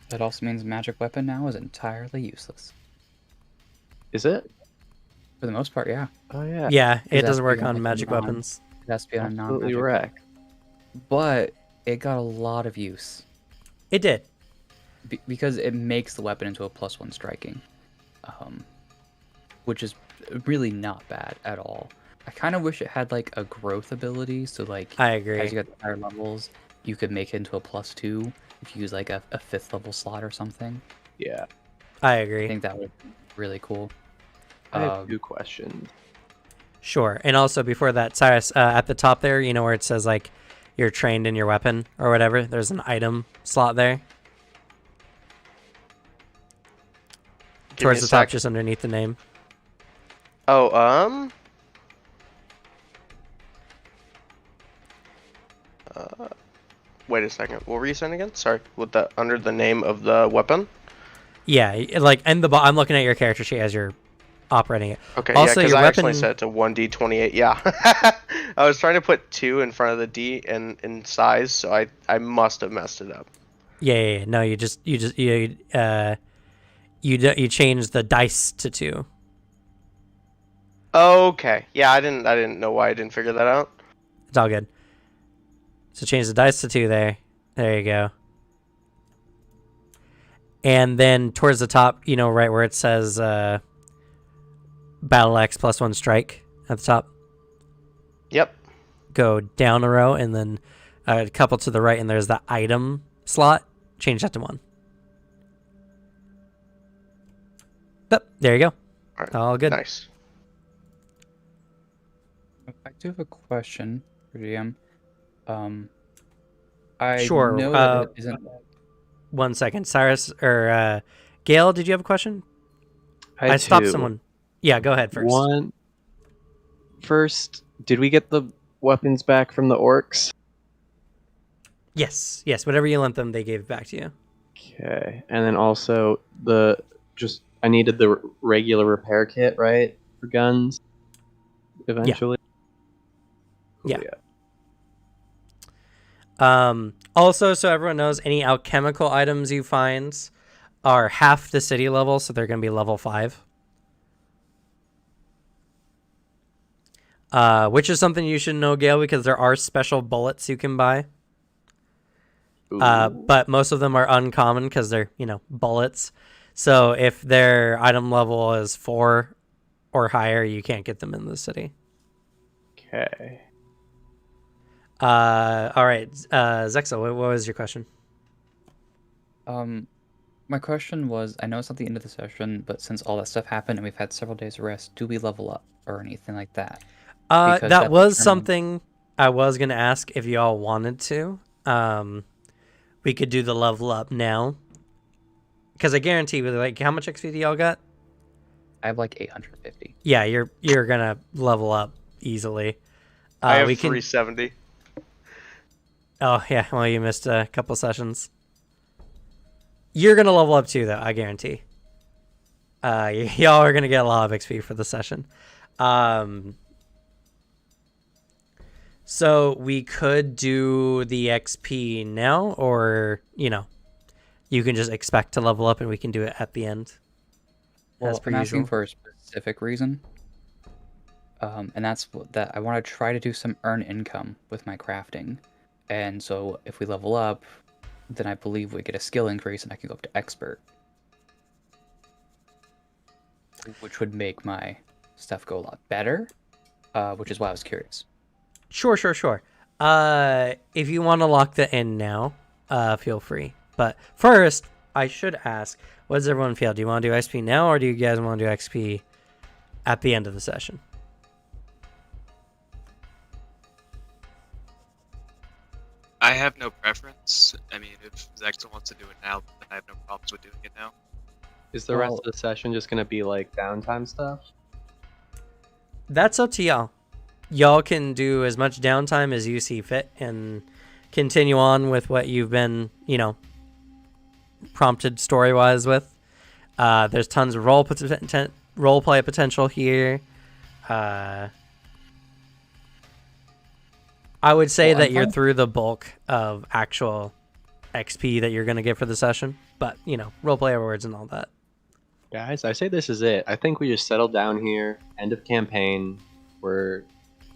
That also means magic weapon now is entirely useless. Is it? For the most part, yeah. Oh yeah. Yeah, it That's doesn't work beyond on magic non- weapons. It has to be on a Absolutely non-magic. wrecked. But it got a lot of use It did. because it makes the weapon into a +1 striking, which is really not bad at all. I kind of wish it had like a growth ability, so like I agree. as you get higher levels, you could make it into a +2 if you use like a 5th level slot or something. Yeah. I I agree. think that would be really cool. I have Um, 2 questions. Sure. And also before that, Cyrus, at the top there, you know where it says like you're trained in your weapon or whatever, there's an item slot there. Give me Towards a the top, sec. just underneath the name. Oh, wait a second. What were you saying again? Sorry. With the under the name of the weapon? Yeah, like and I'm looking at your character sheet as you're operating it. Okay, Also, yeah, because your I actually weapon- set it to 1d28. Yeah. I was trying to put 2 in front of the D in size, so I must have messed it up. Yeah. No, you change the dice to 2. Okay. Yeah, I didn't know why I didn't figure that out. It's all good. So change the dice to 2 there. There you go. And then towards the top, you know, right where it says Battle Axe +1 strike at the top. Yep. Go down a row and then a couple to the right, and there's the item slot. Change that to 1. Yep, there you go. Alright, All good. Nice. I do have a question for GM. I Sure, know that it isn't. 1 second. Cyrus or Gail, did you have a question? I had stopped 2. someone. Yeah, go ahead first. One. First, did we get the weapons back from the orcs? Yes. Whatever you lent them, they gave back to you. Okay. And then also I needed the regular repair kit, right? For guns. Eventually. Yeah. Cool, Also, so everyone knows, any alchemical items you find are half the city level, so they're going to be level 5. Which is something you should know, Gail, because there are special bullets you can buy. But most of them are uncommon because they're, bullets. So if their item level is 4 or higher, you can't get them in the city. Okay. All right, Zexa, what was your question? My question was, I know it's not the end of the session, but since all that stuff happened and we've had several days of rest, do we level up or anything like that? Because That that was determines- something I was going to ask if y'all wanted to. We could do the level up now. Because I guarantee, how much XP do y'all got? I have like 850. Yeah, you're going to level up easily. I have we can... 370. Oh, yeah, well, you missed a couple sessions. You're gonna level up too, though. I guarantee. Y'all are gonna get a lot of XP for the session. So we could do the XP now, or you can just expect to level up, and we can do it at the end. Well, as per I'm asking usual. for a specific reason. And that's that I want to try to do some earn income with my crafting. And so if we level up, then I believe we get a skill increase and I can go up to expert. Which would make my stuff go a lot better, which is why I was curious. Sure. If you want to lock that in now, feel free. But first, I should ask, what does everyone feel? Do you want to do XP now, or do you guys want to do XP at the end of the session? I have no preference. I mean, if Zexa wants to do it now, then I have no problems with doing it now. Is the rest of the session just gonna be like downtime stuff? That's up to y'all. Y'all can do as much downtime as you see fit and continue on with what you've been, prompted story-wise with. There's tons of role play potential here. I would say that you're through the bulk of actual XP that you're going to get for the session, but, role play rewards and all that. Guys, I say this is it. I think we just settle down here. End of campaign. We're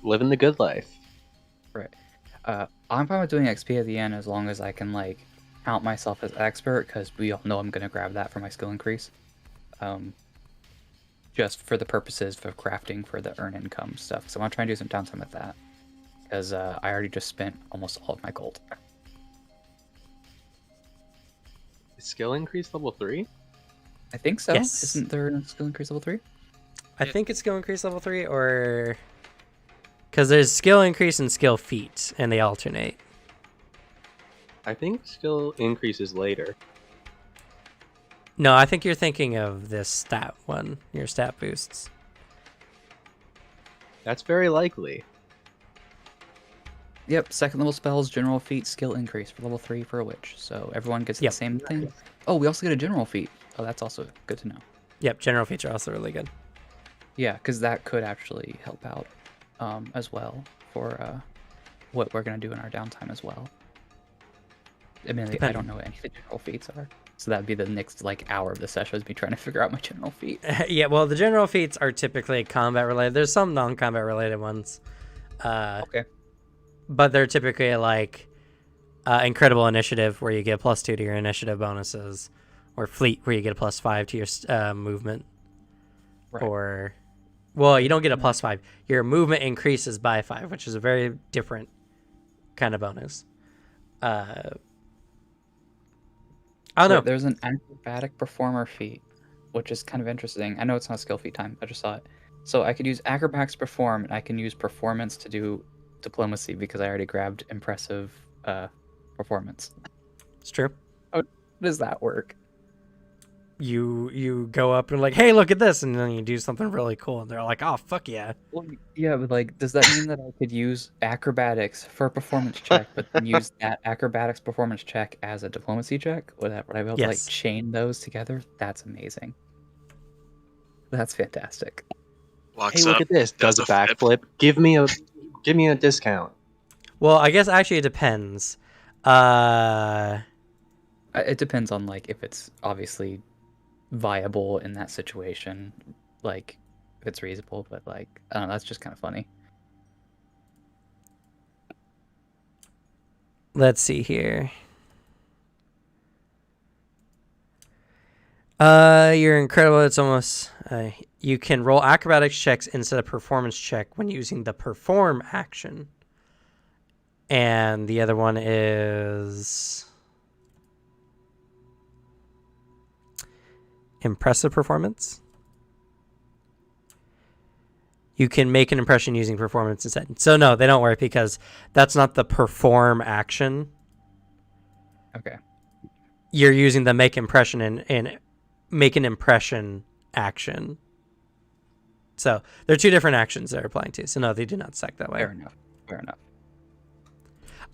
living the good life. Right. I'm fine with doing XP at the end as long as I can count myself as expert, because we all know I'm gonna grab that for my skill increase. Just for the purposes of crafting for the earn income stuff. So I want to try and do some downtime with that, because I already just spent almost all of my gold. Skill increase level 3? I think so. Yes. Isn't there a skill increase level 3? I think it's skill increase level 3, or... Because there's skill increase and skill feat, and they alternate. I think skill increases later. No, I think you're thinking of this stat one, your stat boosts. That's very likely. Yep, second level spells, general feat, skill increase for level 3 for a witch. So everyone gets the same thing. Oh, we also get a general feat. Oh, that's also good to know. Yep, general feats are also really good. Yeah, because that could actually help out as well for what we're going to do in our downtime as well. Admittedly, I don't know what any of the general feats are. So that'd be the next hour of the session is me trying to figure out my general feat. Yeah, well, the general feats are typically combat related. There's some non-combat related ones. Okay. But they're typically incredible initiative, where you get +2 to your initiative bonuses, or fleet, where you get a +5 to your movement. Right. Or, well, you don't get a +5. Your movement increases by 5, which is a very different kind of bonus. I don't know. There's an acrobatic performer feat, which is kind of interesting. I know it's not skill feat time. I just saw it. So I could use acrobatics perform, and I can use performance to do diplomacy, because I already grabbed impressive performance. It's true. How does that work? You go up and hey, look at this, and then you do something really cool, and they're like, oh, fuck yeah. Well, yeah, but does that mean that I could use acrobatics for a performance check, but then use that acrobatics performance check as a diplomacy check? Would I be able to chain those together? That's amazing. That's fantastic. Walks Hey, look up, at this. Does a flip. backflip. Give me a discount. Well, I guess actually it depends. It depends on if it's obviously viable in that situation, if it's reasonable, but I don't know, that's just kind of funny. Let's see here. You're incredible. It's almost you can roll acrobatics checks instead of performance check when using the perform action. And the other one is impressive performance. You can make an impression using performance instead. So no, they don't work, because that's not the perform action. Okay. You're using the make impression and make an impression action. So they're two different actions they're applying to. So no, they do not stack that way. Fair enough.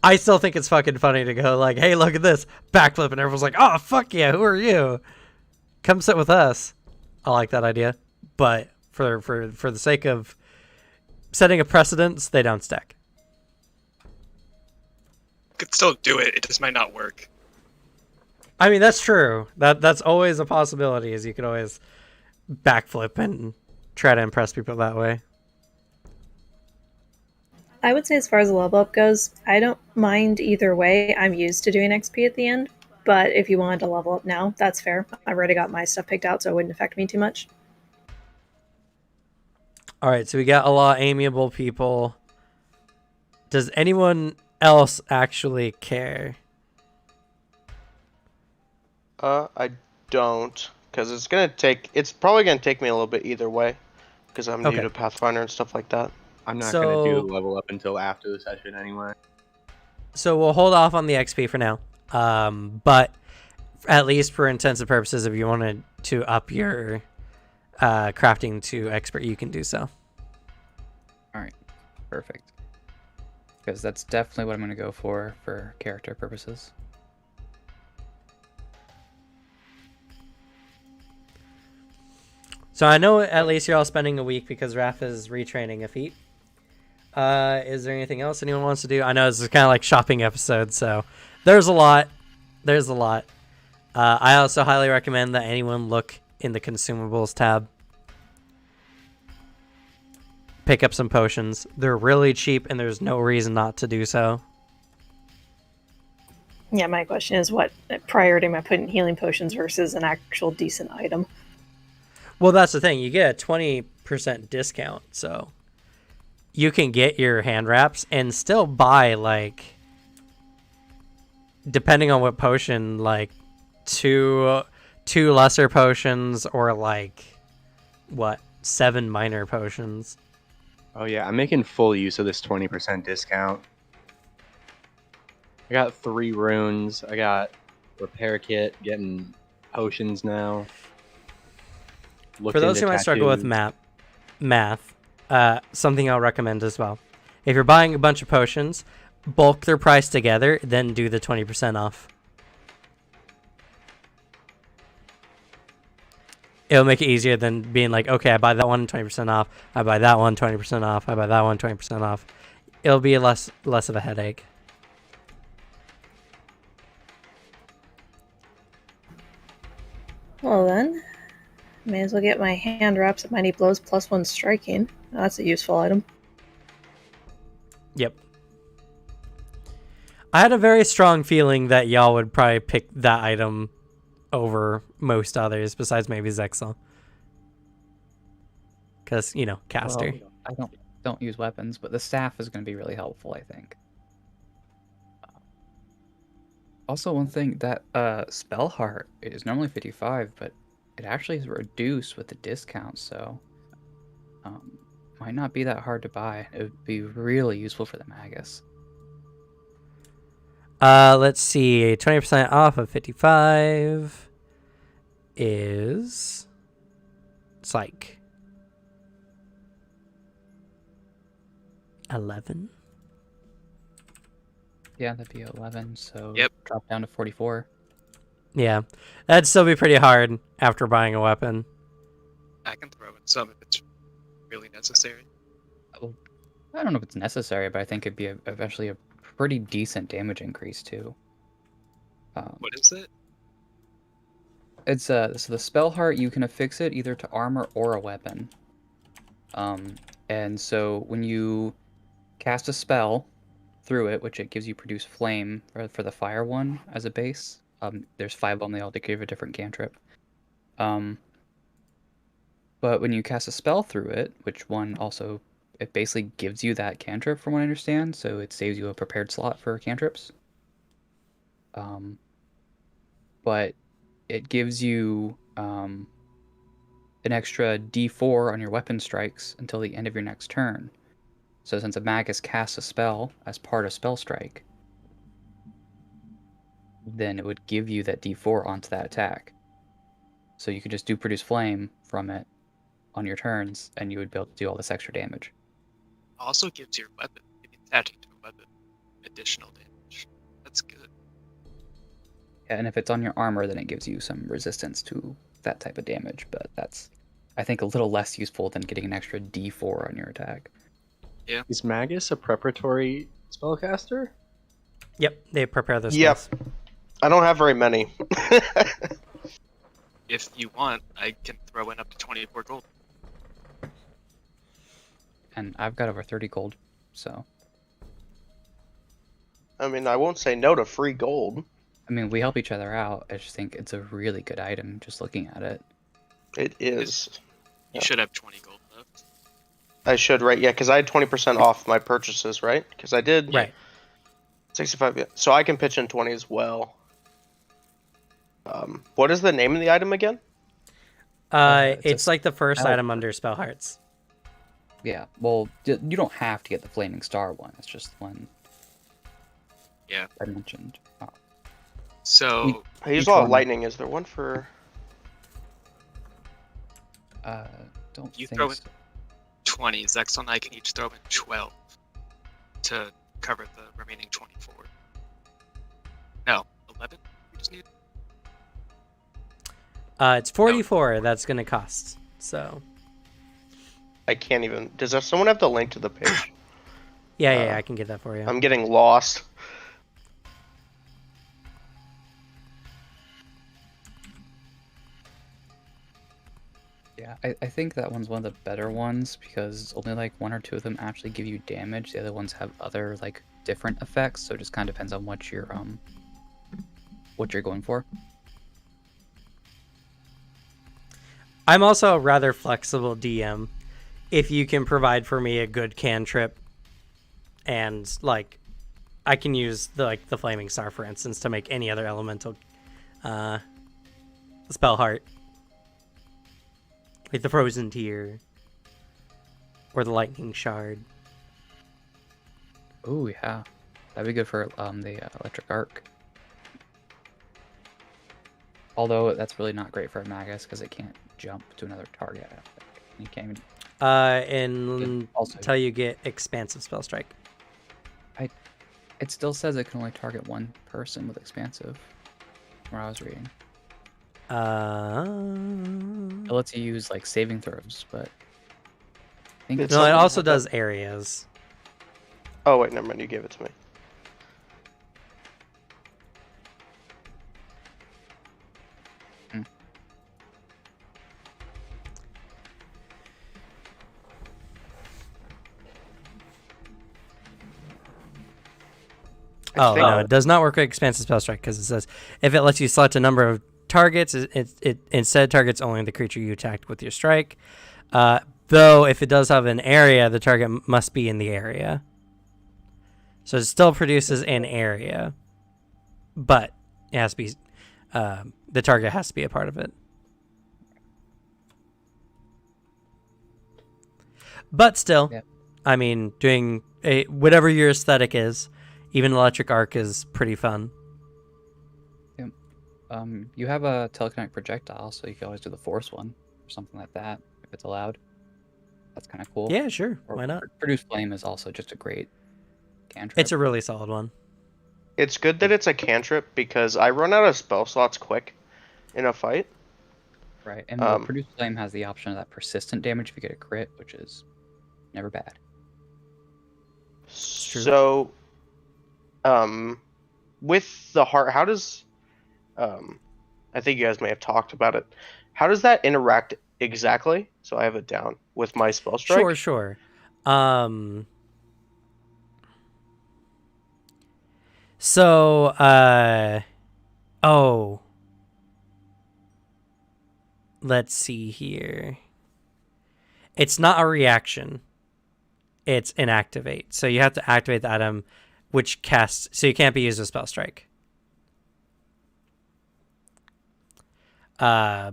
I still think it's fucking funny to go like, hey, look at this backflip, and everyone's like, oh fuck yeah, who are you? Come sit with us. I like that idea, but for the sake of setting a precedence, they don't stack. Could still do it. It just might not work. I mean, that's true. That's always a possibility. Is you could always backflip and try to impress people that way. I would say as far as the level up goes, I don't mind either way. I'm used to doing XP at the end, but if you wanted to level up now, that's fair. I've already got my stuff picked out, so it wouldn't affect me too much. All right, so we got a lot of amiable people. Does anyone else actually care? I don't, because it's probably gonna take me a little bit either way, because I'm new Okay. to Pathfinder and stuff like that. I'm not So- gonna do the level up until after the session anyway. So we'll hold off on the XP for now. But at least for intensive purposes, if you wanted to up your crafting to expert, you can do so. Perfect. Because that's definitely what I'm going to go for character purposes. So I know at least you're all spending a week because Raph is retraining a feat. Is there anything else anyone wants to do? I know this is kind of like shopping episode, so there's a lot. I also highly recommend that anyone look in the consumables tab. Pick up some potions. They're really cheap and there's no reason not to do so. Yeah, my question is what priority am I putting healing potions versus an actual decent item? Well, that's the thing. You get a 20% discount, so you can get your hand wraps and still buy, like, depending on what potion, like, two lesser potions or, like, what, 7 minor potions. Oh yeah, I'm making full use of this 20% discount. I got 3 runes. I got repair kit, getting potions now. For those who might struggle with math, something I'll recommend as well. If you're buying a bunch of potions, bulk their price together, then do the 20% off. It'll make it easier than being like, okay, I buy that one 20% off, I buy that one 20% off, I buy that one 20% off. It'll be less of a headache. Well then, may as well get my hand wraps at Mighty Blows +1 striking. That's a useful item. Yep. I had a very strong feeling that y'all would probably pick that item over most others, besides maybe Zexel. Because, you know, caster. Well, I don't use weapons, but the staff is going to be really helpful, I think. Also, one thing, that spell heart is normally 55, but it actually is reduced with the discount, so might not be that hard to buy. It would be really useful for the Magus. Let's see. 20% off of 55 is Psych. 11. Yeah, that'd be 11, so Yep. drop down to 44. Yeah, that'd still be pretty hard after buying a weapon. I can throw in some if it's really necessary. I don't know if it's necessary, but I think it'd be eventually a pretty decent damage increase too. What is it? It's so the spell heart, you can affix it either to armor or a weapon. And so when you cast a spell through it, which it gives you produce flame for the fire one as a base. There's 5 of them, they all give a different cantrip. But when you cast a spell through it, which one also, it basically gives you that cantrip from what I understand, so it saves you a prepared slot for cantrips. But it gives you an extra d4 on your weapon strikes until the end of your next turn. So since a magus casts a spell as part of spell strike, then it would give you that d4 onto that attack. So you could just do produce flame from it on your turns, and you would be able to do all this extra damage. Also gives your weapon. You can attach it to a weapon. additional damage. That's good. Yeah, and if it's on your armor, then it gives you some resistance to that type of damage. But that's, I think, a little less useful than getting an extra D4 on your attack. Is Magus a preparatory spellcaster? Yep, they prepare their Yep. spells. I don't have very many. If you want, I can throw in up to 24 gold. And I've got over 30 gold, so I mean, I won't say no to free gold. I mean, we help each other out. I just think it's a really good item, just looking at it. It is. You Yeah. should have 20 gold left. I should, right? Yeah, because I had 20% off my purchases, right? Because I did Right. 65. Yeah. So I can pitch in 20 as well. What is the name of the item again? It's like the first spell. item under spell hearts. Yeah, well, you don't have to get the Flaming Star one. It's just the one Yeah. I mentioned. So I use Each a lot of one. lightning. Is there one for? Don't You think throw it- so. 20. Zex and I can each throw in 12 to cover the remaining 24. No, 11? We just need. It's 44 that's going to cost. So, I can't even. Does someone have the link to the page? yeah, I can get that for you. I'm getting lost. Yeah, I think that one's one of the better ones because only like one or two of them actually give you damage. The other ones have other like different effects, so it just kind of depends on what you're going for. I'm also a rather flexible DM. If you can provide for me a good cantrip, and like, I can use the Flaming Star, for instance, to make any other elemental spell heart, like the Frozen Tear or the Lightning Shard. Oh yeah, that'd be good for the Electric Arc. Although that's really not great for a Magus because it can't jump to another target. I don't think. You can't even. And Also- until you get Expansive Spell Strike. It still says it can only target one person with Expansive. Where I was reading, it lets you use like saving throws, but I think It's No, it something also like does that. areas. Oh wait, never mind. You gave it to me. Oh, think- no, it does not work with Expansive Spell Strike because it says if it lets you select a number of targets, it instead targets only the creature you attacked with your strike. Though, if it does have an area, the target must be in the area. So it still produces an area, but it has to be the target has to be a part of it. But still, Yeah. I mean, doing whatever your aesthetic is, even Electric Arc is pretty fun. you have a telekinetic projectile, so you can always do the force one or something like that if it's allowed. That's kind of cool. Yeah, sure. Or Why not? Produce Flame is also just a great cantrip. It's a really solid one. It's good that it's a cantrip because I run out of spell slots quick in a fight. right, and the Produce Flame has the option of that persistent damage if you get a crit, which is never bad. true. So, with the heart, how does, I think you guys may have talked about it. How does that interact exactly? So I have it down with my spell strike. Sure. So, let's see here. It's not a reaction. It's an activate. So you have to activate the item, which casts. So you can't be used as spell strike.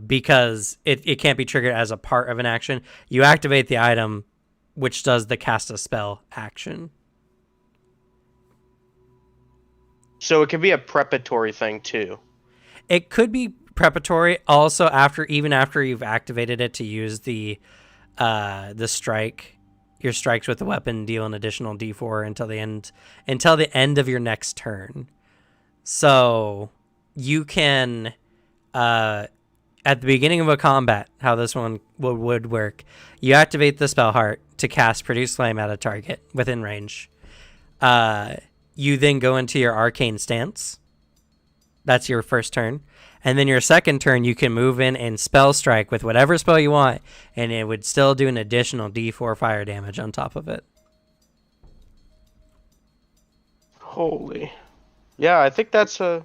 Because it can't be triggered as a part of an action. You activate the item, which does the cast a spell action. So it could be a preparatory thing too. It could be preparatory. Also, even after you've activated it to use the strike, your strikes with the weapon deal an additional D4 until the end of your next turn. So you can at the beginning of a combat, how this one would work, you activate the spell heart to cast Produce Flame at a target within range. You then go into your arcane stance. That's your first turn. And then your second turn, you can move in and spell strike with whatever spell you want, and it would still do an additional D4 fire damage on top of it. Holy. Yeah, I think that's a.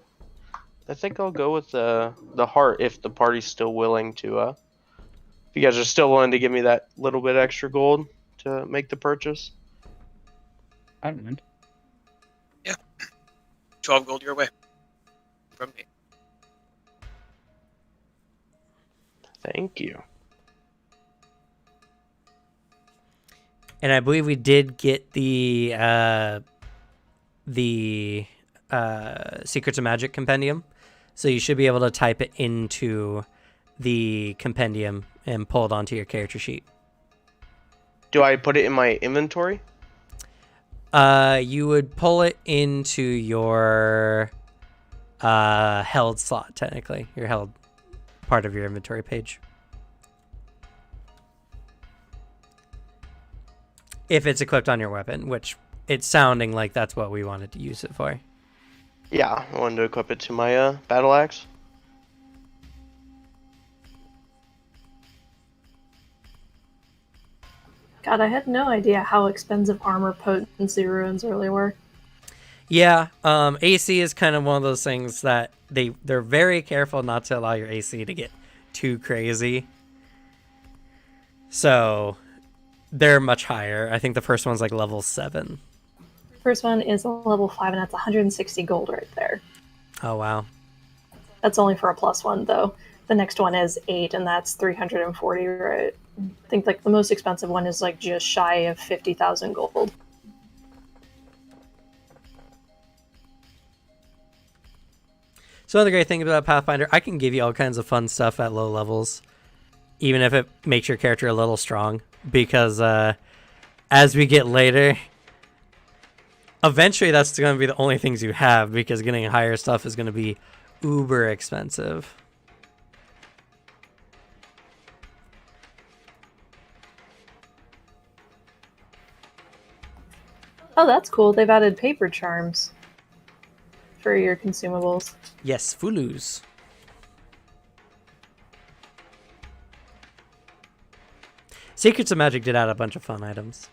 I think I'll go with the heart if the party's still willing to. If you guys are still willing to give me that little bit extra gold to make the purchase. I don't mind. 12 gold your way. From me. Thank you. And I believe we did get the Secrets of Magic compendium. So you should be able to type it into the compendium and pull it onto your character sheet. Do I put it in my inventory? You would pull it into your held slot, technically. Your held part of your inventory page. If it's equipped on your weapon, which it's sounding like that's what we wanted to use it for. Yeah, I wanted to equip it to my battle axe. God, I had no idea how expensive armor potency runes really were. Yeah, AC is kind of one of those things that they're very careful not to allow your AC to get too crazy. So they're much higher. I think the first one's like level 7. First one is a level 5, and that's 160 gold right there. Oh, wow. That's only for a +1, though. The next one is 8, and that's 340, right? I think like the most expensive one is like just shy of 50,000 gold. So another great thing about Pathfinder, I can give you all kinds of fun stuff at low levels, even if it makes your character a little strong, because as we get later, eventually that's going to be the only things you have, because getting higher stuff is going to be uber expensive. Oh, that's cool. They've added paper charms for your consumables. Yes, Fulus. Secrets of Magic did add a bunch of fun items.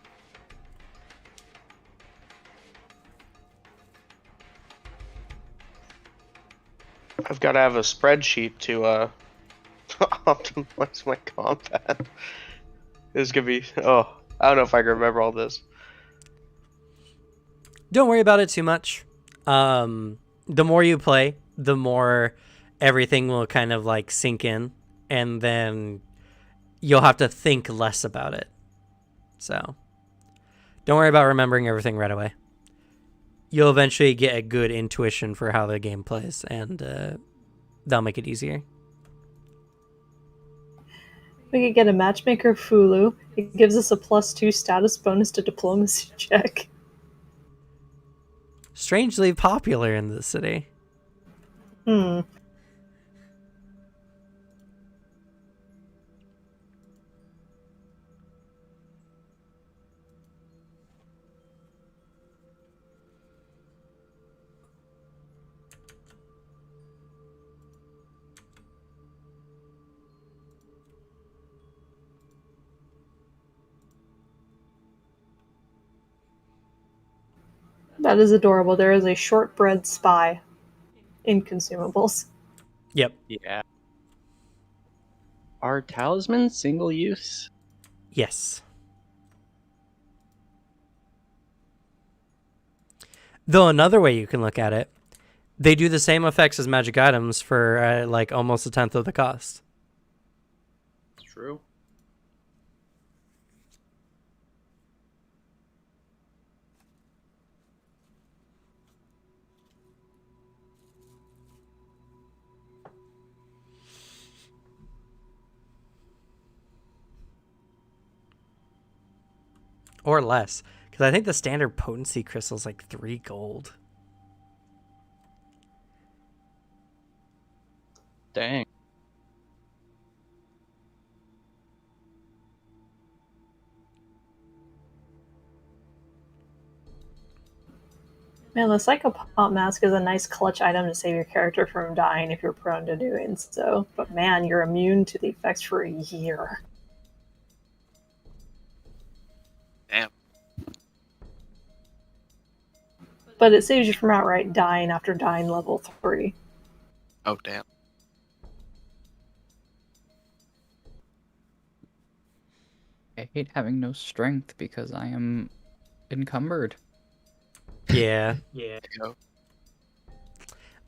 I've got to have a spreadsheet to optimize my combat. This could be. Oh, I don't know if I can remember all this. Don't worry about it too much. The more you play, the more everything will kind of like sink in, and then you'll have to think less about it. So don't worry about remembering everything right away. You'll eventually get a good intuition for how the game plays, and that'll make it easier. We could get a matchmaker Fulu. It gives us a +2 status bonus to diplomacy check. Strangely popular in the city. Hmm. That is adorable. There is a shortbread spy in consumables. Yep. Yeah. Are talismans single use? Yes. Though another way you can look at it, they do the same effects as magic items for like almost a tenth of the cost. It's true. Or less. Because I think the standard potency crystal is like 3 gold. Dang. Man, the Psychopomp Mask is a nice clutch item to save your character from dying if you're prone to doing so. But man, you're immune to the effects for a year. Damn. But it saves you from outright dying after dying level 3. Oh, damn. I hate having no strength because I am encumbered. Yeah. There you go.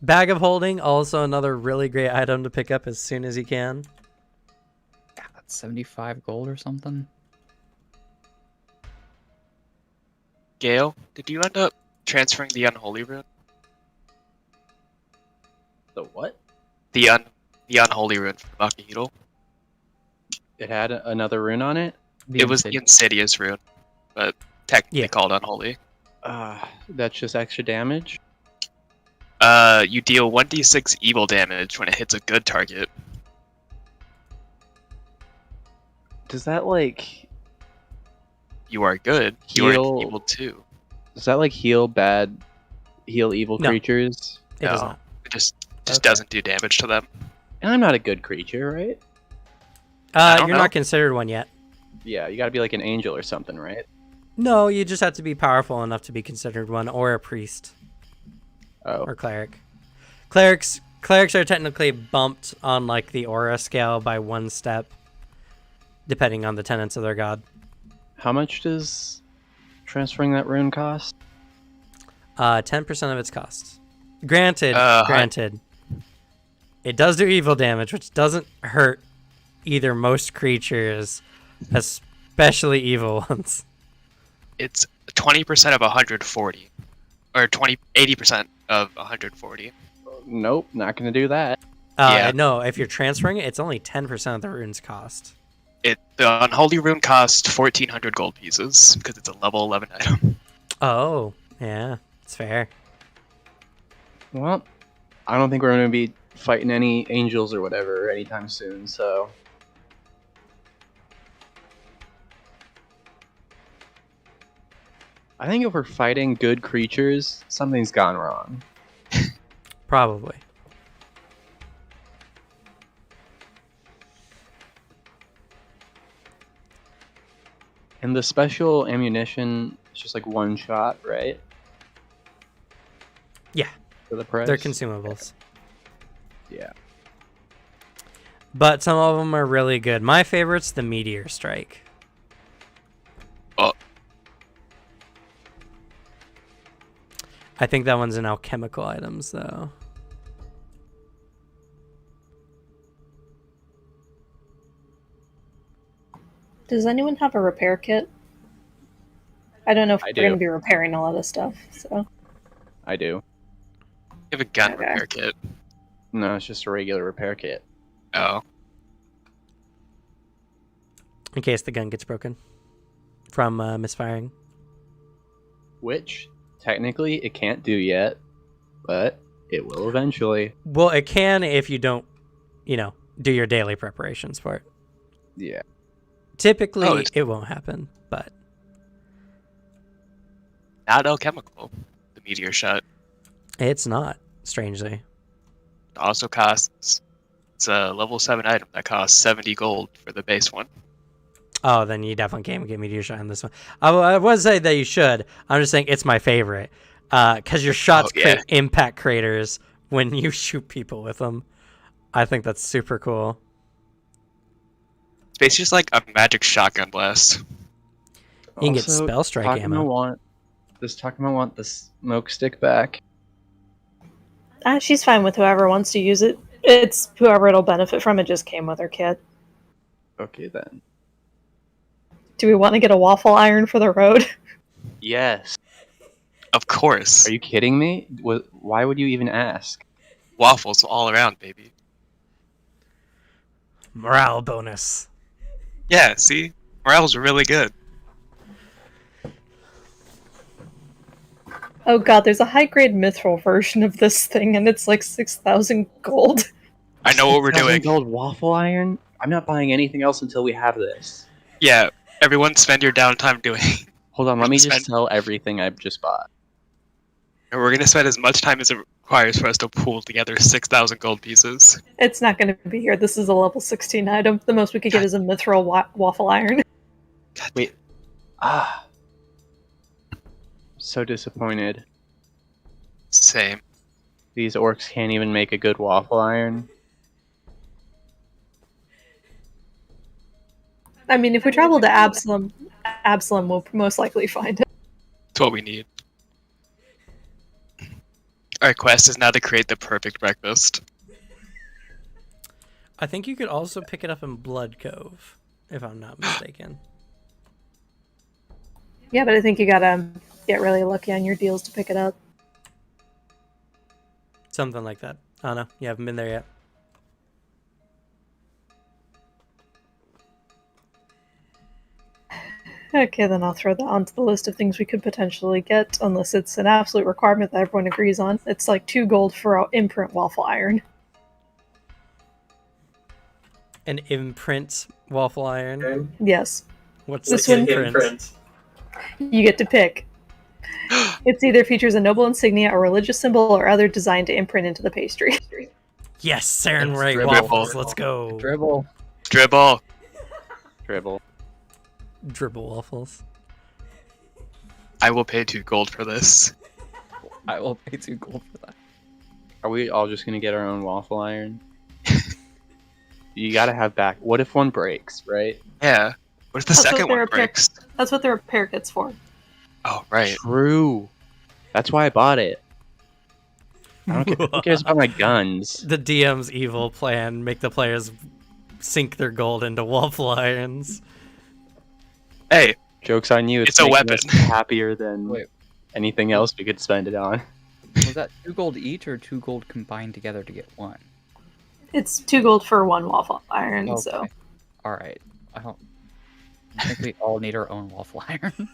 Bag of Holding, also another really great item to pick up as soon as you can. Yeah, that's 75 gold or something. Gale, did you end up transferring the Unholy Rune? The what? The Unholy Rune from Makihito? It had another rune on it? It was the Insidious Rune, but technically Yeah. called Unholy. That's just extra damage? You deal 1d6 evil damage when it hits a good target. Does that, like... You are good. You are Heal- evil too. Does that, like, heal evil No. creatures? It does No. not. It just Okay. doesn't do damage to them. And I'm not a good creature, right? I don't You're know. not considered one yet. Yeah, you gotta be like an angel or something, right? No, you just have to be powerful enough to be considered one, or a priest, Oh. or cleric. Clerics are technically bumped on like the aura scale by 1 step, depending on the tenets of their god. How much does transferring that rune cost? 10% of its cost. Granted, Hi. it does do evil damage, which doesn't hurt either most creatures, especially evil ones. It's 20% of 140. Or 80% of 140. Nope, not gonna do that. Yeah. No, if you're transferring it, it's only 10% of the rune's cost. The Unholy Rune costs 1,400 gold pieces, because it's a level 11 item. Oh, yeah, it's fair. Well, I don't think we're gonna be fighting any angels or whatever anytime soon, so... I think if we're fighting good creatures, something's gone wrong. Probably. And the special ammunition is just like 1 shot, right? Yeah, For the price? they're consumables. Yeah. But some of them are really good. My favorite's the Meteor Strike. Oh. I think that one's in alchemical items, though. Does anyone have a repair kit? I don't know if I we're do. going to be repairing a lot of stuff, so... I do. You have a gun Okay. repair kit. No, it's just a regular repair kit. Oh. In case the gun gets broken from misfiring. Which, technically, it can't do yet, but it will eventually. Well, it can if you don't, do your daily preparations for it. Yeah. Typically, Oh, it's- it won't happen, but Not alchemical. The meteor shot. it's not, strangely. It also costs... It's a level 7 item that costs 70 gold for the base one. Oh, then you definitely can't get Meteor Shot in this one. I would say that you should. I'm just saying it's my favorite. Because your shots yeah. create impact craters when you shoot people with them. I think that's super cool. It's basically just like a magic shotgun blast. You can get Also, spell strike ammo. Does Takuma want the smoke stick back? She's fine with whoever wants to use it. It's whoever it'll benefit from. It just came with her kit. Okay, then. Do we want to get a waffle iron for the road? Yes. Of course. Are you kidding me? Why would you even ask? Waffles all around, baby. Morale bonus. Yeah, see? Morale's really good. Oh god, there's a high-grade mithril version of this thing, and it's like 6,000 gold. I know what we're 6,000 doing. gold waffle iron? I'm not buying anything else until we have this. Yeah, everyone spend your downtime doing. Hold on, let me Spend- just sell everything I've just bought. And we're gonna spend as much time as it requires for us to pool together 6,000 gold pieces. It's not going to be here. This is a level 16 item. The most we could get is a mithril waffle iron. God Wait. Ah. So disappointed. Same. These orcs can't even make a good waffle iron. I mean, if we travel to Absalom, we'll most likely find it. It's what we need. Our quest is now to create the perfect breakfast. I think you could also pick it up in Blood Cove, if I'm not mistaken. Yeah, but I think you gotta get really lucky on your deals to pick it up. Something like that. I don't know. You haven't been there yet. Okay, then I'll throw that onto the list of things we could potentially get, unless it's an absolute requirement that everyone agrees on. It's like 2 gold for an imprint waffle iron. An imprint waffle iron. Yes. What's This the one- imprint? You get to pick. It either features a noble insignia, a religious symbol, or other designed to imprint into the pastry. Yes, Saren It's Ray dribble. waffles. Let's go. Dribble. Dribble. Dribble. Dribble waffles. I will pay 2 gold for this. I will pay 2 gold for that. Are we all just gonna get our own waffle iron? You gotta have back. What if one breaks, right? Yeah. What if the That's what second they're one repair- breaks? That's what the repair kit's for. Oh, right. True. That's why I bought it. I don't care. Who cares about my guns? The DM's evil plan: make the players sink their gold into waffle irons. Hey, Joke's on you. It's a making weapon. us happier than Wait. anything else we could spend it on. Was that 2 gold each or 2 gold combined together to get 1? It's 2 gold for 1 waffle iron, so. Okay. Alright. I think we all need our own waffle iron.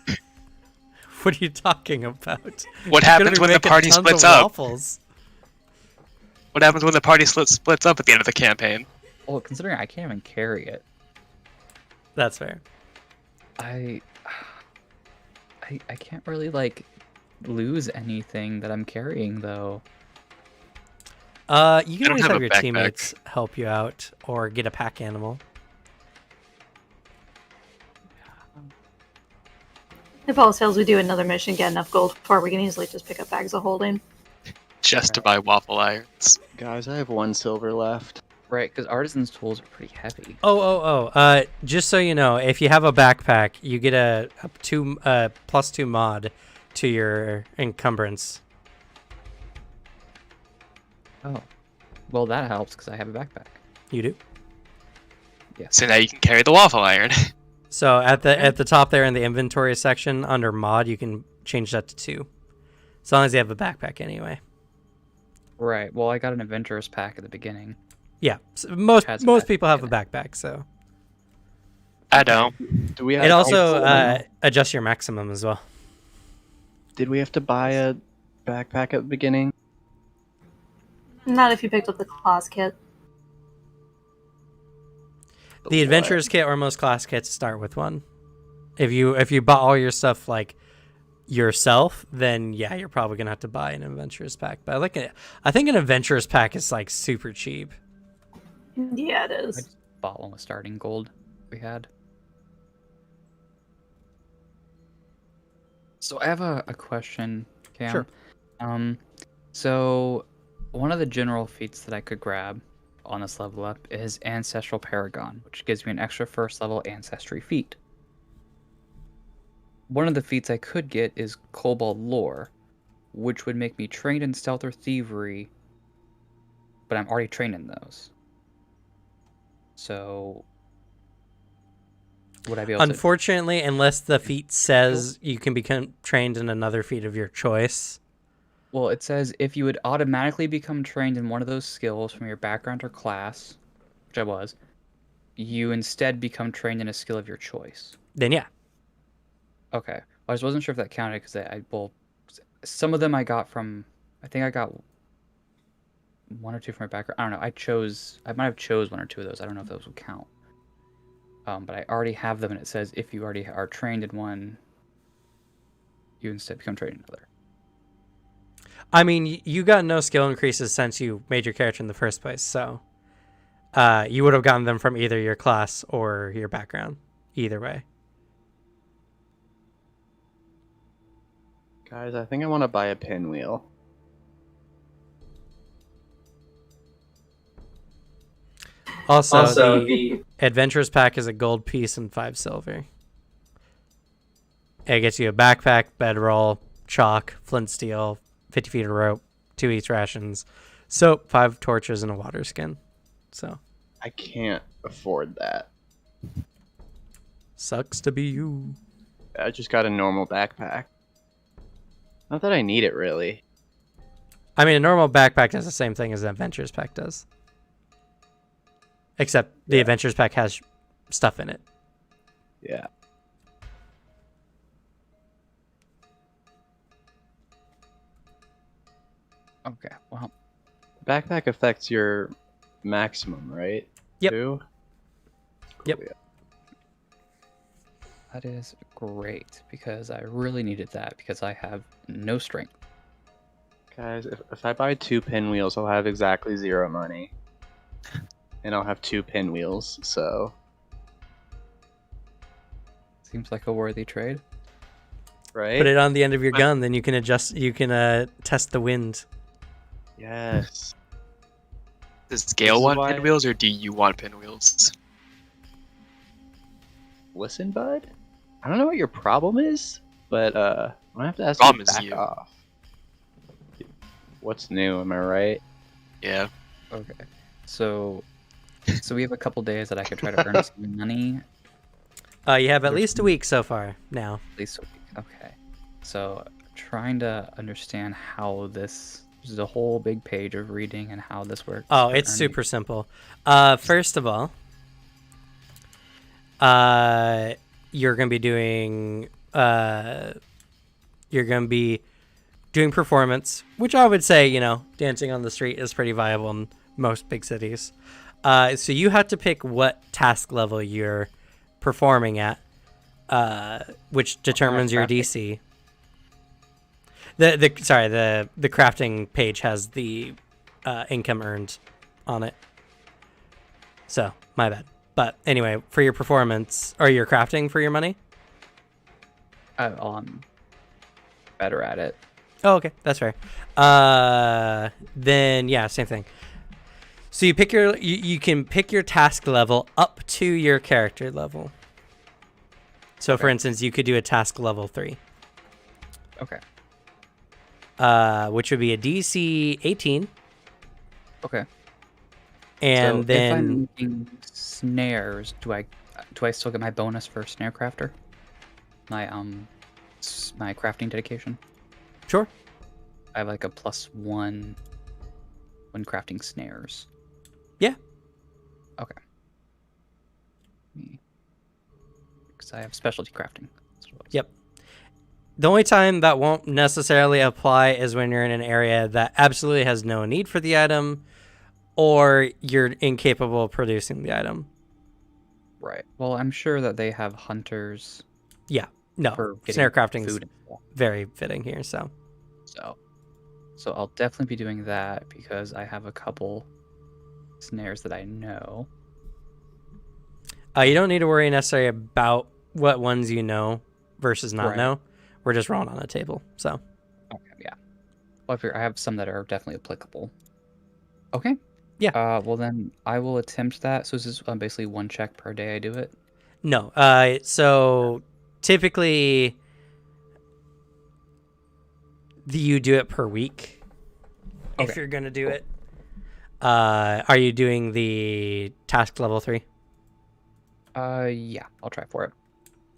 What are you talking about? what You're gonna happens be when the making party tons splits of up? waffles. What happens when the party splits up at the end of the campaign? Well, considering I can't even carry it, That's fair. I can't really, like, lose anything that I'm carrying, though. You I can don't always have have a your backpack. teammates help you out or get a pack animal. If all else fails, we do another mission, get enough gold before we can easily just pick up bags of holding. Just to buy waffle irons. Guys, I have 1 silver left. Right, because artisan's tools are pretty heavy. Just so you know, if you have a backpack, you get a +2 mod to your encumbrance. Oh. Well, that helps, because I have a backpack. You do. So now you can carry the waffle iron. So at the top there in the inventory section under mod, you can change that to 2, as long as you have a backpack anyway. Right, well, I got an adventurous pack at the beginning. Yeah, so most Has a most people backpack have a in backpack, so I don't. Do we have it also to, adjusts your maximum as well. did we have to buy a backpack at the beginning? Not if you picked up the class kit. The adventurers kit or most class kits start with 1. If you bought all your stuff like yourself, then yeah, you're probably gonna have to buy an adventurers pack. But I think an adventurers pack is like super cheap. Yeah, it I is. just bought one with starting gold we had. So I have a question, Cam. Sure. So one of the general feats that I could grab on this level up is Ancestral Paragon, which gives me an extra 1st level ancestry feat. One of the feats I could get is Kobold Lore, which would make me trained in stealth or thievery, but I'm already trained in those. So would I be able to? Unfortunately, unless the feat says you can become trained in another feat of your choice. Well, it says if you would automatically become trained in one of those skills from your background or class, which I was, you instead become trained in a skill of your choice. Then yeah. Okay. Well, I just wasn't sure if that counted because some of them I got from. I think I got one or two from my background. I don't know. I might have chose one or two of those. I don't know if those would count. But I already have them, and it says if you already are trained in one, you instead become trained in another. I mean, you got no skill increases since you made your character in the first place, so you would have gotten them from either your class or your background. Either way. Guys, I think I want to buy a pinwheel. Also, the Adventurers Pack is a gold piece and 5 silver. It gets you a backpack, bedroll, chalk, flint steel, 50 feet of rope, 2 eats rations, soap, 5 torches, and a water skin. So I can't afford that. sucks to be you. I just got a normal backpack. Not that I need it, really. I mean, a normal backpack does the same thing as an Adventurers Pack does. Except the Adventurers Pack has stuff in it. Yeah. Okay. Well, Backpack affects your maximum, right? Yep. Too? Yep. Cool, yeah. that is great because I really needed that because I have no strength. Guys, if I buy 2 pinwheels, I'll have exactly 0 money. And I'll have 2 pinwheels, so... Seems like a worthy trade. Right? Put it on the end of your gun, then you can adjust. You can test the wind. Yes. Does Gale is want why- pinwheels or do you want pinwheels? Listen, bud. I don't know what your problem is, but I'm gonna have to ask Problem you is back you. off. What's new? Am I right? Yeah. Okay. So we have a couple days that I could try to earn some money. You have at There's least a week so far now. At least a week. Okay. So trying to understand how this is a whole big page of reading and how this works. Oh, for it's earning. super simple. First of all, you're gonna be doing performance, which I would say, dancing on the street is pretty viable in most big cities. So you have to pick what task level you're performing at, which determines your DC. The crafting page has the income earned on it. So my bad. But anyway, for your performance or your crafting for your money. I'm better at it. Oh, okay, that's fair. Then yeah, same thing. So you pick you can pick your task level up to your character level. So for instance, you could do a task level 3. Okay. Which would be a DC 18. Okay. And so then if I'm making snares, do I still get my bonus for snare crafter? My my crafting dedication. sure. I have like a +1 when crafting snares. Yeah. Okay. Because I have specialty crafting. That's what it was. Yep. The only time that won't necessarily apply is when you're in an area that absolutely has no need for the item, or you're incapable of producing the item. Right. Well, I'm sure that they have hunters Yeah. No. for getting Snare crafting is food and stuff. very fitting here. So So I'll definitely be doing that because I have a couple snares that I know. you don't need to worry necessarily about what ones you know versus not Right. know. We're just rolling on a table. So Okay, yeah. Well, I have some that are definitely applicable. Okay. Yeah. Well, then I will attempt that. So this is basically 1 check per day I do it. no. So typically you do it per week if Okay. you're gonna do it. Are you doing the task level 3? Yeah, I'll try for it.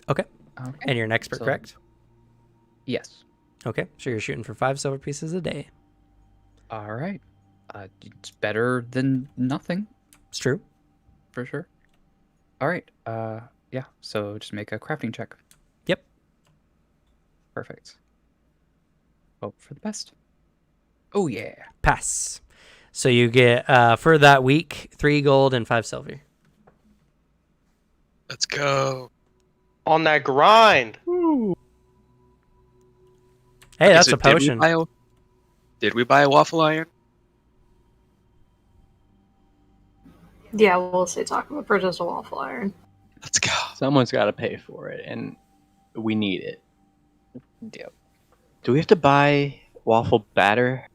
Okay. Okay. And you're an expert, So- correct? Yes. Okay. So you're shooting for 5 silver pieces a day. All right. It's better than nothing, It's true. for sure. All right. Yeah. So just make a crafting check. Yep. Perfect. Hope for the best. Oh yeah. Pass. So you get for that week 3 gold and 5 silver. Let's go. On that grind. Hey, Okay, that's so a potion. Did we buy a waffle iron? Yeah, we'll say Takuma purchased a waffle iron. Let's go. Someone's got to pay for it, and we need it. Yep. Do we have to buy waffle batter?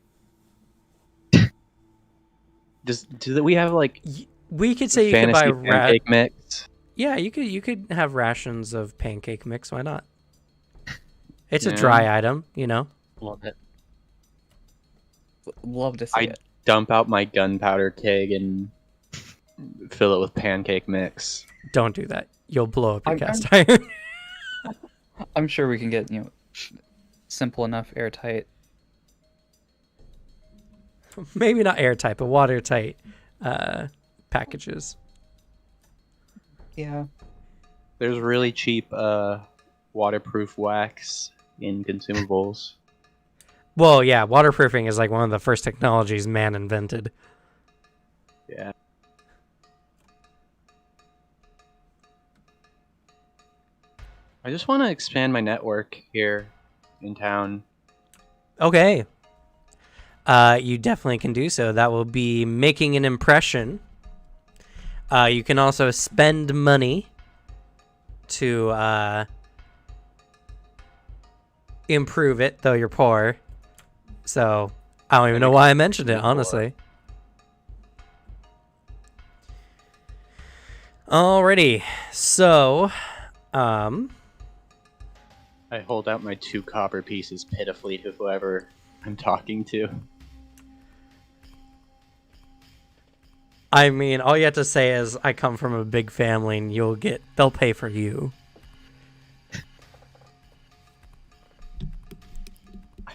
Do we have like We could say you could buy fantasy pancake mix? Yeah, you could have rations of pancake mix. Why not? It's a Yeah. dry item, you know. Love it. Love to see it. Dump out my gunpowder keg and fill it with pancake mix. Don't do that. You'll blow up your I'm- cast iron. I'm sure we can get, simple enough, airtight. Maybe not airtight, but watertight packages. Yeah. There's really cheap waterproof wax in consumables. Well, yeah, waterproofing is like one of the first technologies man invented. Yeah. I just want to expand my network here in town. Okay. You definitely can do so. That will be making an impression. You can also spend money to improve it, though you're poor. So I don't even know why I mentioned it, honestly. Alrighty. So, I hold out my 2 copper pieces pitifully to whoever I'm talking to. I mean, all you have to say is I come from a big family and they'll pay for you.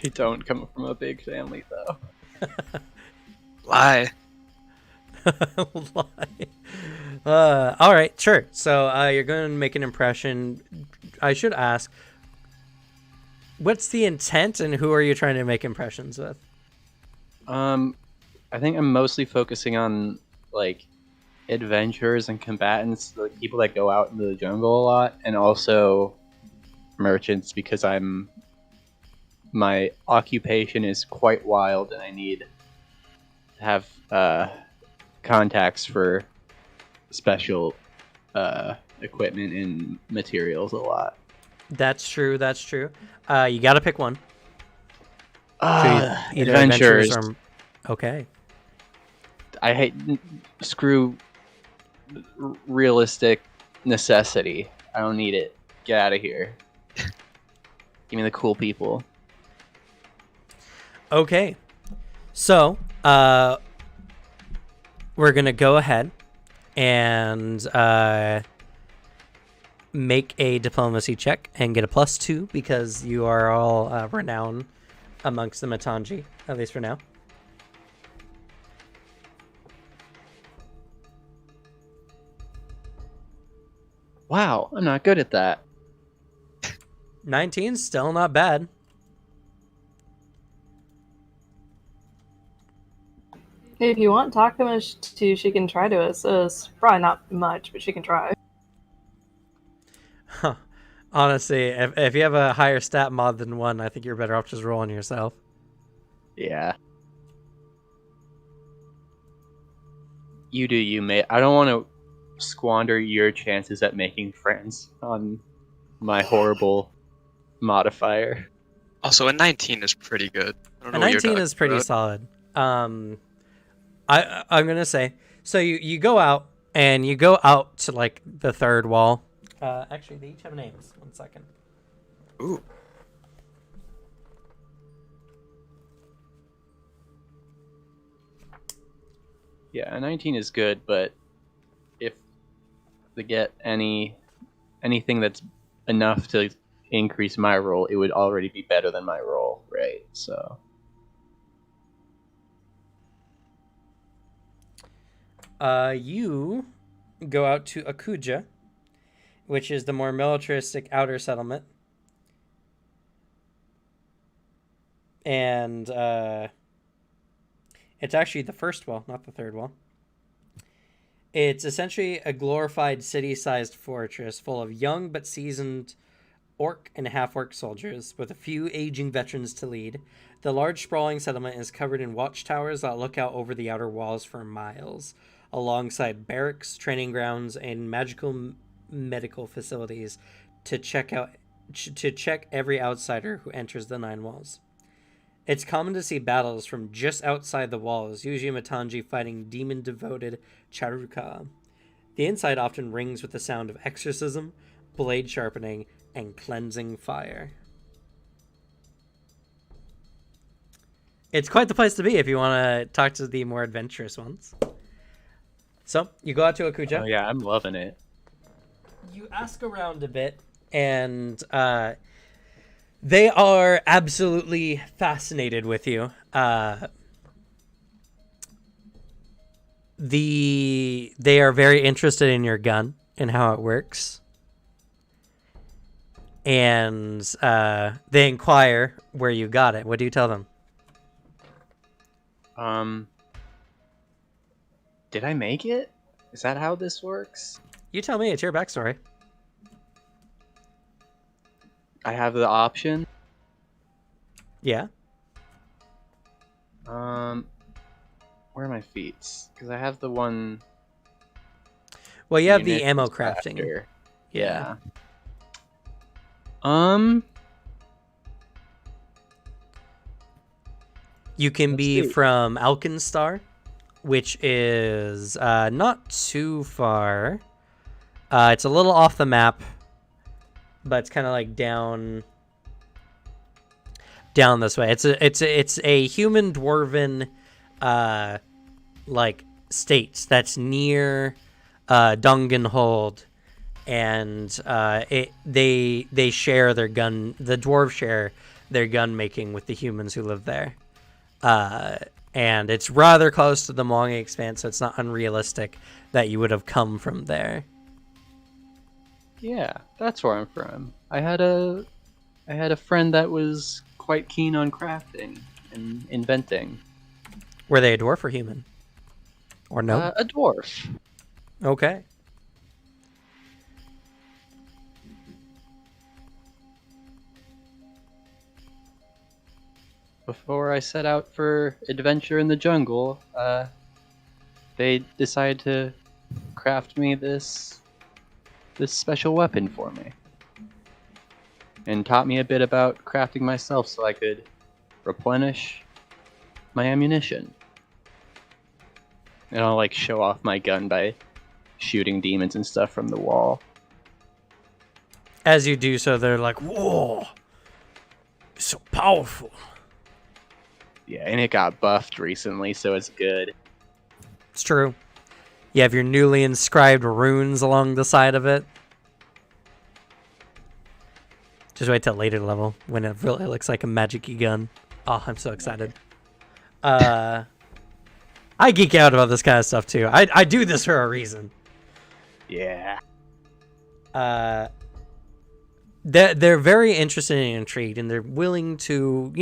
I don't come from a big family, though. Lie. All right, sure. So you're going to make an impression. I should ask, what's the intent and who are you trying to make impressions with? I think I'm mostly focusing on like adventurers and combatants, like people that go out into the jungle a lot, and also merchants because my occupation is quite wild and I need to have contacts for special equipment and materials a lot. That's true. That's true. You got to pick one. Either Adventurers. Okay. I hate screw realistic necessity. I don't need it. Get out of here. Give me the cool people. Okay. So, we're going to go ahead and make a diplomacy check and get a +2 because you are all renowned amongst the Matangi, at least for now. Wow, I'm not good at that. 19's still not bad. If you want Takuma to, she can try to assist. Probably not much, but she can try. Huh. Honestly, if you have a higher stat mod than 1, I think you're better off just rolling yourself. Yeah. You do you, mate. I don't want to squander your chances at making friends on my horrible modifier. Also, a 19 is pretty good. I don't A know what you're 19 is pretty talking solid. I'm gonna say so. You go out and you go out to like the third wall. Actually, they each have names. 1 second. about. Ooh. Yeah, a 19 is good, but if they get anything that's enough to increase my roll, it would already be better than my roll, right? So You go out to Akuja, which is the more militaristic outer settlement. and it's actually the first wall, not the third wall. It's essentially a glorified city-sized fortress full of young but seasoned orc and half-orc soldiers, with a few aging veterans to lead. The large sprawling settlement is covered in watchtowers that look out over the outer walls for miles, alongside barracks, training grounds, and magical medical facilities to check every outsider who enters the Nine Walls. It's common to see battles from just outside the walls, usually Matangi fighting demon-devoted Charuka. The inside often rings with the sound of exorcism, blade sharpening, and cleansing fire. It's quite the place to be if you want to talk to the more adventurous ones. So, you go out to Akuja. Oh yeah, I'm loving it. You ask around a bit, and they are absolutely fascinated with you. They are very interested in your gun and how it works. And they inquire where you got it. What do you tell them? Did I make it? Is that how this works? You tell me. It's your backstory. I have the option. Yeah. Where are my feats? Because I have the one. Well, you have the ammo munitions crafting. crafter. Yeah. You can Let's be see. from Alkenstar, which is not too far. It's a little off the map, but it's kind of like down this way. It's a human dwarven like state that's near Dungenhold, and they share their gun. The dwarves share their gun making with the humans who live there. And it's rather close to the Mongi Expanse, so it's not unrealistic that you would have come from there. Yeah, that's where I'm from. I had a friend that was quite keen on crafting and inventing. Were they a dwarf or human? Or no? A dwarf. Okay. Before I set out for adventure in the jungle, they decided to craft me this special weapon for me. And taught me a bit about crafting myself so I could replenish my ammunition. And I'll like show off my gun by shooting demons and stuff from the wall. As you do so, they're like, whoa, it's so powerful. Yeah, and it got buffed recently, so it's good. It's true. You have your newly inscribed runes along the side of it. Just wait till later level when it really looks like a magic-y gun. Oh, I'm so excited. I geek out about this kind of stuff too. I do this for a reason. Yeah. They're very interested and intrigued, and they're willing to,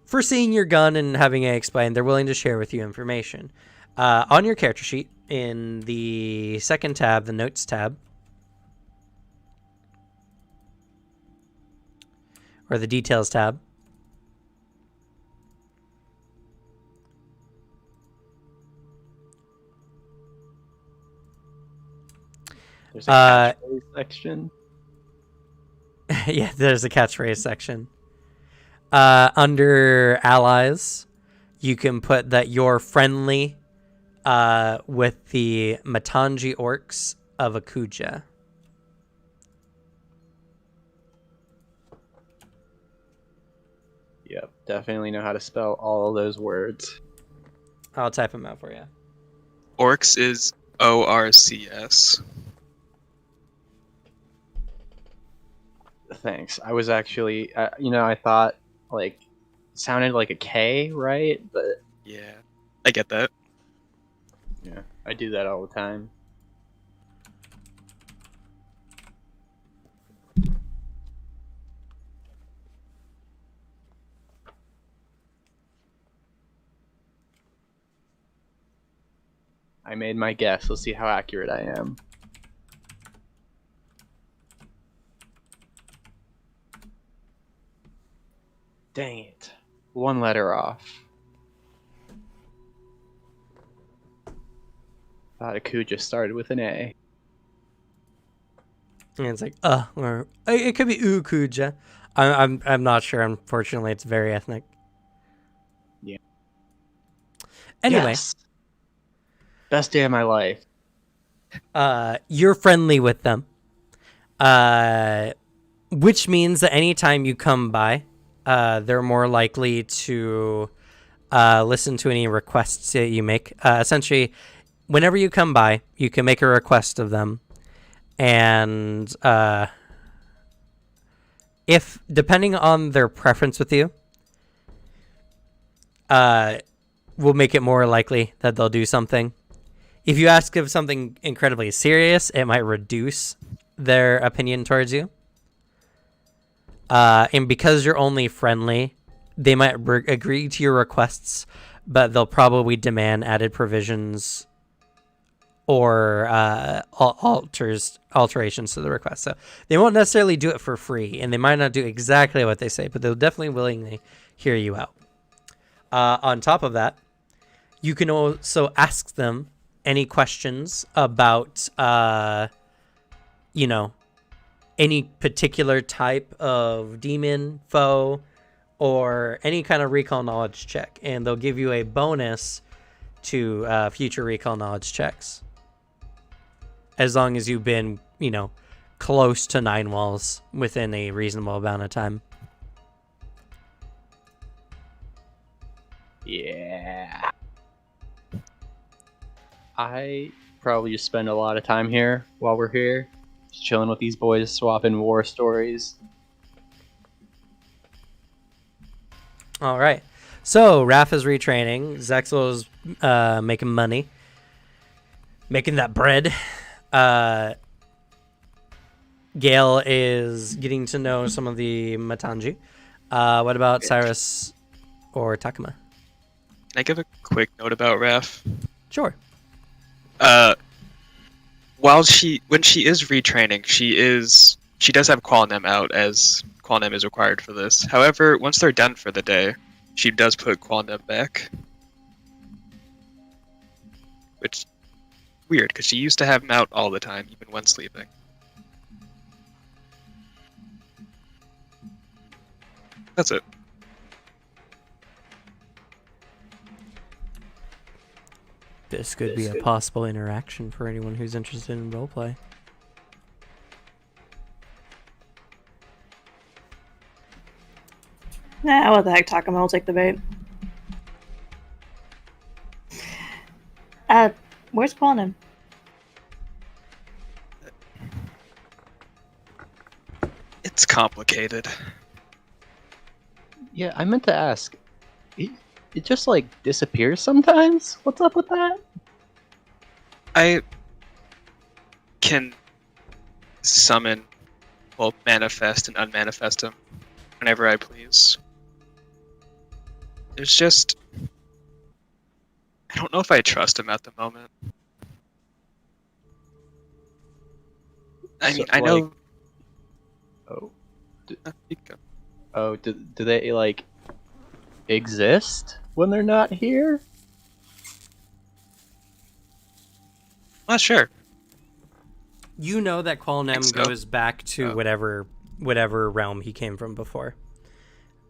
for seeing your gun and having it explained, they're willing to share with you information. On your character sheet, in the second tab, the Notes tab, or the Details tab, There's a catchphrase section. yeah, there's a catchphrase section. Under allies, you can put that you're friendly with the Matangi orcs of Akuja. Yep, definitely know how to spell all of those words. I'll type them out for you. Orcs is ORCS. Thanks. I was actually, I thought like sounded like a K, right? But Yeah, I get that. yeah, I do that all the time. I made my guess. Let's see how accurate I am. Dang it. One letter off. Thought Akuja started with an A. And it's like, or it could be Ukuja. I'm not sure. Unfortunately, it's very ethnic. Yeah. Anyway, Yes. Best day of my life. you're friendly with them, which means that anytime you come by, they're more likely to listen to any requests that you make. Essentially, whenever you come by, you can make a request of them, and if depending on their preference with you, will make it more likely that they'll do something. If you ask of something incredibly serious, it might reduce their opinion towards you. And because you're only friendly, they might agree to your requests, but they'll probably demand added provisions or alterations to the request. So they won't necessarily do it for free, and they might not do exactly what they say, but they'll definitely willingly hear you out. On top of that, you can also ask them any questions about, any particular type of demon, foe, or any kind of recall knowledge check, and they'll give you a bonus to future recall knowledge checks. As long as you've been, close to 9 walls within a reasonable amount of time. Yeah. I probably just spend a lot of time here while we're here. Just chilling with these boys, swapping war stories. All right. So, Raph is retraining. Zexel is making money. Making that bread. Gale is getting to know some of the Matanji. What about Cyrus or Takuma? Can I give a quick note about Raph? Sure. When she is retraining, she does have Qualnem out, as Qualnem is required for this. However, once they're done for the day, she does put Qualnem back. Which weird, because she used to have him out all the time, even when sleeping. That's it. This could be a possible interaction for anyone who's interested in roleplay. Nah, what the heck, Takuma will take the bait. Where's Quantum? It's complicated. Yeah, I meant to ask. It just disappears sometimes? What's up with that? I can summon, manifest and unmanifest him whenever I please. There's just... I don't know if I trust him at the moment. I mean, I know... Oh. You go. Oh, do they, exist when they're not here? Not sure. You know that Qualnem So. goes back to whatever realm he came from before.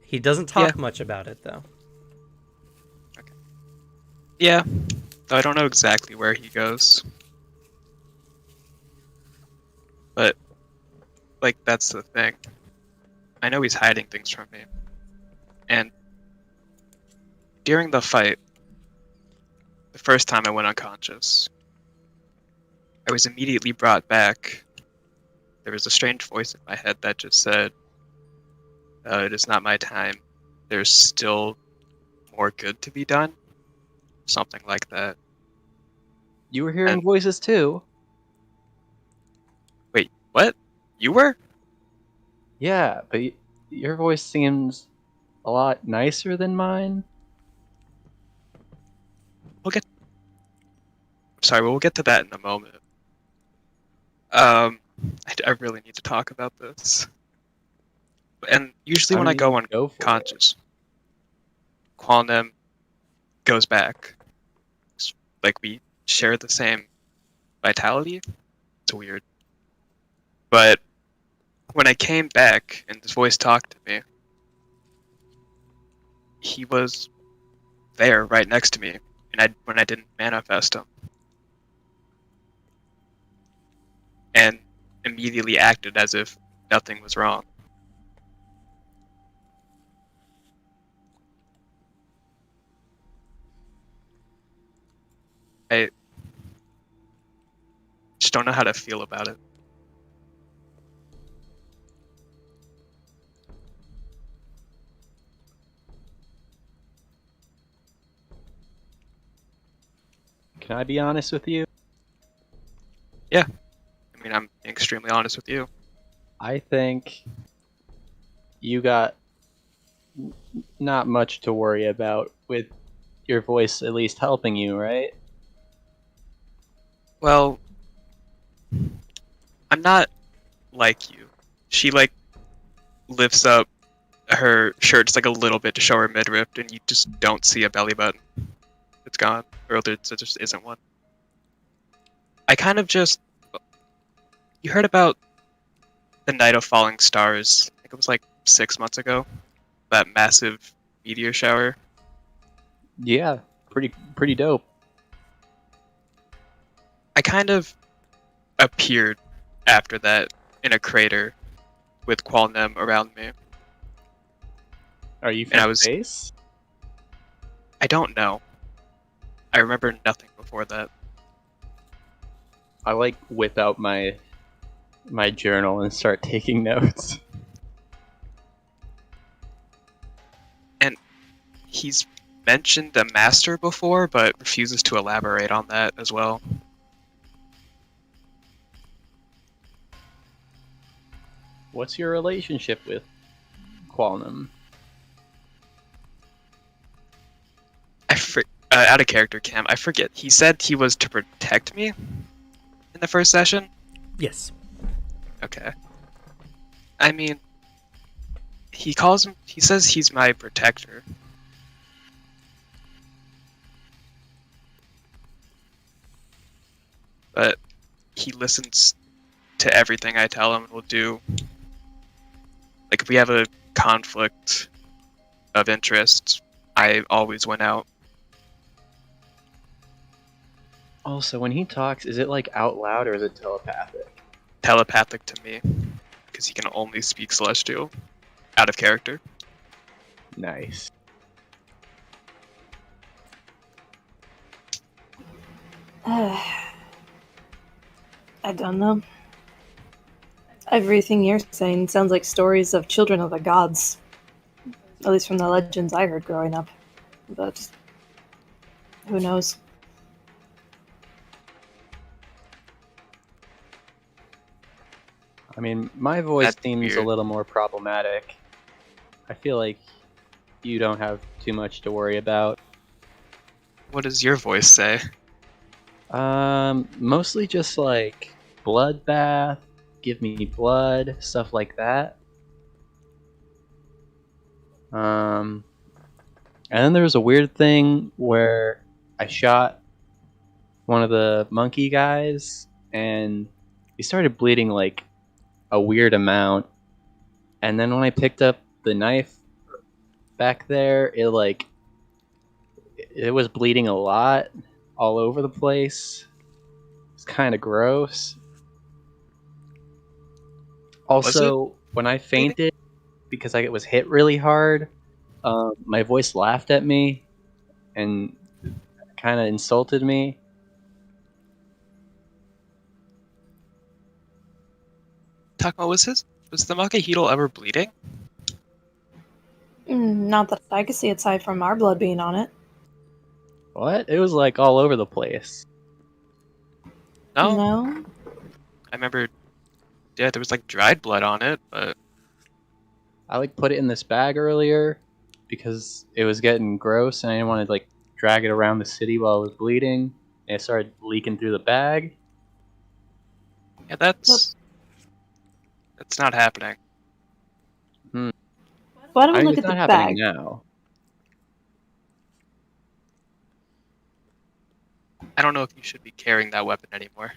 He doesn't talk much about it, though. Okay. Yeah, though I don't know exactly where he goes. But, that's the thing. I know he's hiding things from me. And during the fight, the first time I went unconscious, I was immediately brought back. There was a strange voice in my head that just said, it is not my time. There's still more good to be done. Something like that. You were hearing voices too. Wait, what? You were? Yeah, but your voice seems a lot nicer than mine. I'm sorry, we'll get to that in a moment. I really need to talk about this. And usually when I go go for it. unconscious, Qualnem goes back. Like, we share the same vitality. It's weird. But when I came back and this voice talked to me, he was there right next to me, and when I didn't manifest him. And immediately acted as if nothing was wrong. I just don't know how to feel about it. Can I be honest with you? I mean, I'm being extremely honest with you. I think you got not much to worry about with your voice at least helping you, right? Well, I'm not like you. She, like, lifts up her shirt just like a little bit to show her midriff, and you just don't see a belly button. It's gone. Or there just isn't one. I kind of just... You heard about the Night of Falling Stars? I think it was like 6 months ago. That massive meteor shower. Yeah, pretty dope. I kind of appeared after that in a crater with Qualnem around me. Are you And I from was- space? I don't know. I remember nothing before that. I like whip out my journal and start taking notes. He's mentioned a master before, but refuses to elaborate on that as well. What's your relationship with Qualnem? Out of character, Cam, I forget. He said he was to protect me in the first session? Yes. Okay. I mean, he says he's my protector. But he listens to everything I tell him and will do. Like, if we have a conflict of interest, I always win out. Also, when he talks, is it like out loud or is it telepathic? Telepathic to me, because he can only speak Celestial. Out of character. Nice. I don't know. Everything you're saying sounds like stories of children of the gods. At least from the legends I heard growing up. But who knows? I mean, my voice That's seems weird. a little more problematic. I feel like you don't have too much to worry about. What does your voice say? Mostly just like bloodbath, give me blood, stuff like that. And then there was a weird thing where I shot one of the monkey guys, and he started bleeding like a weird amount. And then when I picked up the knife back there, it was bleeding a lot all over the place. It's kind of gross. Also, when I fainted, because I was hit really hard, my voice laughed at me and kind of insulted me. Takuma, was the Makahito ever bleeding? Not that I could see aside from our blood being on it. What? It was like all over the place. No? No? I remember, yeah, there was like dried blood on it, but I like put it in this bag earlier because it was getting gross and I didn't want to like drag it around the city while it was bleeding. and it started leaking through the bag. Yeah, that's not happening. Why don't I we mean, look it's at the not happening bag? now. I don't know if you should be carrying that weapon anymore.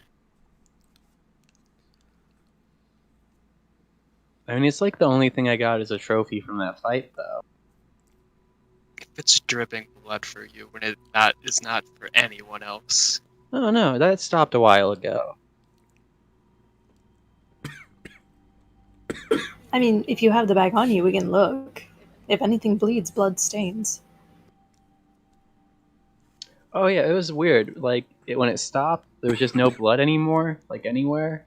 I mean, it's like the only thing I got as a trophy from that fight, though. If it's dripping blood for you when it is not for anyone else. Oh no, that stopped a while ago. I mean, if you have the bag on you, we can look. If anything bleeds, blood stains. Oh yeah, it was weird. Like when it stopped, there was just no blood anymore, like anywhere.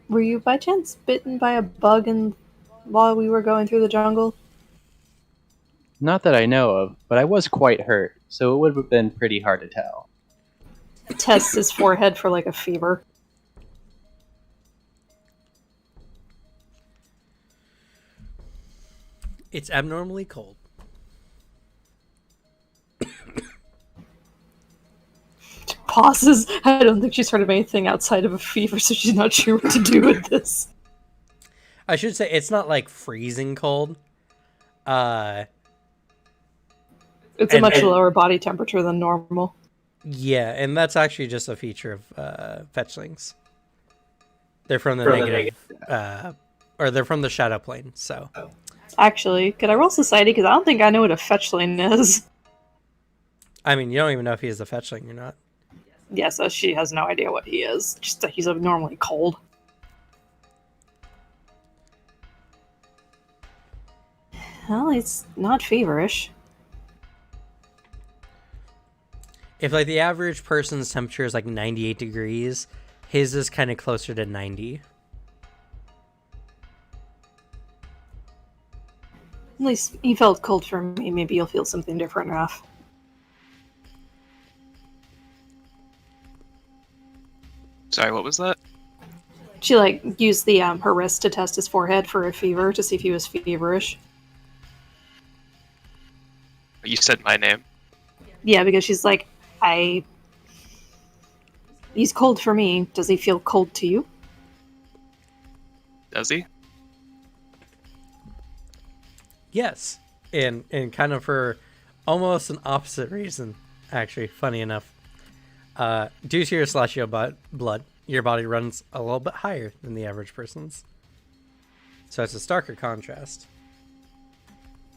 Were you by chance bitten by a bug while we were going through the jungle? Not that I know of, but I was quite hurt, so it would have been pretty hard to tell. Tests his forehead for like a fever. It's abnormally cold. Pauses. I don't think she's heard of anything outside of a fever, so she's not sure what to do with this. I should say it's not like freezing cold. It's a And- much and- lower body temperature than normal. Yeah, and that's actually just a feature of fetchlings. They're from the negative, or they're from the shadow plane. So Actually, could I roll society? Because I don't think I know what a fetchling is. I mean, you don't even know if he is a fetchling or not. Yeah, so she has no idea what he is. Just that he's abnormally cold. Well, he's not feverish. If like the average person's temperature is like 98 degrees, his is kind of closer to 90. At least he felt cold for me. Maybe you'll feel something different, Raph. Sorry, what was that? She used the her wrist to test his forehead for a fever to see if he was feverish. You said my name. Yeah, because she's like, he's cold for me. Does he feel cold to you? Does he? Yes, and kind of for almost an opposite reason. Actually, funny enough, due to your celestial blood, your body runs a little bit higher than the average person's. So it's a starker contrast.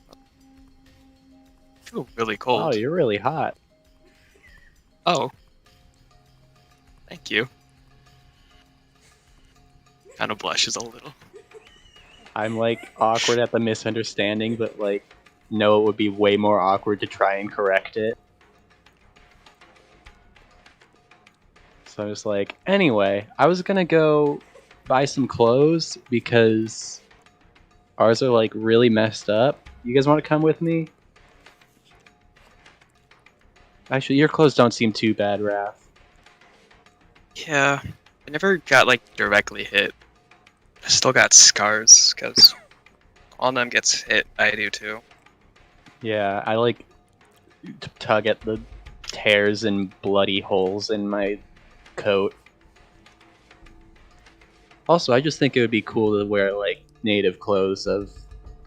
I feel really cold. Oh, you're really hot. Oh. Thank you. Kind of blushes a little. I'm like awkward at the misunderstanding, but like know it would be way more awkward to try and correct it. So I was like, anyway, I was gonna go buy some clothes because ours are like really messed up. You guys want to come with me? Actually, your clothes don't seem too bad, Raph. Yeah, I never got like directly hit. I still got scars because all of them gets hit. I do too. Yeah, I like tug at the tears and bloody holes in my coat. Also, I just think it would be cool to wear like native clothes of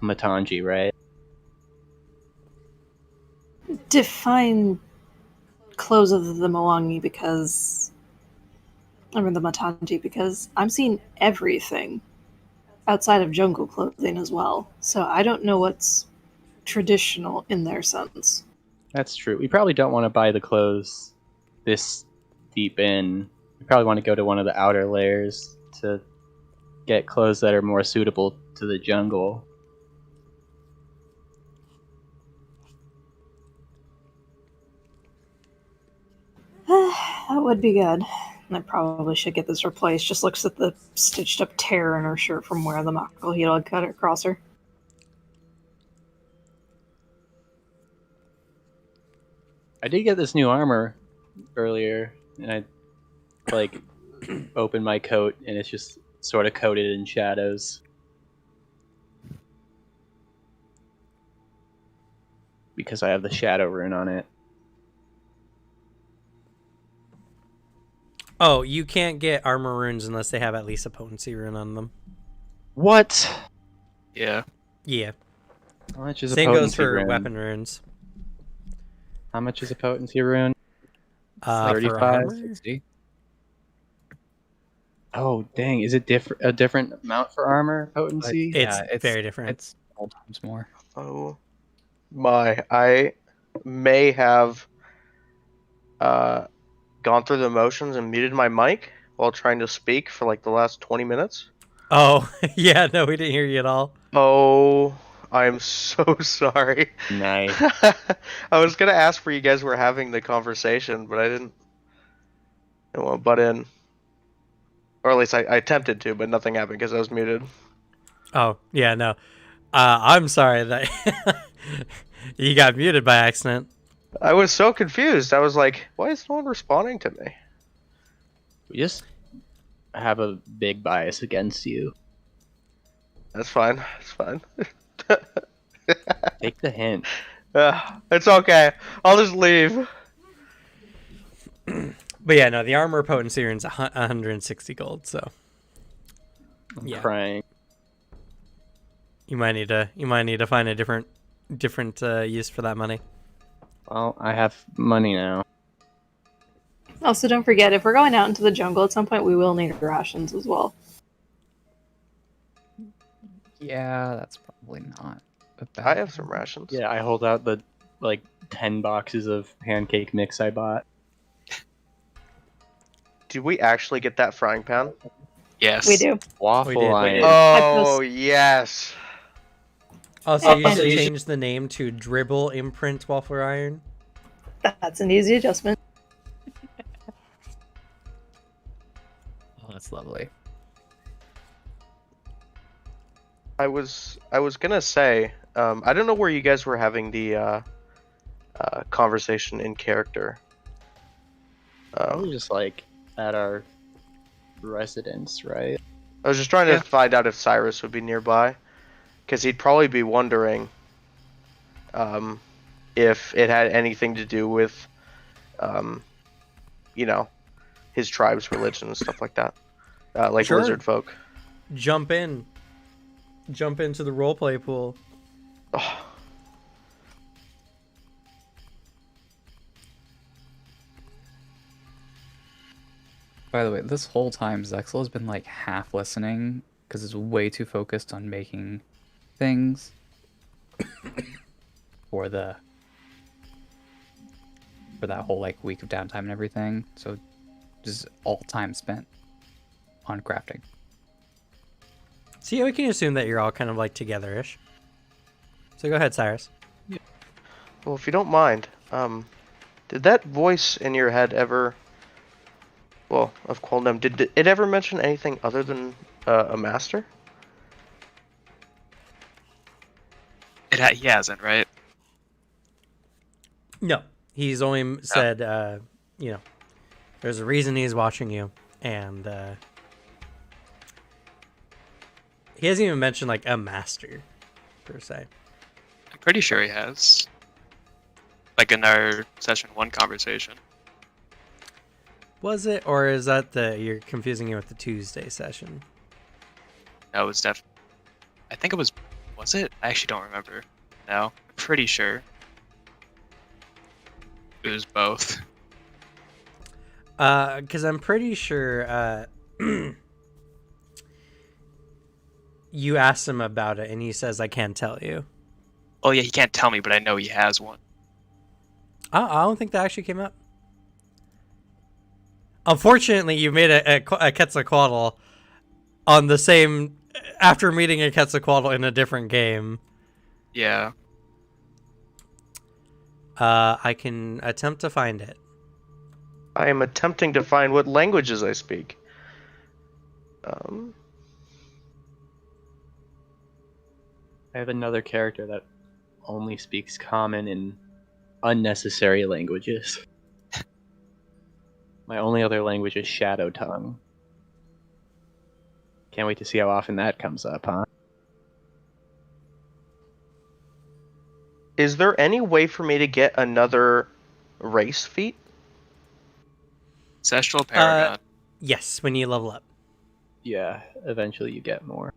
Matangi, right? Define clothes of the Mwangi because I mean the Matangi because I'm seeing everything outside of jungle clothing as well. So I don't know what's traditional in their sense. That's true. We probably don't want to buy the clothes this deep in. We probably want to go to one of the outer layers to get clothes that are more suitable to the jungle. That would be good. I probably should get this replaced. Just looks at the stitched up tear in her shirt from where the Mako heel had cut across her. I did get this new armor earlier, and I like opened my coat, and it's just sort of coated in shadows. because I have the shadow rune on it. Oh, you can't get armor runes unless they have at least a potency rune on them. What? Yeah. Yeah. How much is a Same goes potency for rune? weapon runes. How much is a potency rune? For 35? armor? 60. Oh, dang. Is it a different amount for armor But potency? It's yeah, very different. It's all times more. Oh my! I may have gone through the motions and muted my mic while trying to speak for like the last 20 minutes. Oh, yeah, no, we didn't hear you at all. Oh, I'm so sorry. Nice. I was gonna ask where you guys were having the conversation, but I didn't want to butt in. Or at least I attempted to, but nothing happened because I was muted. Oh, yeah, no. I'm sorry that you got muted by accident. I was so confused. I was like, why is no one responding to me? We just have a big bias against you. That's fine. It's fine. Take the hint. It's okay. I'll just leave. But yeah, no, the armor potency rune's 160 gold, so I'm yeah. crying. You might need to find a different use for that money. Well, I have money now. Also, don't forget, if we're going out into the jungle at some point, we will need rations as well. Yeah, that's probably not a bad. I have some rations. Yeah, I hold out the 10 boxes of pancake mix I bought. Did we actually get that frying pan? Yes. We do. Waffle We did. iron. Oh, yes. Also, you And- should change the name to Dribble Imprint Waffle Iron. That's an easy adjustment. Oh, that's lovely. I was gonna say, I don't know where you guys were having the conversation in character. Probably just at our residence, right? I was just trying Yeah. to find out if Cyrus would be nearby, because he'd probably be wondering if it had anything to do with, his tribe's religion and stuff like that, like Sure. lizard folk. Jump into the roleplay pool. Oh, By the way, this whole time Zexel has been half listening because it's way too focused on making things for that whole week of downtime and everything. So just all time spent on crafting. So yeah, we can assume that you're all kind of together-ish. So go ahead, Cyrus. well, if you don't mind, did that voice in your head ever? Well, of Quoldem, did it ever mention anything other than a master? He hasn't, right? No, he's only said, there's a reason he's watching you, and he hasn't even mentioned a master per se. I'm pretty sure he has. In our session 1 conversation. Was it, or is that you're confusing it with the Tuesday session? No, it was I think it was. Was it? I actually don't remember. No, I'm pretty sure. It was both. Because I'm pretty sure you asked him about it, and he says, "I can't tell you." Oh yeah, he can't tell me, but I know he has one. I don't think that actually came up. Unfortunately, you made a Quetzalcoatl on the same after meeting a Quetzalcoatl in a different game. Yeah. I can attempt to find it. I am attempting to find what languages I speak. I have another character that only speaks common and unnecessary languages. My only other language is Shadow Tongue. Can't wait to see how often that comes up, huh? Is there any way for me to get another race feat? Ancestral Paragon. Yes, when you level up. Yeah, eventually you get more.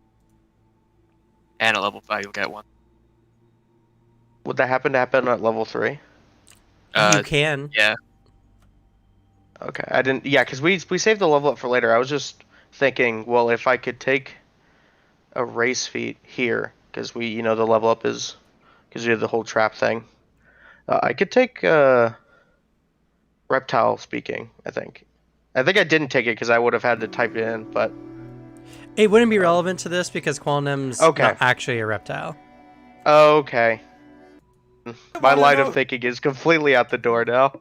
And at level 5, you'll get one. Would that happen at level 3? You can. Yeah. Okay, I didn't. Yeah, because we saved the level up for later. I was just thinking, well, if I could take a race feat here, because the level up is because we have the whole trap thing. I could take reptile speaking. I think I didn't take it because I would have had to type it in, but It wouldn't be relevant to this because Qualnem's Okay. not actually a reptile. okay. My line of thinking is completely out the door now.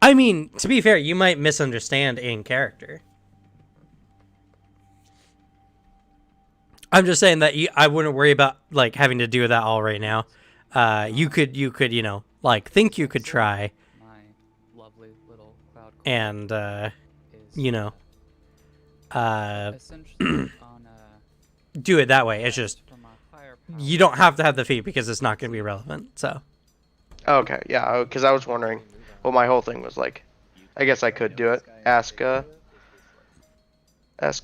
I mean, to be fair, you might misunderstand in character. I'm just saying that I wouldn't worry about like having to do that all right now. You could, like think you could try, My lovely little cloud and is essentially on do it that way. It's just from our higher power. you don't have to have the feat because it's not going to be relevant. So Okay, yeah, because I was wondering. Well, my whole thing was like, I guess I could do it. Ask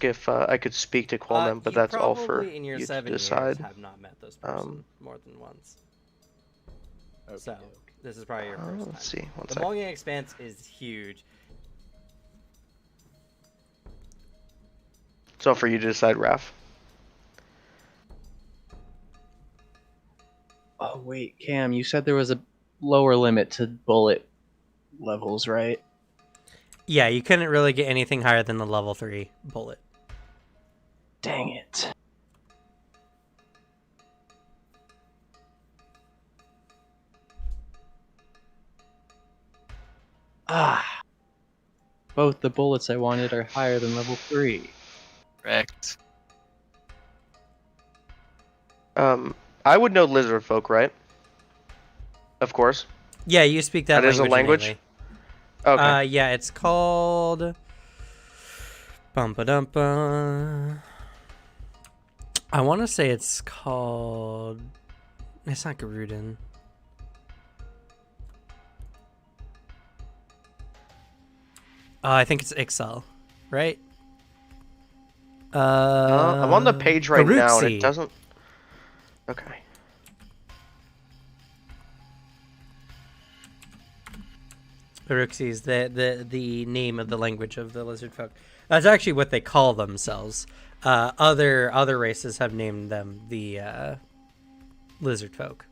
if I could speak to Qualnem, but that's all for you to decide. have not met this person more than once. So this is probably your Let's see. One The sec. Mongolian Expanse is huge. So for you to decide, Raph. Oh wait, Cam, you said there was a lower limit to bullet levels, right? Yeah, you couldn't really get anything higher than the level 3 bullet. Dang it. Ah. Both the bullets I wanted are higher than level 3. Correct. I would know lizard folk, right? Of course. Yeah, you speak that That is a language. language? innately. Okay. Yeah, it's called. Bum-ba-dum-ba. I want to say it's called. It's not Garudin. I think it's Ixal, right? I'm on the page right now, and Garutsi. it doesn't. Okay. Uruxi is the name of the language of the lizard folk. That's actually what they call themselves. Other races have named them the lizard folk,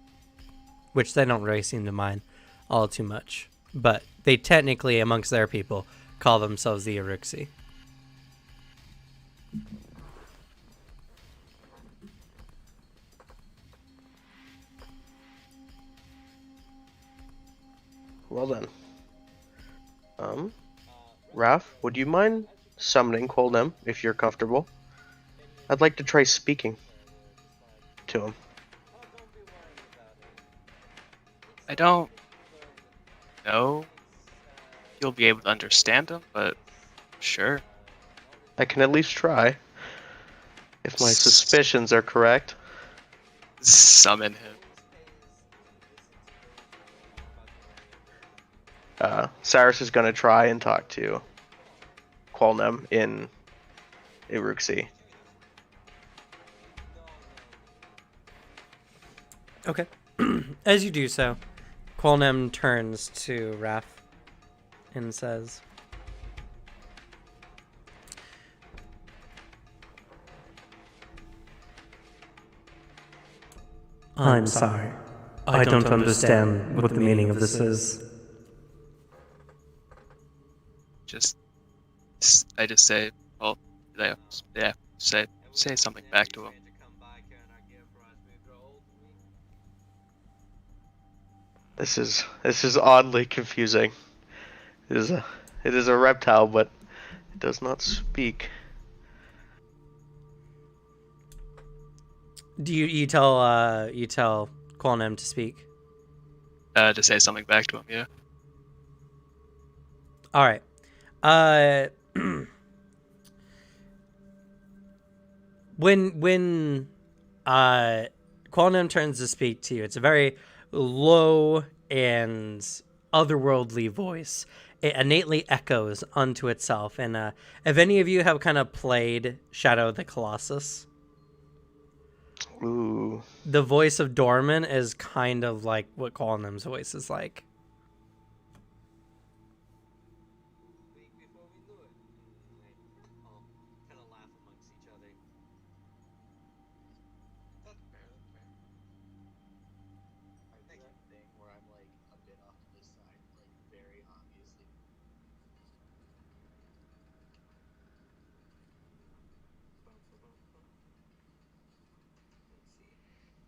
which they don't really seem to mind all too much. But they technically, amongst their people, call themselves the Uruxi. Well then. Raph, would you mind summoning Qualnem if you're comfortable? I'd like to try speaking to him. I don't know if you'll be able to understand him, but sure. I can at least try. If my suspicions are correct. Summon him. Cyrus is going to try and talk to Qualnem in Uruxi. Okay. As you do so, Qualnem turns to Raph and says, I'm sorry. I don't understand what the meaning of this is. I just say, well, say something back to him. This is oddly confusing. It is a reptile, but it does not speak. Do you tell Qualnem to speak? To say something back to him, yeah. All right. when Qualnam turns to speak to you. It's a very low and otherworldly voice. It innately echoes unto itself. And if any of you have kind of played Shadow of the Colossus, Ooh. the voice of Dorman is kind of like what Qualnam's voice is like.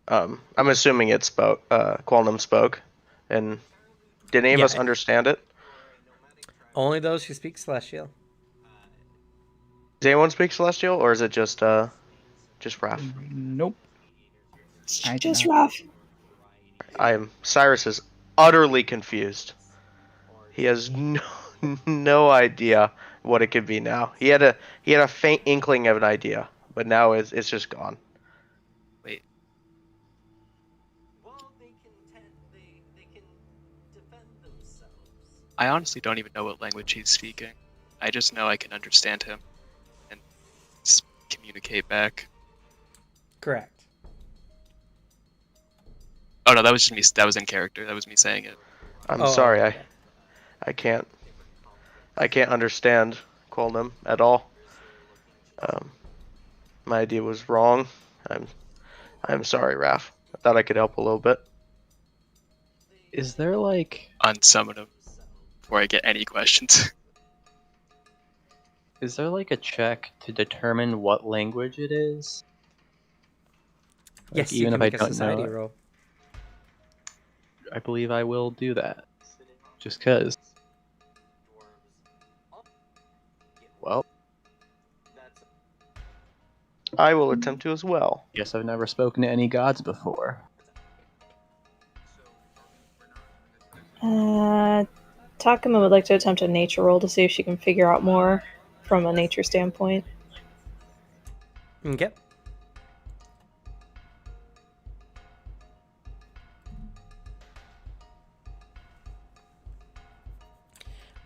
I'm assuming it spoke. Qualnam spoke, and did any of us understand it? Only those who speak Celestial. Does anyone speak Celestial, or is it just Raph? Nope. I Just did rough. Cyrus is utterly confused. He has no idea what it could be now. He had a faint inkling of an idea, but now it's just gone. Wait, Well, they can defend themselves. I honestly don't even know what language he's speaking. I just know I can understand him and communicate back. Correct. Oh no, that was just me. That was in character. That was me saying it. I'm sorry, okay. I can't understand Qualnam at all. My idea was wrong. I'm sorry, Raph. I thought I could help a little bit. Is there like Unsummon him before I get any questions. a check to determine what language it is? Like, Yes, even you if can I make a don't society know it, roll. I believe I will do that. Just cause. Well, I will attempt to as well. guess I've never spoken to any gods before. Takuma would like to attempt a nature roll to see if she can figure out more from a nature standpoint. Okay.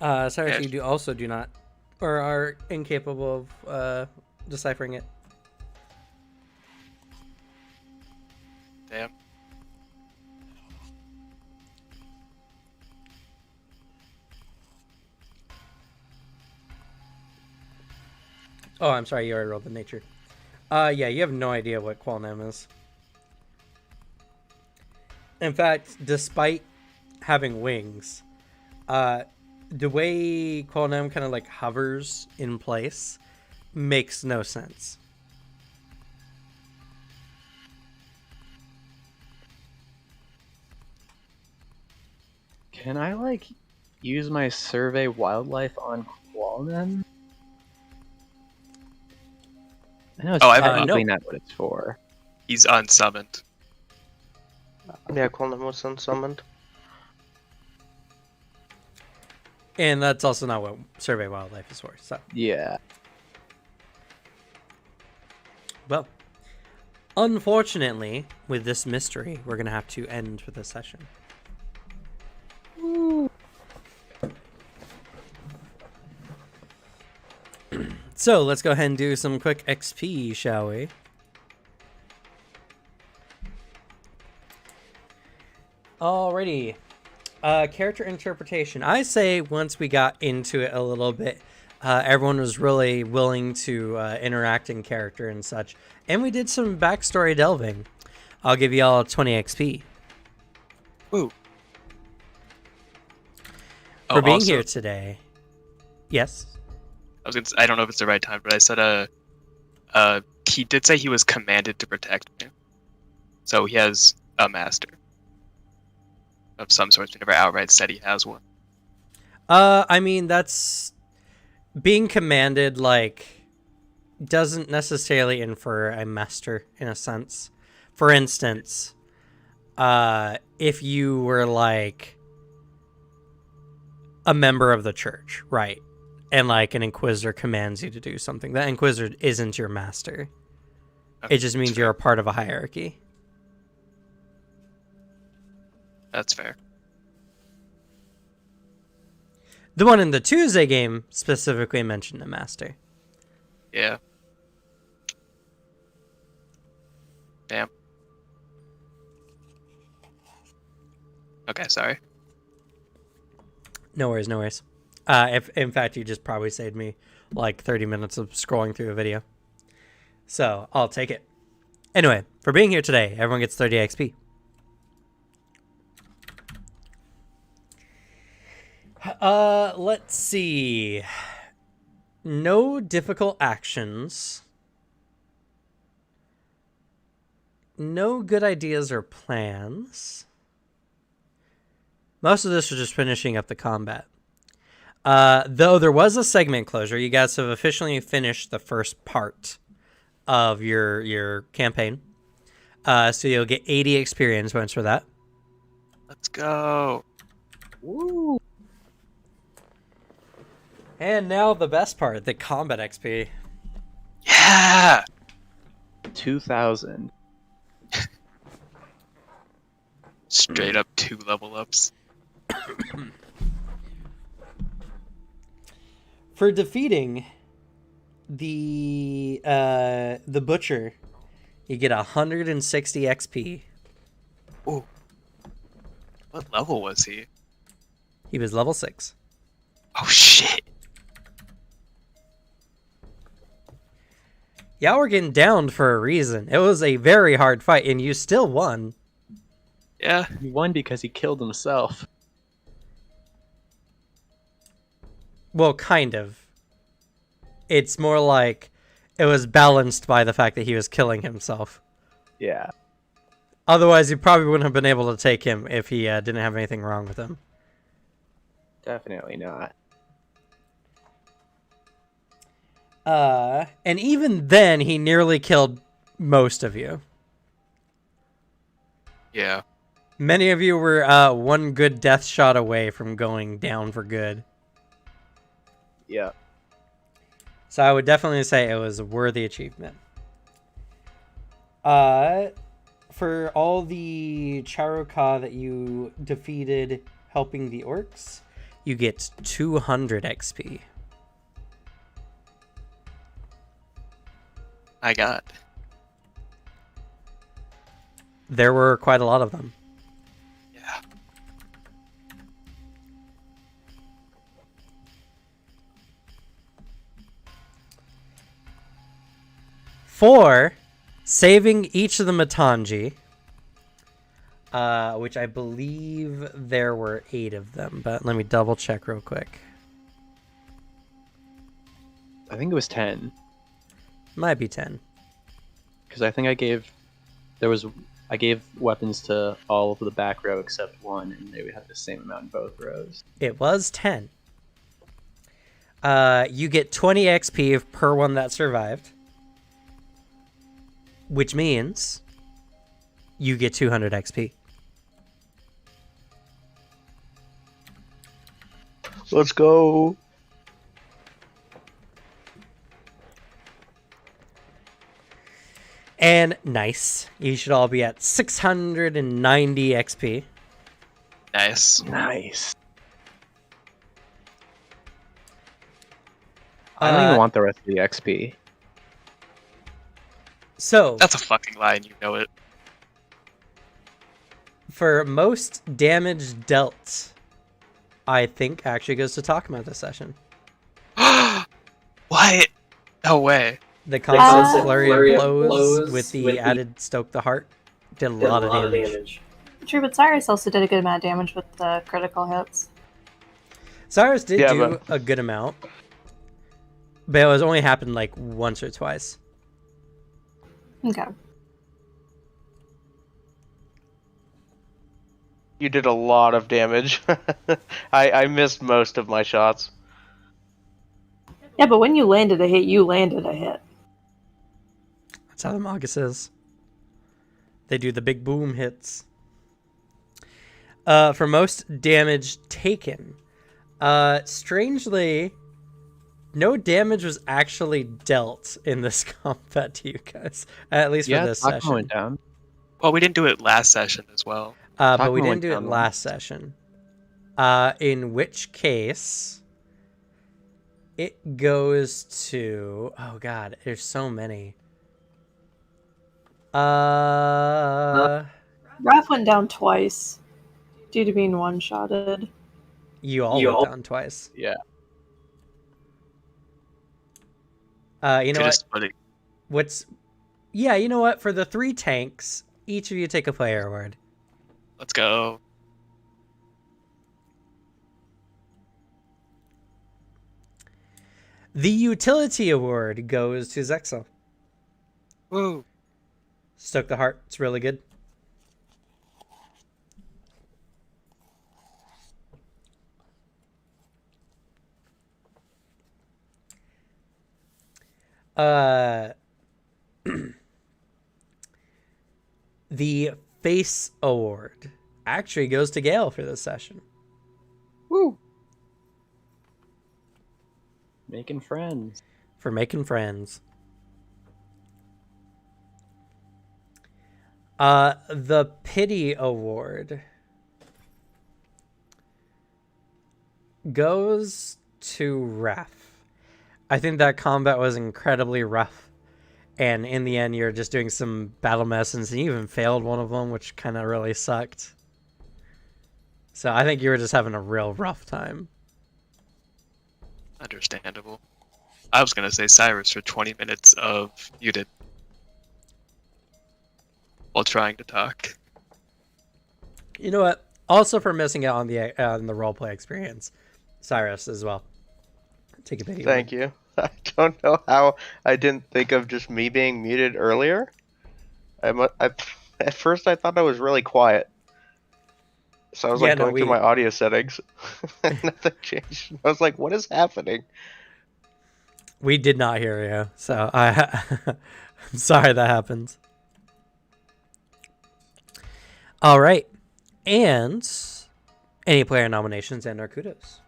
Sorry, if you do not, or are incapable of deciphering it. Damn. Oh, I'm sorry, you already rolled the nature. Yeah, you have no idea what Qualnam is. In fact, despite having wings, the way Qualnam kind of like hovers in place makes no sense. Can I like use my survey wildlife on Qualnam? I know it's Oh, technically no. not what it's for. He's unsummoned. Yeah, Qualnam was unsummoned. And that's also not what Survey Wildlife is for. So, Yeah. well, unfortunately, with this mystery, we're going to have to end for this session. So, let's go ahead and do some quick XP, shall we? Alrighty. Character interpretation. I say once we got into it a little bit, everyone was really willing to interact in character and such. And we did some backstory delving. I'll give you all 20 XP. Woo. For being also, here today. Yes? I don't know if it's the right time, but I said he did say he was commanded to protect me. So he has a master of some sort. He never outright said he has one. I mean, that's... Being commanded, like, doesn't necessarily infer a master, in a sense. For instance, if you were, like, a member of the church, right? And, like, an inquisitor commands you to do something. That inquisitor isn't your master. It just means you're a part of a hierarchy. That's fair. The one in the Tuesday game specifically mentioned a master. Yeah. Damn. Okay, sorry. No worries, no worries. If in fact you just probably saved me like 30 minutes of scrolling through a video. So I'll take it. Anyway, for being here today, everyone gets 30 XP. Let's see. No difficult actions. No good ideas or plans. Most of this was just finishing up the combat. Though there was a segment closure, you guys have officially finished the first part of your campaign. So you'll get 80 experience points for that. Let's go. Woo! And now the best part, the combat XP. Yeah. 2,000. Straight up 2 level ups. For defeating the butcher, you get 160 XP. Ooh. What level was he? He was level 6. Oh shit. Y'all were getting downed for a reason. It was a very hard fight, and you still won. Yeah. He won because he killed himself. Well, kind of. It's more like it was balanced by the fact that he was killing himself. Yeah. Otherwise, you probably wouldn't have been able to take him if he didn't have anything wrong with him. Definitely not. And even then, he nearly killed most of you. Yeah. Many of you were one good death shot away from going down for good. Yeah. So I would definitely say it was a worthy achievement. For all the Charoka that you defeated helping the orcs, you get 200 XP. I got. There were quite a lot of them. Yeah. For saving each of the Matangi, which I believe there were 8 of them, but let me double check real quick. I think it was 10. Might be 10. Because I think I gave weapons to all of the back row except one, and they would have the same amount in both rows. It was 10. You get 20 XP per one that survived, which means you get 200 XP. Let's go. And nice. You should all be at 690 XP. Nice. Nice. I don't even want the rest of the XP. So, That's a fucking lie and you know it. for most damage dealt, I think actually goes to Takuma this session. What? No way. The constant Uh, flurry of blows with the added stoke the heart did a lot of damage. True, but Cyrus also did a good amount of damage with the critical hits. Cyrus did Yeah, do a good amount, but it was only happened like once or twice. Okay. You did a lot of damage. I missed most of my shots. Yeah, but when you landed a hit, you landed a hit. That's how the Magus is. They do the big boom hits. For most damage taken, strangely, no damage was actually dealt in this combat to you guys, at least for this Takuma session. went down. Well, we didn't do it last session as well. But we Takuma didn't went do it down last session. In which case, it goes to... Oh god, there's so many. Raph went down twice due to being one-shotted. You all went down twice. Yeah. You know Could what? just put it- Yeah, you know what? For the 3 tanks, each of you take a player award. Let's go. The utility award goes to Zexel. Woo. Stoke the Heart. It's really good. The Face Award actually goes to Gale for this session. Woo! Making friends. For making friends. The Pity Award goes to Ref. I think that combat was incredibly rough. And in the end, you're just doing some battle medicines, and you even failed one of them, which kind of really sucked. So I think you were just having a real rough time. Understandable. I was gonna say Cyrus for 20 minutes of muted while trying to talk. You know what? Also for missing out on the roleplay experience, Cyrus as well. Take a pity. Thank you. I don't know how I didn't think of just me being muted earlier. At first I thought I was really quiet. So I was like going through my audio settings. And nothing changed. I was like, what is happening? We did not hear you, so I'm sorry that happened. All right. And any player nominations and our kudos.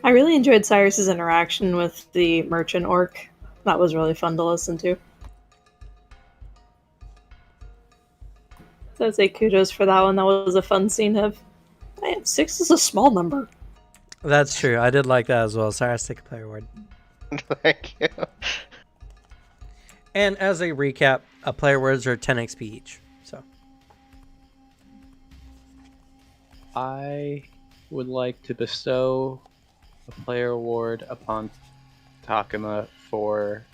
I really enjoyed Cyrus's interaction with the merchant orc. That was really fun to listen to. So I'd say kudos for that one. That was a fun scene of. Man, 6 is a small number. That's true. I did like that as well. Cyrus, take a player award. Thank you. And as a recap, player words are 10 XP each. So I would like to bestow a player award upon Takuma for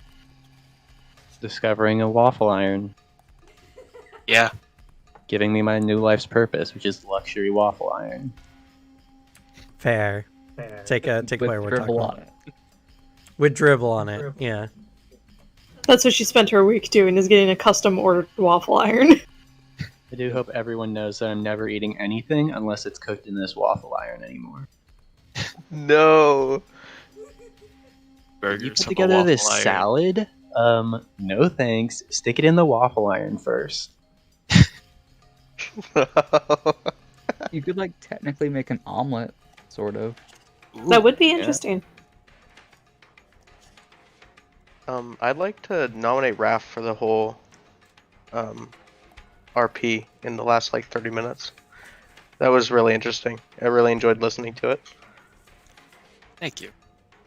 discovering a waffle iron, Yeah. giving me my new life's purpose, which is luxury waffle iron. fair. Take a With player award. dribble Takuma. on it. With dribble on it. Yeah. That's what she spent her week doing, is getting a custom ordered waffle iron. I do hope everyone knows that I'm never eating anything unless it's cooked in this waffle iron anymore. No. Burgers You put from a together waffle this iron. salad? No thanks. Stick it in the waffle iron first. You could like technically make an omelet, sort of. Ooh, That would be yeah. interesting. I'd like to nominate Raph for the whole RP in the last like 30 minutes. That was really interesting. I really enjoyed listening to it. Thank you.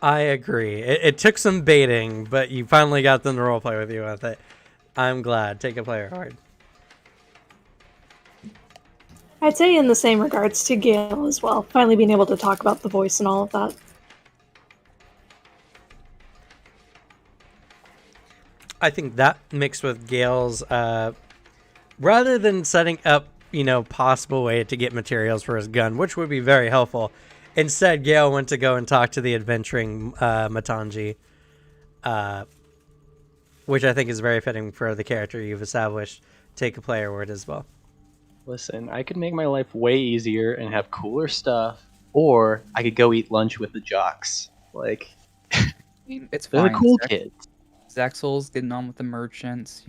I agree. It took some baiting, but you finally got them to roleplay with you with it. I'm glad. Take a player award. I'd say in the same regards to Gale as well. Finally being able to talk about the voice and all of that. I think that mixed with Gale's, rather than setting up, possible way to get materials for his gun, which would be very helpful, instead Gale went to go and talk to the adventuring Matanji, which I think is very fitting for the character you've established. Take a player award as well. Listen, I could make my life way easier and have cooler stuff, or I could go eat lunch with the jocks. Like, I mean, it's they're fine. the cool kids. Zexel's getting on with the merchants,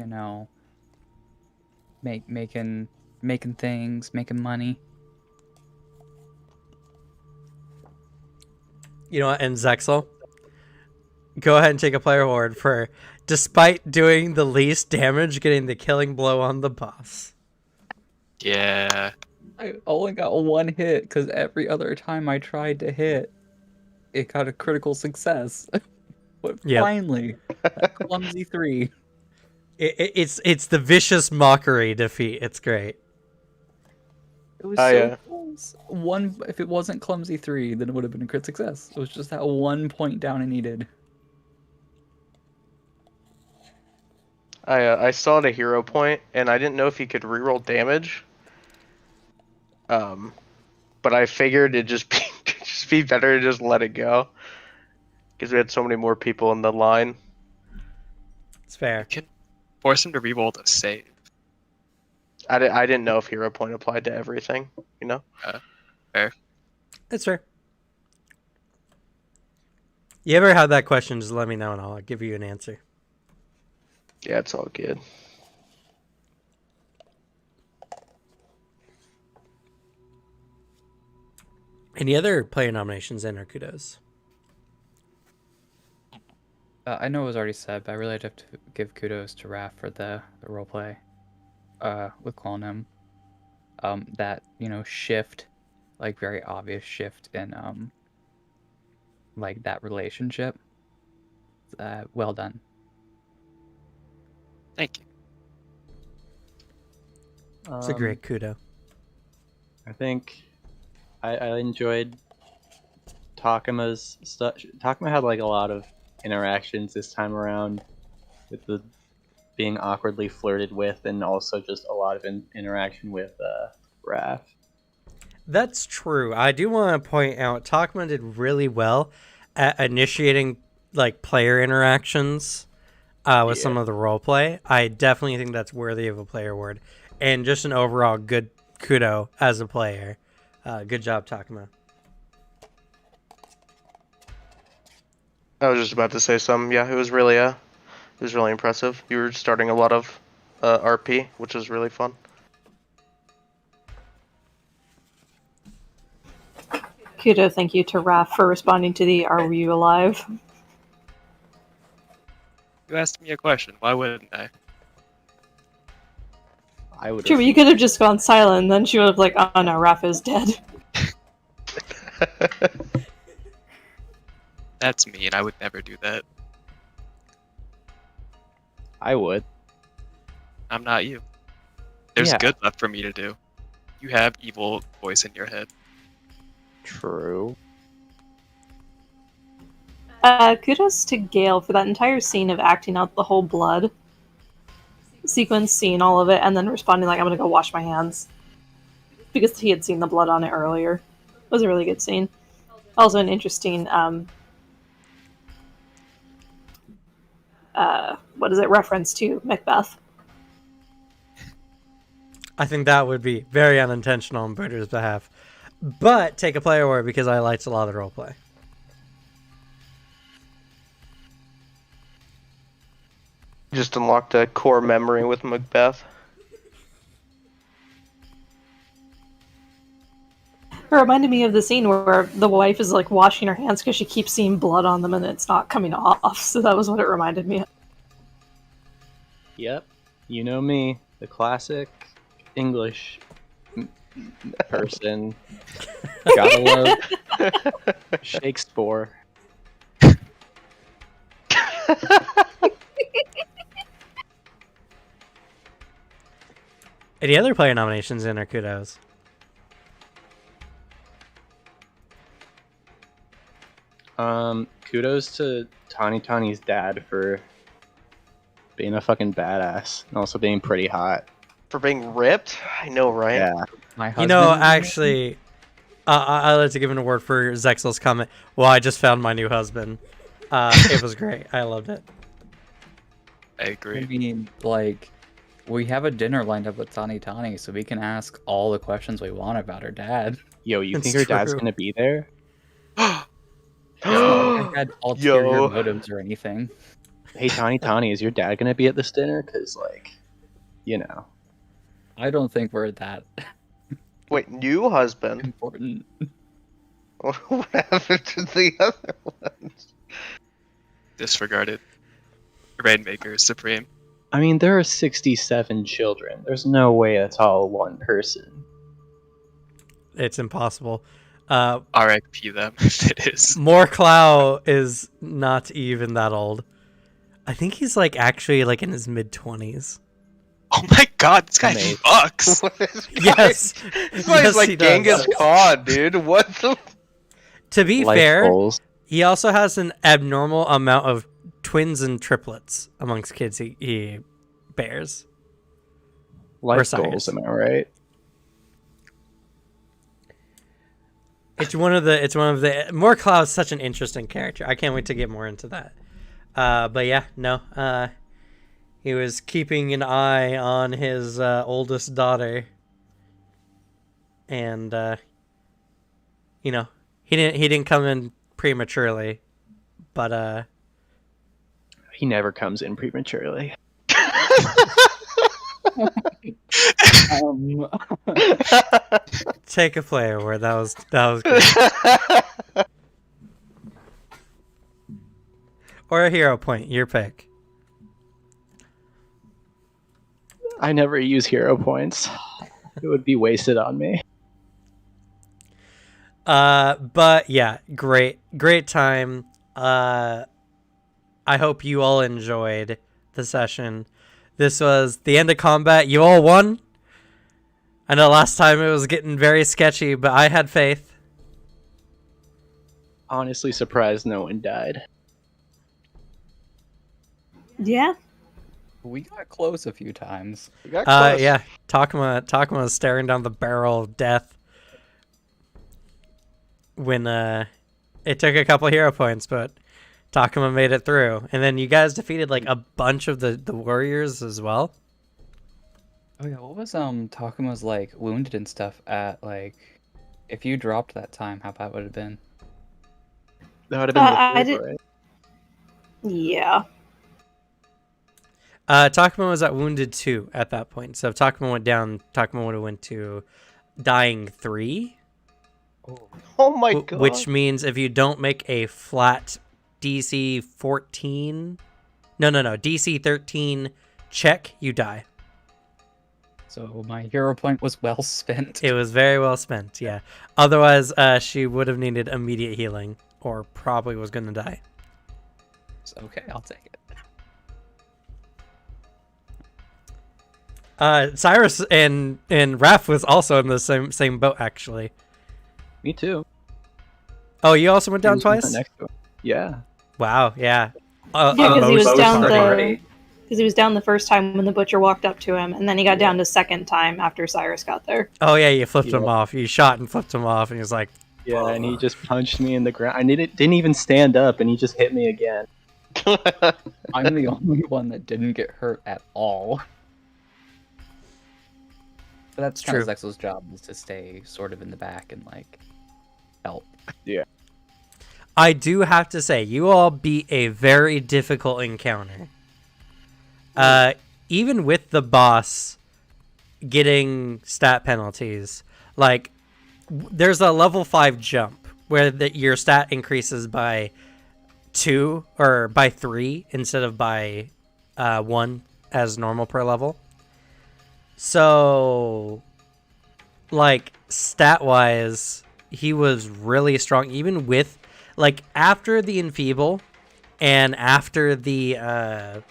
making things, making money. You know what? And Zexel, go ahead and take a player award for, despite doing the least damage, getting the killing blow on the boss. Yeah. I only got one hit because every other time I tried to hit, it got a critical success. But Yep. finally, a clumsy 3. It's the vicious mockery defeat. It's great. It was Oh, so yeah. close. One, if it wasn't clumsy 3, then it would have been a crit success. It was just that 1 point down I needed. I saw it a hero point, and I didn't know if he could reroll damage. But I figured it'd just be better to just let it go, because we had so many more people in the line. It's fair. You can force him to reroll the save. I didn't know if hero point applied to everything, you know? Fair. It's fair. You ever had that question, just let me know and I'll give you an answer. Yeah, it's all good. Any other player nominations and or kudos? I know it was already said, but I really have to give kudos to Raph for the roleplay with Qualnum. That, shift, like very obvious shift in like that relationship. Well done. Thank you. It's a great kudo. I think I enjoyed Takuma's stuff. Takuma had like a lot of interactions this time around, with the being awkwardly flirted with, and also just a lot of interaction with Raph. That's true. I do want to point out Takuma did really well at initiating like player interactions with some of the role play. I definitely think that's worthy of a player award, and just an overall good kudo as a player. Good job, Takuma. I was just about to say something. Yeah, it was really impressive. You were starting a lot of RP, which was really fun. Kudo, thank you to Raph for responding to the "Are you alive?" You asked me a question. Why wouldn't I? I would. Sure, but you could have just gone silent, and then she would have like, "Oh no, Raph is dead." That's mean. I would never do that. I would. I'm not you. There's Yeah. good left for me to do. You have evil voice in your head. True. Kudos to Gale for that entire scene of acting out the whole blood sequence, seeing all of it, and then responding like, "I'm gonna go wash my hands," because he had seen the blood on it earlier. It was a really good scene. Also an interesting, reference to Macbeth. I think that would be very unintentional on Booter's behalf. But take a player award because I liked a lot of the roleplay. Just unlocked a core memory with Macbeth. It reminded me of the scene where the wife is like washing her hands because she keeps seeing blood on them and it's not coming off. So that was what it reminded me of. Yep. You know me, the classic English person. Gotta love Shakespeare. Any other player nominations in or kudos? Kudos to Tani's dad for being a fucking badass and also being pretty hot. For being ripped? I know, right? Yeah. My You husband. know, actually, I'd like to give an award for Zexel's comment. Well, I just found my new husband. It was great. I loved it. I I agree. mean, like, we have a dinner lined up with Tani, so we can ask all the questions we want about her dad. Yo, you It's think her dad's true. gonna be there? It's not like I had ulterior Yo. motives or anything. Hey, Tani, is your dad gonna be at this dinner? Cause, like, you know. I don't think we're that Wait, new husband? important. What happened to the other ones? Disregarded. Rainmaker is supreme. I mean, there are 67 children. There's no way that's all one person. It's impossible. R.I.P. them if it is. Morclow is not even that old. I think he's like actually like in his mid-20s. Oh my god, this guy Amazing. fucks. What is this Yes. guy? This Yes, guy's like he does. Genghis Khan, dude. What the? To be Life fair, goals. he also has an abnormal amount of twins and triplets amongst kids he bears. Life sires. goals, am I right? It's one of the Morclow is such an interesting character. I can't wait to get more into that. But yeah, no. He was keeping an eye on his oldest daughter, and you know, he didn't come in prematurely, but He never comes in prematurely. take a player where that was great. Or a hero point, your pick. I never use hero points. It would be wasted on me. But yeah, great time. I hope you all enjoyed the session. This was the end of combat. You all won. I know last time it was getting very sketchy, but I had faith. Honestly surprised no one died. Yeah. We got close a few times. You got close. Yeah, Takuma was staring down the barrel of death when it took a couple hero points, but Takuma made it through. And then you guys defeated like a bunch of the warriors as well. Oh yeah, what was Takuma's like wounded and stuff at like if you dropped that time, how bad would it have been? That would have been I the did- right? Yeah. Takuma was at wounded 2 at that point. So if Takuma went down, Takuma would have went to dying 3. Oh my god. Which means if you don't make a flat DC 14... No, DC 13 check, you die. So my hero point was well spent. It was very well spent, yeah. Otherwise, she would have needed immediate healing, or probably was going to die. Okay, I'll take it. Cyrus and Raph was also in the same boat, actually. Me too. Oh, you also went down He was twice? next to him. Yeah. Wow, yeah. Yeah, because he was both down already. because he was down the first time when the butcher walked up to him, and then he got down the second time after Cyrus got there. Oh, yeah, you flipped him Yeah. off. You shot and flipped him off, and he was like, Yeah, and he just punched me in the ground. I didn't even stand up, and he just hit me again. I'm the only one that didn't get hurt at all. But that's kind of True. Zexel's job, is to stay sort of in the back and like help. I do have to say, you all beat a very difficult encounter. Even with the boss getting stat penalties, like, there's a level 5 jump where your stat increases by 2 or by 3 instead of by 1 as normal per level. So, like, stat-wise, he was really strong, even with, like, after the Enfeeble and after the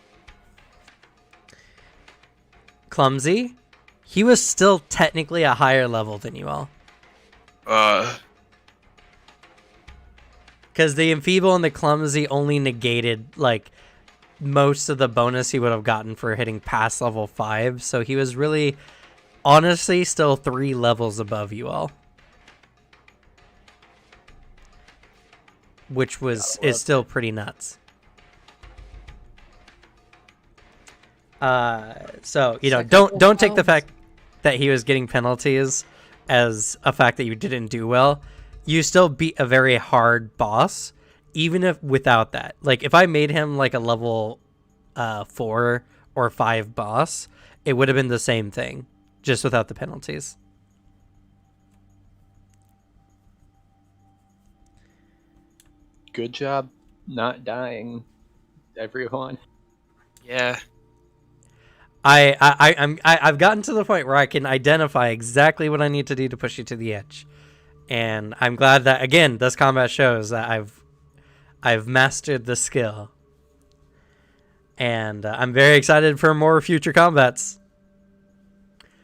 Clumsy, he was still technically a higher level than you all. Because the Enfeeble and the Clumsy only negated, like, most of the bonus he would have gotten for hitting past level 5. So he was really, honestly, still 3 levels above you all. Which is still pretty nuts. So, you know, don't take the fact that he was getting penalties as a fact that you didn't do well. You still beat a very hard boss, even if without that. Like, if I made him like a level 4 or 5 boss, it would have been the same thing, just without the penalties. Good job not dying, everyone. Yeah. I've gotten to the point where I can identify exactly what I need to do to push you to the edge, and I'm glad that again this combat shows that I've mastered the skill, and I'm very excited for more future combats.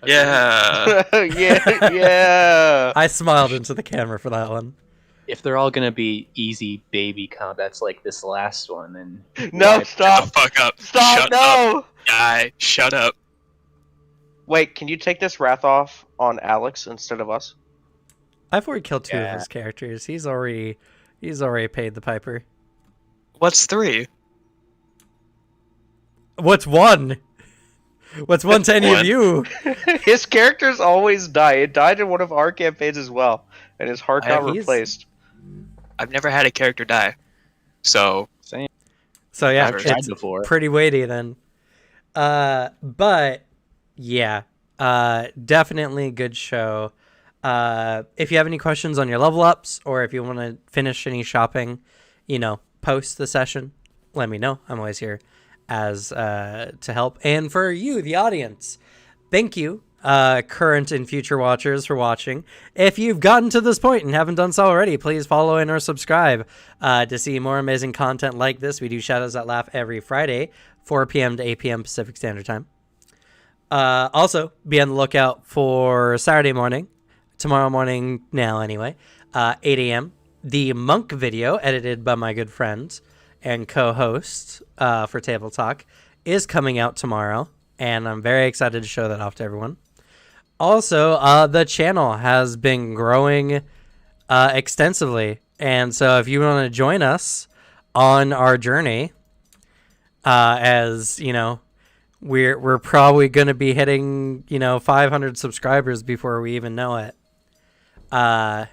Yeah. yeah. I smiled into the camera for that one. If they're all gonna be easy baby combats like this last one, then No, why- Shut stop. the fuck up. Stop, Shut up, no! guy. Shut up. Wait, can you take this wrath off on Alex instead of us? I've already killed 2 of Yeah. his characters. He's already paid the piper. What's 3? What's 1? What's 1 to any of One. you? His characters always die. It died in one of our campaigns as well, and his heart got He's- replaced. I've never had a character die. So, Same. So yeah, I've tried it's before. pretty weighty then. But yeah, definitely a good show. If you have any questions on your level ups, or if you want to finish any shopping, post the session, let me know. I'm always here as to help. And for you, the audience, thank you, current and future watchers, for watching. If you've gotten to this point and haven't done so already, please follow and or subscribe to see more amazing content like this. We do Shadows That Laugh every Friday, 4 p.m. to 8 p.m. Pacific Standard Time. Also, be on the lookout for Saturday morning, tomorrow morning now anyway, 8 a.m. The Monk video, edited by my good friend and co-host for Table Talk, is coming out tomorrow, and I'm very excited to show that off to everyone. Also, the channel has been growing extensively, and so if you want to join us on our journey, as you know, we're probably going to be hitting 500 subscribers before we even know it.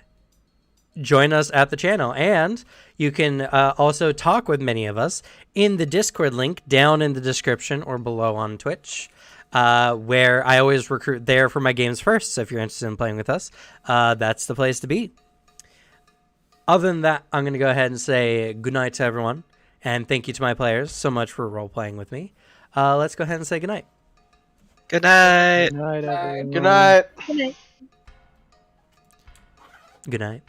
Join us at the channel, and you can also talk with many of us in the Discord link down in the description or below on Twitch, where I always recruit there for my games first. So if you're interested in playing with us, that's the place to be. Other than that, I'm going to go ahead and say goodnight to everyone, and thank you to my players so much for role-playing with me. Let's go ahead and say goodnight. good night. Good night, everyone. Good night. Good night. Good night.